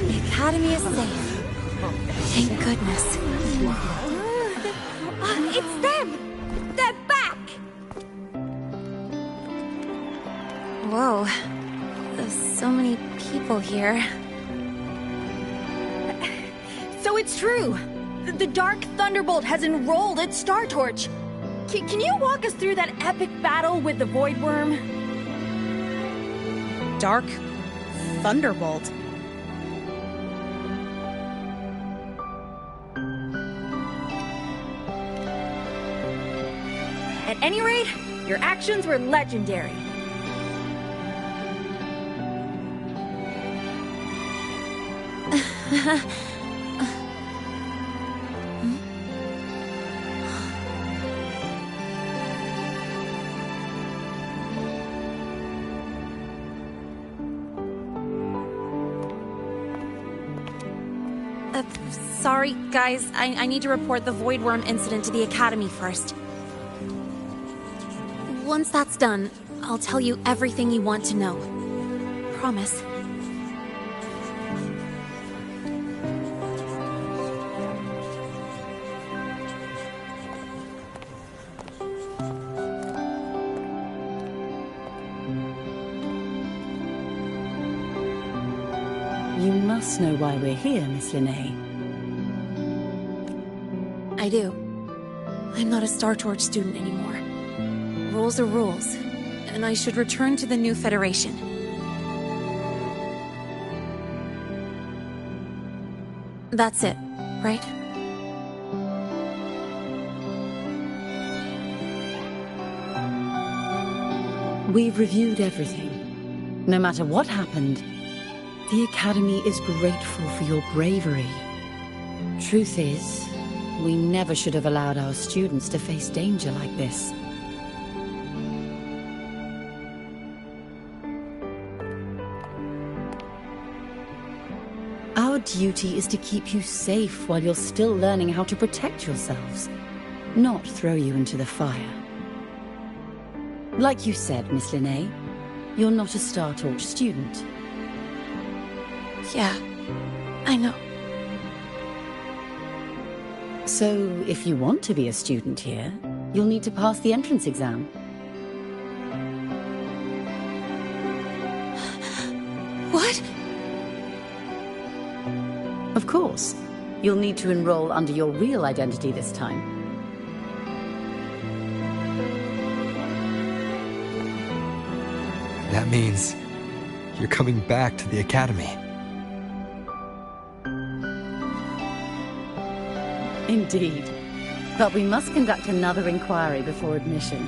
The Academy is safe. Thank goodness. It's them! They're back! Whoa. There's so many people here. So it's true! The Dark Thunderbolt has enrolled at Star Torch! Can you walk us through that epic battle with the Void Worm? Dark Thunderbolt? At any rate, your actions were legendary. Sorry, guys. I need to report the Void Worm incident to the Academy first. Once that's done, I'll tell you everything you want to know. Promise. You must know why we're here, Miss Linnea. I do. I'm not a Star Torch student anymore. Rules are rules, and I should return to the new Federation. That's it, right? We've reviewed everything. No matter what happened, the Academy is grateful for your bravery. Truth is, we never should have allowed our students to face danger like this. Our duty is to keep you safe while you're still learning how to protect yourselves, not throw you into the fire. Like you said, Miss Linnea, you're not a Star Torch student. Yeah, I know. So, if you want to be a student here, you'll need to pass the entrance exam. What? Of course. You'll need to enroll under your real identity this time. That means you're coming back to the Academy. Indeed. But we must conduct another inquiry before admission.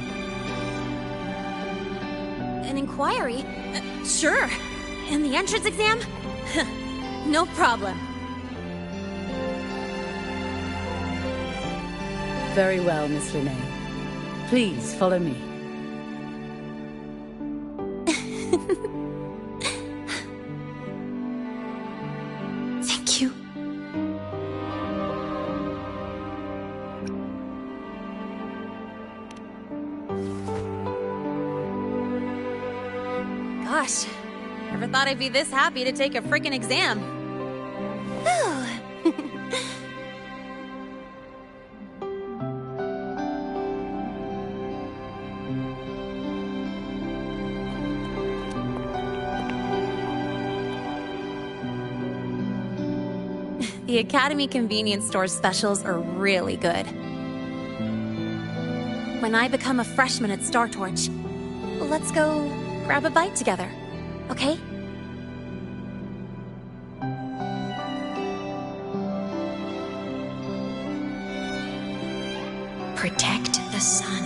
An inquiry? Sure. And the entrance exam? No problem. Very well, Miss Linnea. Please follow me. Thank you. Gosh, never thought I'd be this happy to take a frickin' exam. The Academy convenience store specials are really good. When I become a freshman at Star Torch, let's go grab a bite together, okay? Protect the sun.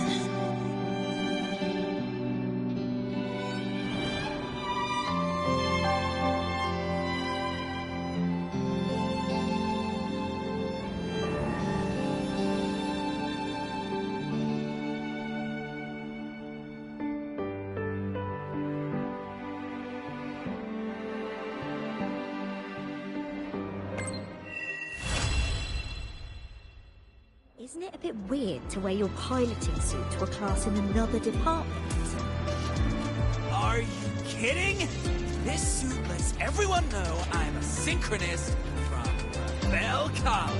it a bit weird to wear your piloting suit to a class in another department? Are you kidding? This suit lets everyone know I'm a synchronist from Bell College.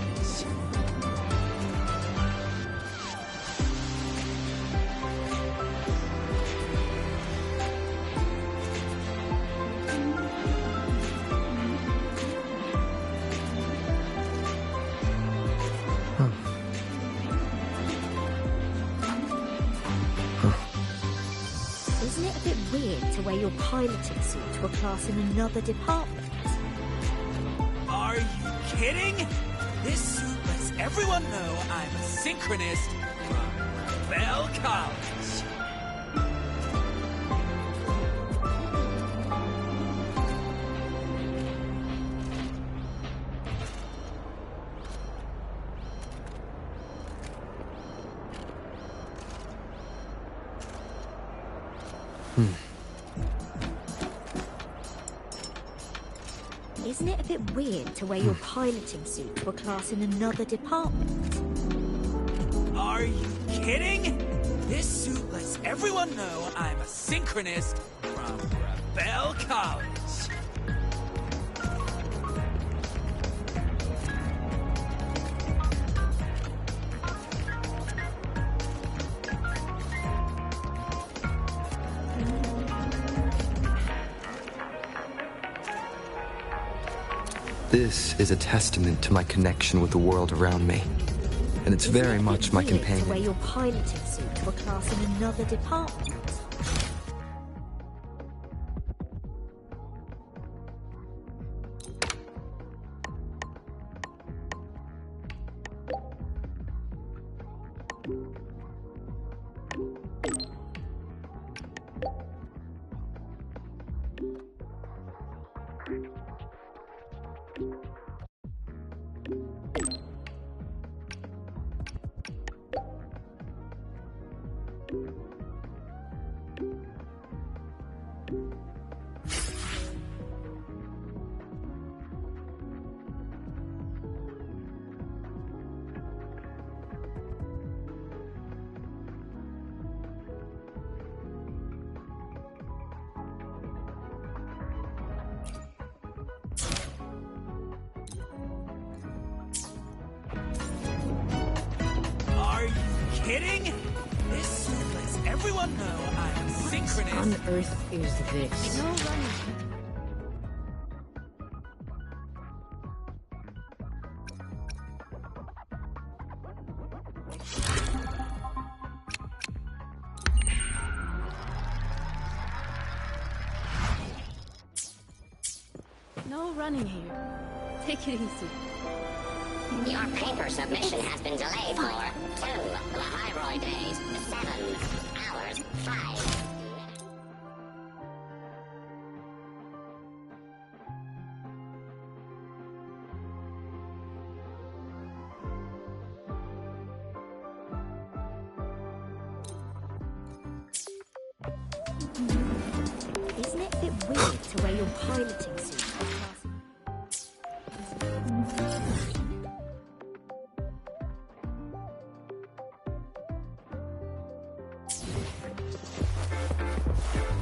Isn't it a bit weird to wear your piloting suit to a class in another department? Are you kidding? This suit lets everyone know I'm a synchronist from Bell College. Isn't it a bit weird to wear your piloting suit to a class in another department? Are you kidding? This suit lets everyone know I'm a synchronist from Bell College. This is a testament to my connection with the world around me. And it's very much my companion. To wear your piloting suit to a class in another department. Kidding? This suit lets everyone know I'm a synchronist. What on earth is this? No running. No running here. Take it easy. Your paper submission has been delayed for 2 Lahyroid days, 7 hours, 5. Isn't it a bit weird to wear your piloting suit to a class?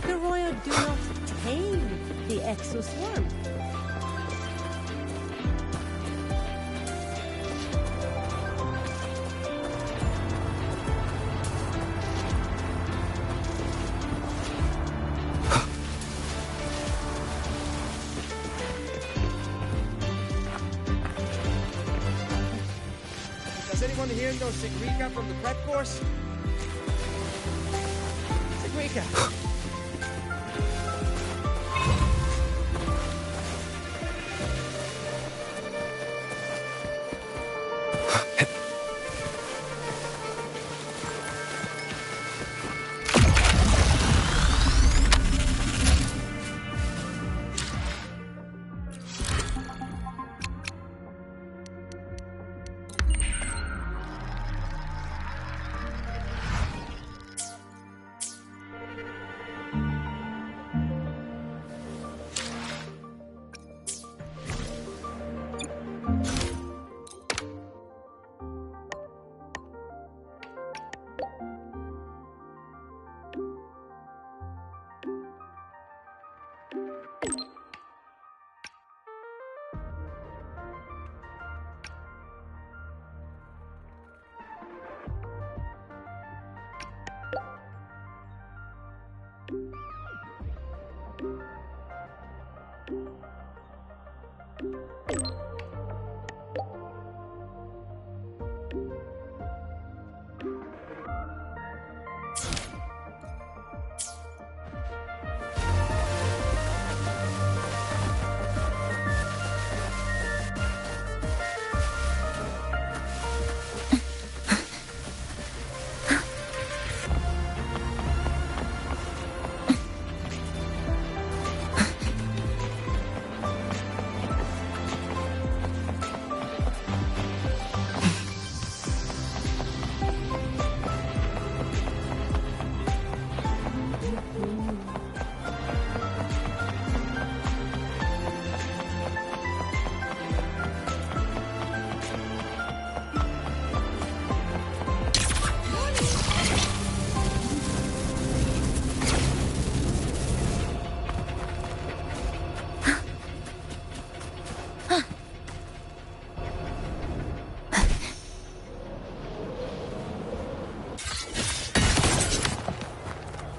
The Royal do not tame the exoswarm. Does anyone here know Sigrika from the prep course? Sigrika!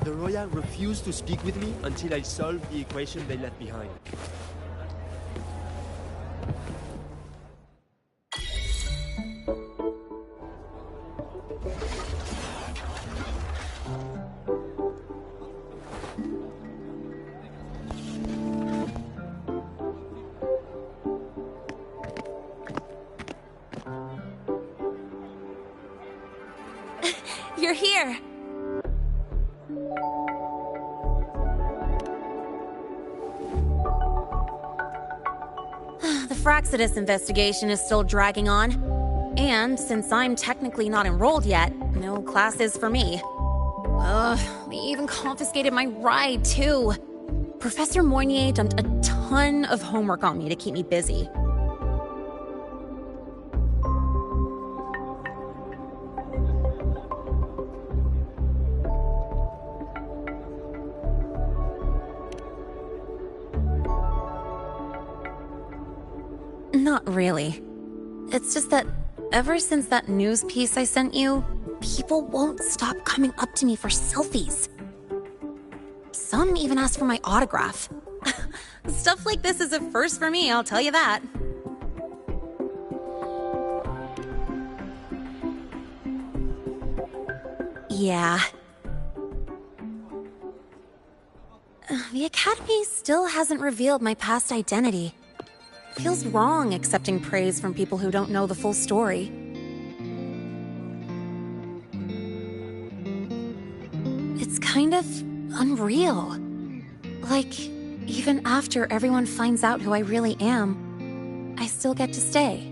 The Roya refused to speak with me until I solved the equation they left behind. You're here! The Fraxidus investigation is still dragging on. And since I'm technically not enrolled yet, no classes for me. Ugh, they even confiscated my ride, too. Professor Moynier dumped a ton of homework on me to keep me busy. Not really. It's just that ever since that news piece I sent you, people won't stop coming up to me for selfies. Some even ask for my autograph. Stuff like this is a first for me, I'll tell you that. Yeah. The Academy still hasn't revealed my past identity. Feels wrong accepting praise from people who don't know the full story. It's kind of unreal. Like, even after everyone finds out who I really am, I still get to stay.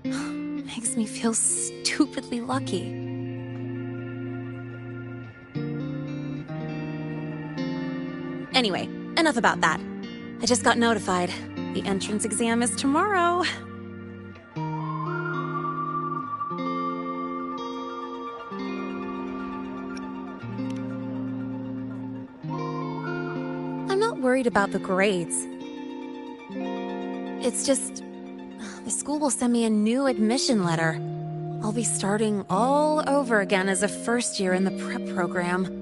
Makes me feel stupidly lucky. Anyway, enough about that. I just got notified. The entrance exam is tomorrow. I'm not worried about the grades. It's just, the school will send me a new admission letter. I'll be starting all over again as a first year in the prep program.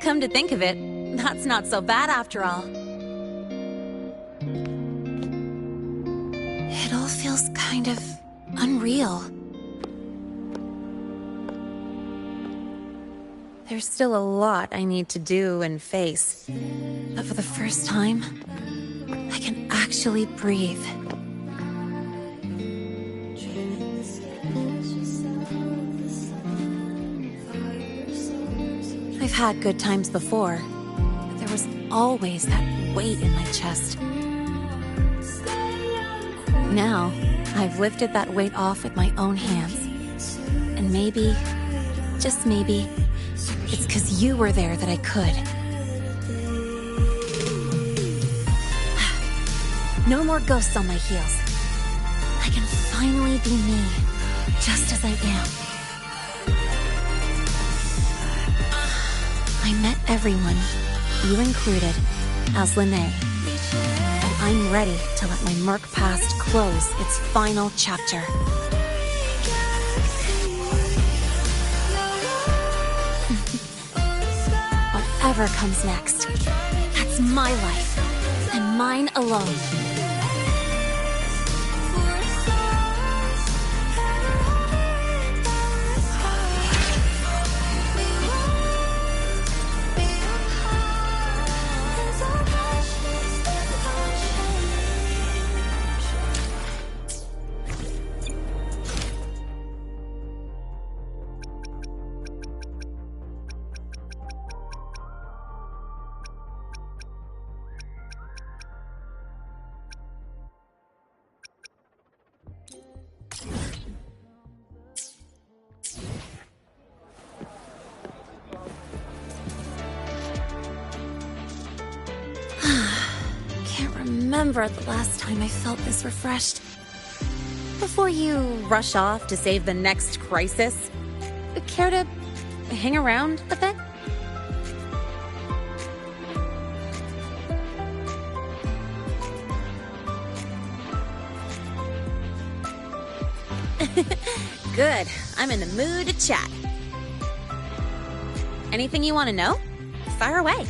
Come to think of it, that's not so bad after all. It all feels kind of unreal. There's still a lot I need to do and face, but for the first time, I can actually breathe. I've had good times before, but there was always that weight in my chest. Now, I've lifted that weight off with my own hands. And maybe, just maybe, it's 'cause you were there that I could. No more ghosts on my heels. I can finally be me, just as I am. I met everyone, you included, as Lene. And I'm ready to let my Merc past close its final chapter. Whatever comes next, that's my life, and mine alone. Remember the last time I felt this refreshed. Before you rush off to save the next crisis, care to hang around a bit? Good. I'm in the mood to chat. Anything you want to know? Fire away.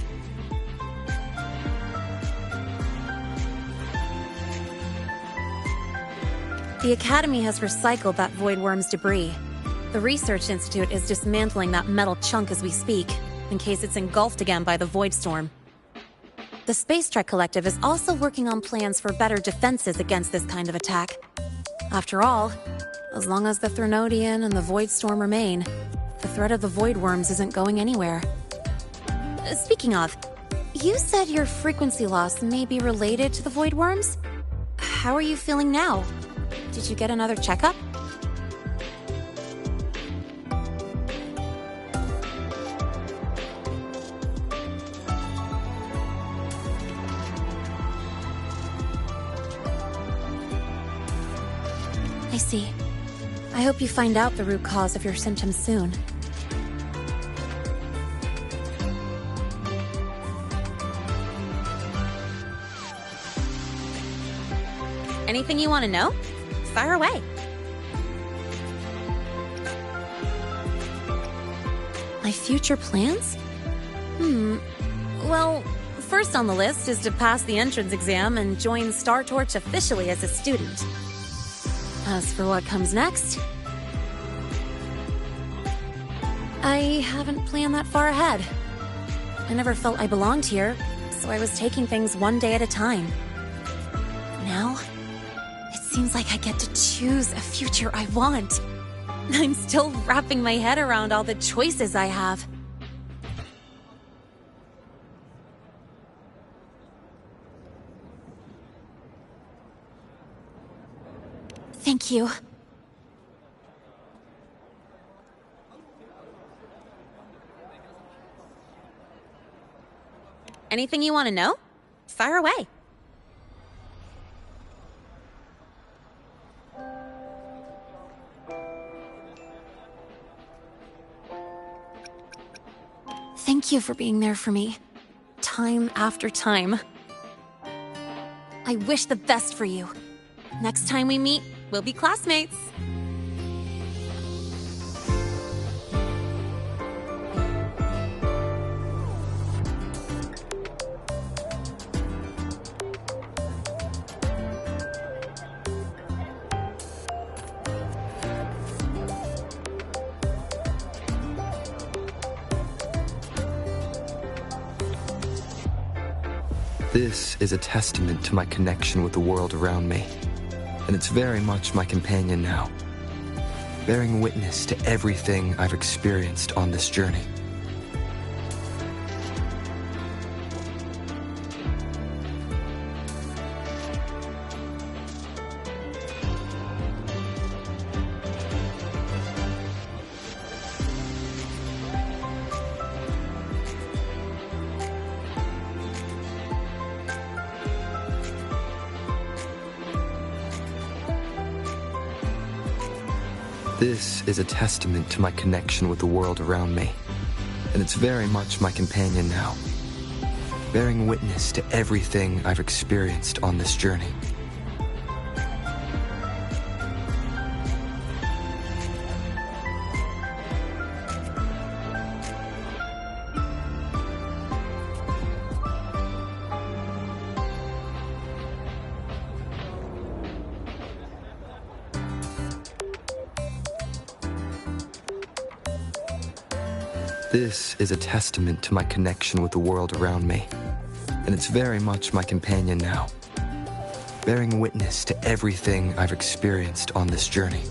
The Academy has recycled that Void Worm's debris. The Research Institute is dismantling that metal chunk as we speak, in case it's engulfed again by the Void Storm. The Space Trek Collective is also working on plans for better defenses against this kind of attack. After all, as long as the Threnodian and the Void Storm remain, the threat of the Void Worms isn't going anywhere. Speaking of, you said your frequency loss may be related to the Void Worms? How are you feeling now? Did you get another checkup? I see. I hope you find out the root cause of your symptoms soon. Anything you want to know? Fire away. My future plans? Well, first on the list is to pass the entrance exam and join Star Torch officially as a student. As for what comes next, I haven't planned that far ahead. I never felt I belonged here, so I was taking things one day at a time. Now, it seems like I get to choose a future I want. I'm still wrapping my head around all the choices I have. Thank you. Anything you want to know? Fire away. Thank you for being there for me, time after time. I wish the best for you. Next time we meet, we'll be classmates. This is a testament to my connection with the world around me, and it's very much my companion now, bearing witness to everything I've experienced on this journey. This is a testament to my connection with the world around me, and it's very much my companion now, bearing witness to everything I've experienced on this journey. This is a testament to my connection with the world around me, and it's very much my companion now, bearing witness to everything I've experienced on this journey.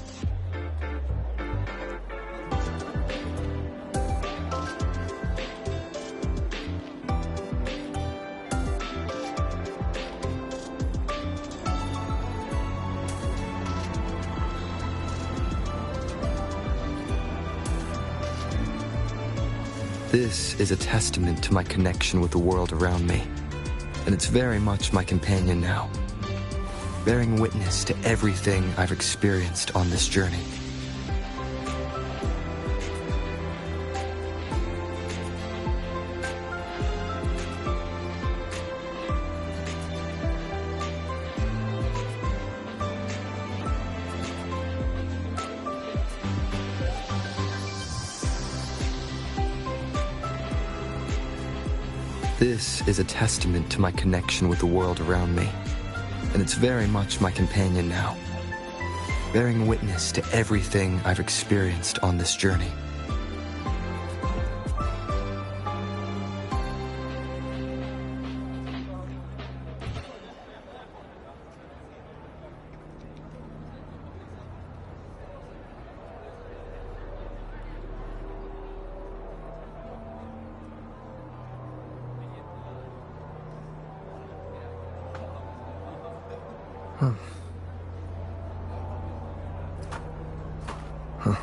This is a testament to my connection with the world around me, and it's very much my companion now, bearing witness to everything I've experienced on this journey. This is a testament to my connection with the world around me, and it's very much my companion now, bearing witness to everything I've experienced on this journey. Huh. Huh.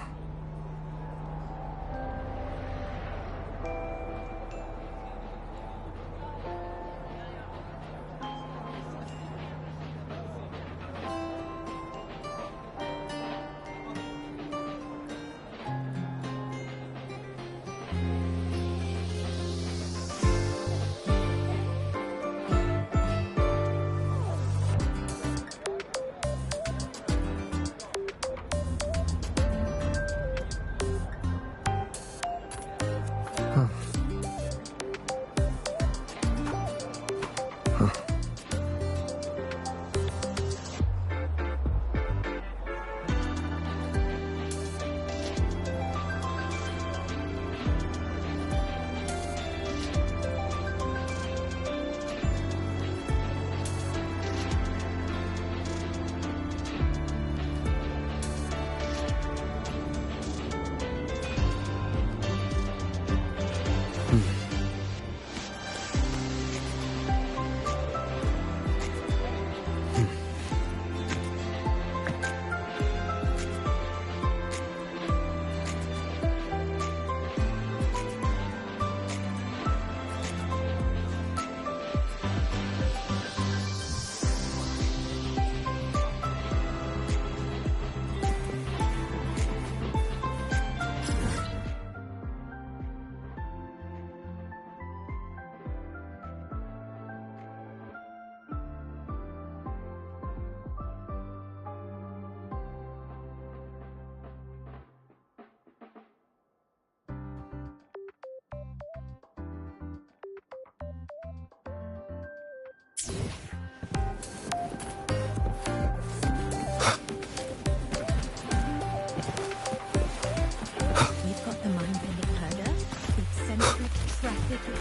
You've got the mind-bending herder, eccentric trafficking.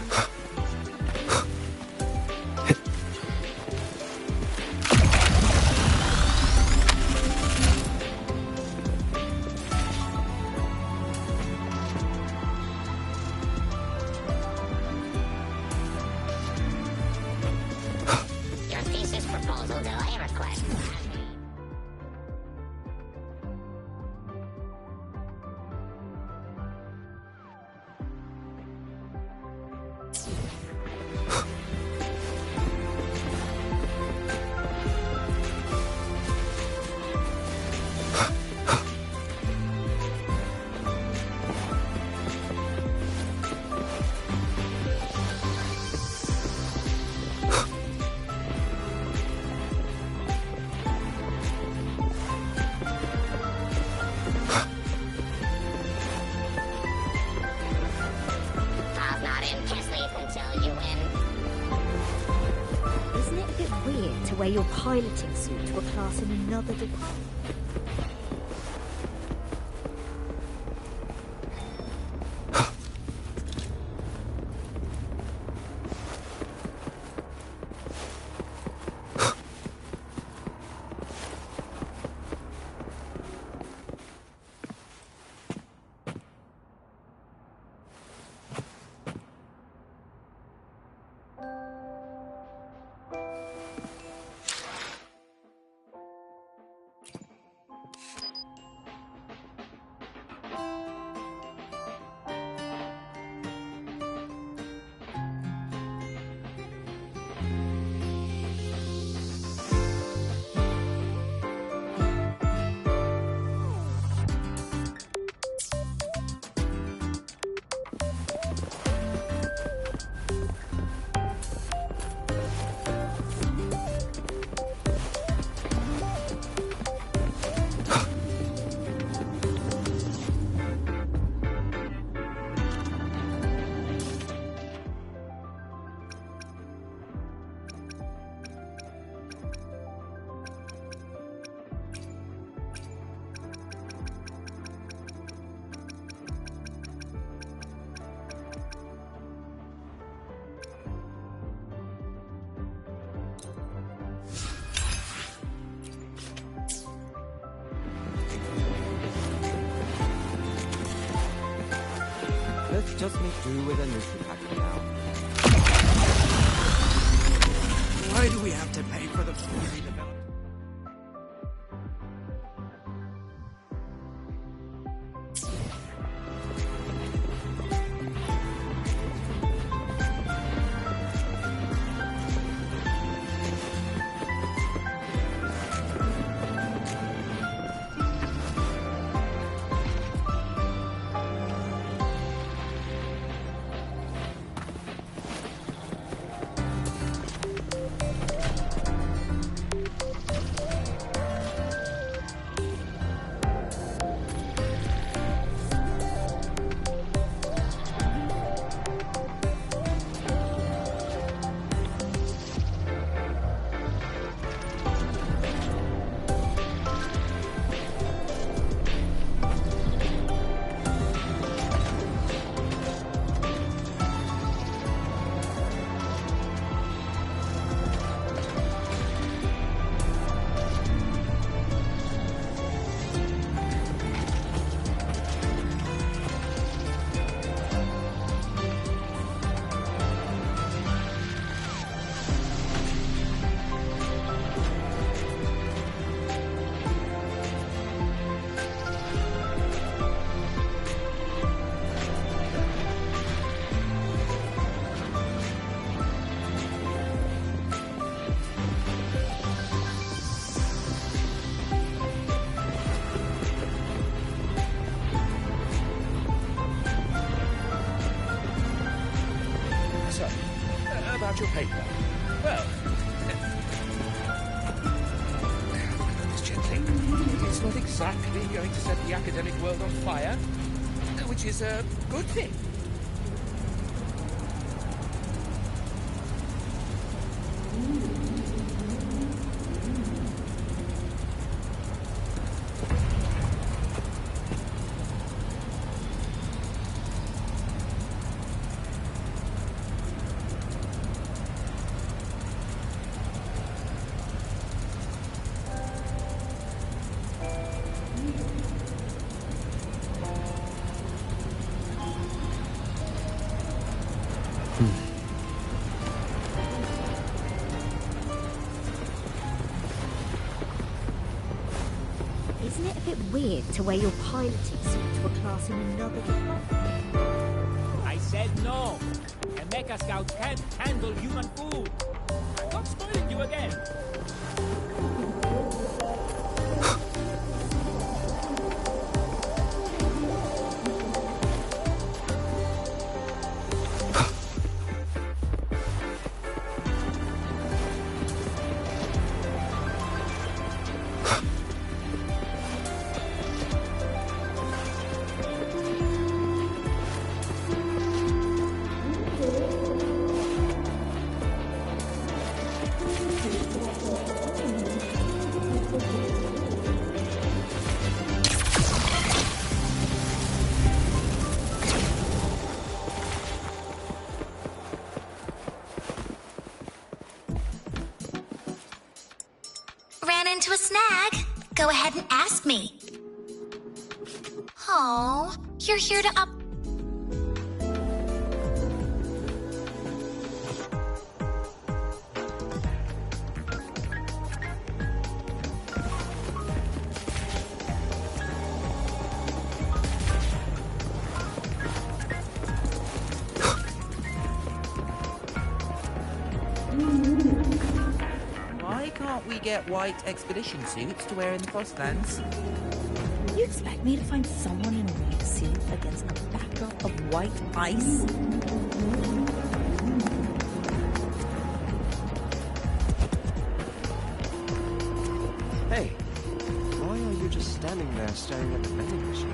Your thesis proposal delay request. I'll not in piss leave until you win. Isn't it a bit weird to wear your piloting suit to a class in another department? just me through with a Nutripack for now. Why do we have to pay for the food we develop? About your paper. Well, this gently. It's not exactly going to set the academic world on fire, which is a good thing. Isn't it a bit weird to wear your piloting suit to a class in another department? I said no. A mecha scout can't handle human food. I'm not spoiling you again. Into a snag? Go ahead and ask me. Oh, you're here to up. We get white expedition suits to wear in the Frostlands. You expect me to find someone in a white suit against a backdrop of white ice? Hey, why are you just standing there staring at the vending machine?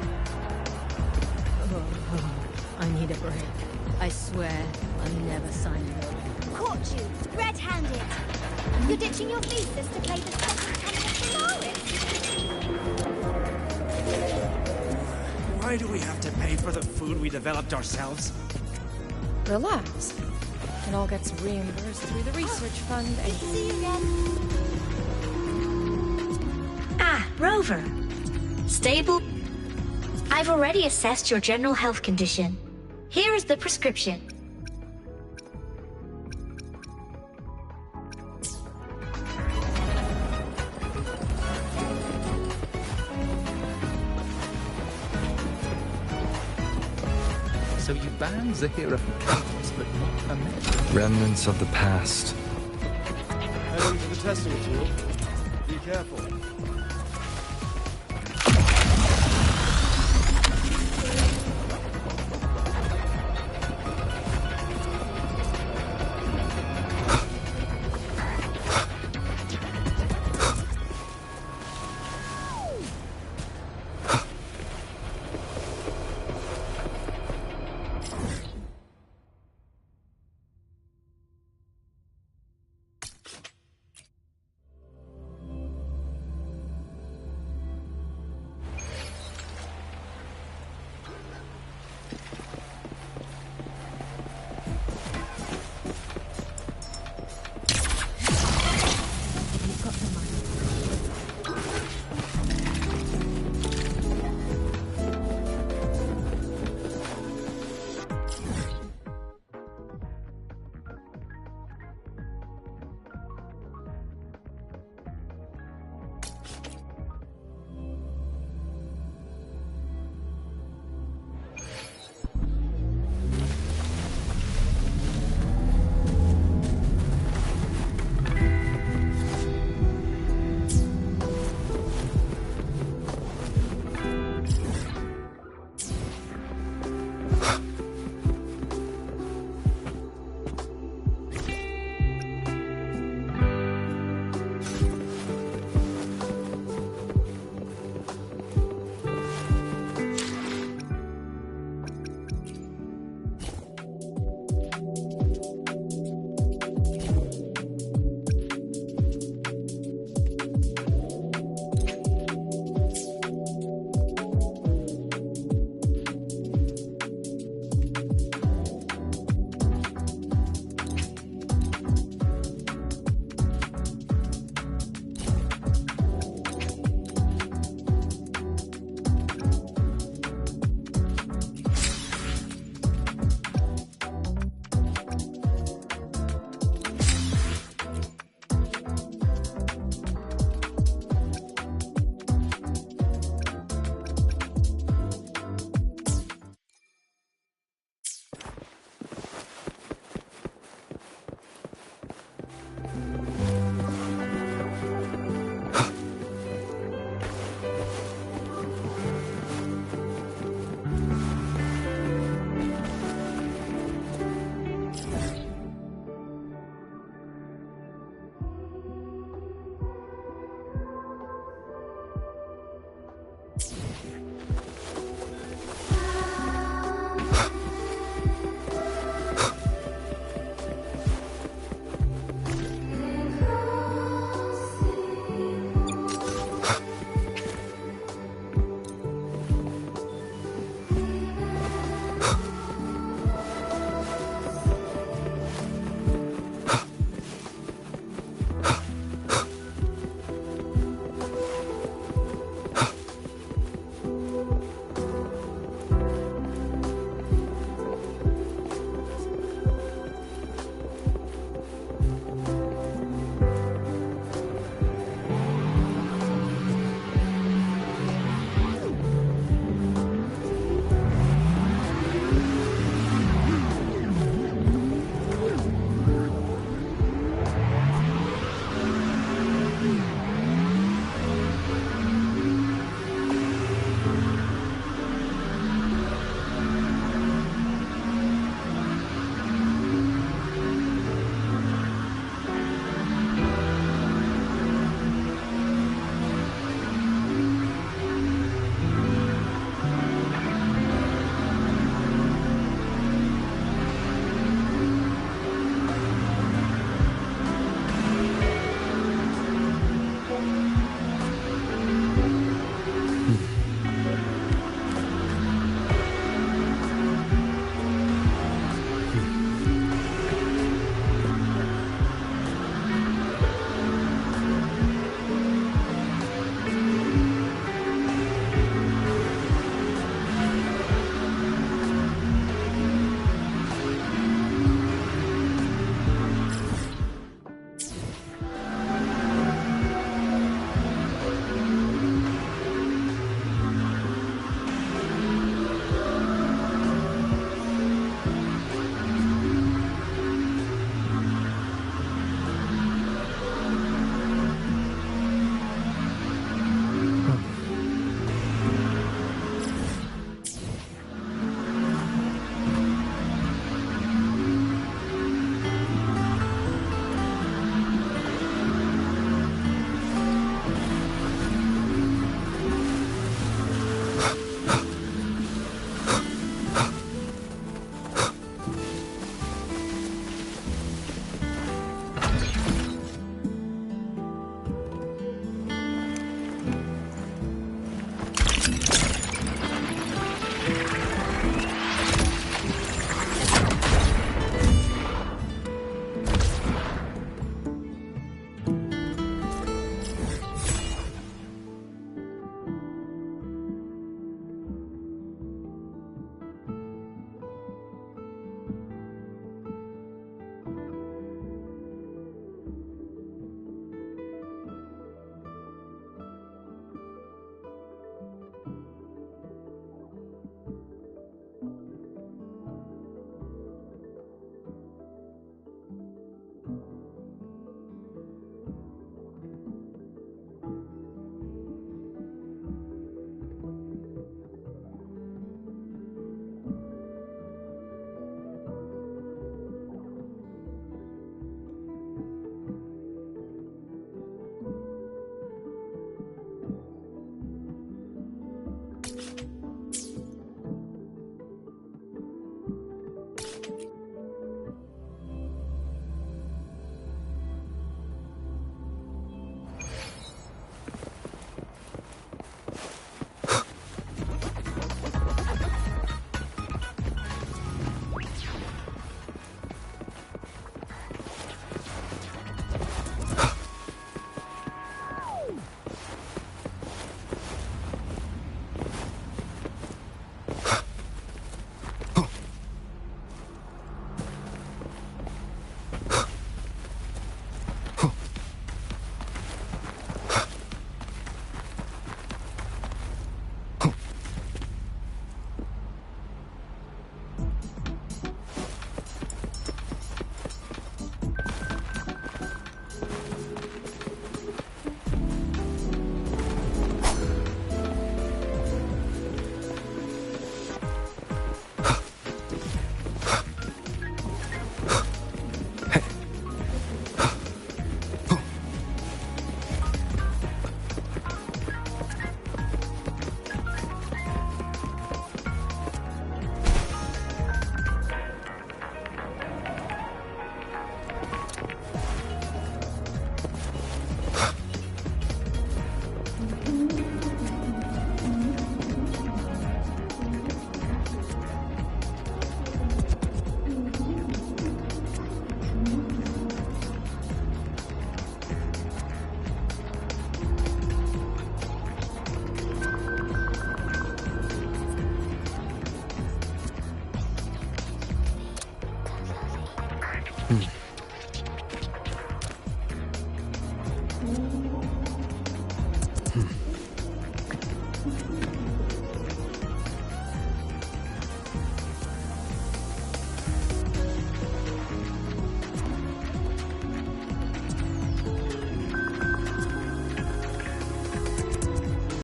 I need a break. I swear I'm never signing up. Caught you, red-handed. You're ditching your thesis to play the second Why do we have to pay for the food we developed ourselves? Relax. It all gets reimbursed through the research fund. Good to see you again. Ah, Rover. Stable. I've already assessed your general health condition. Here is the prescription. So you banned Zahira from campus, but not her men? Remnants of the past. Heading for the testing tool. Be careful.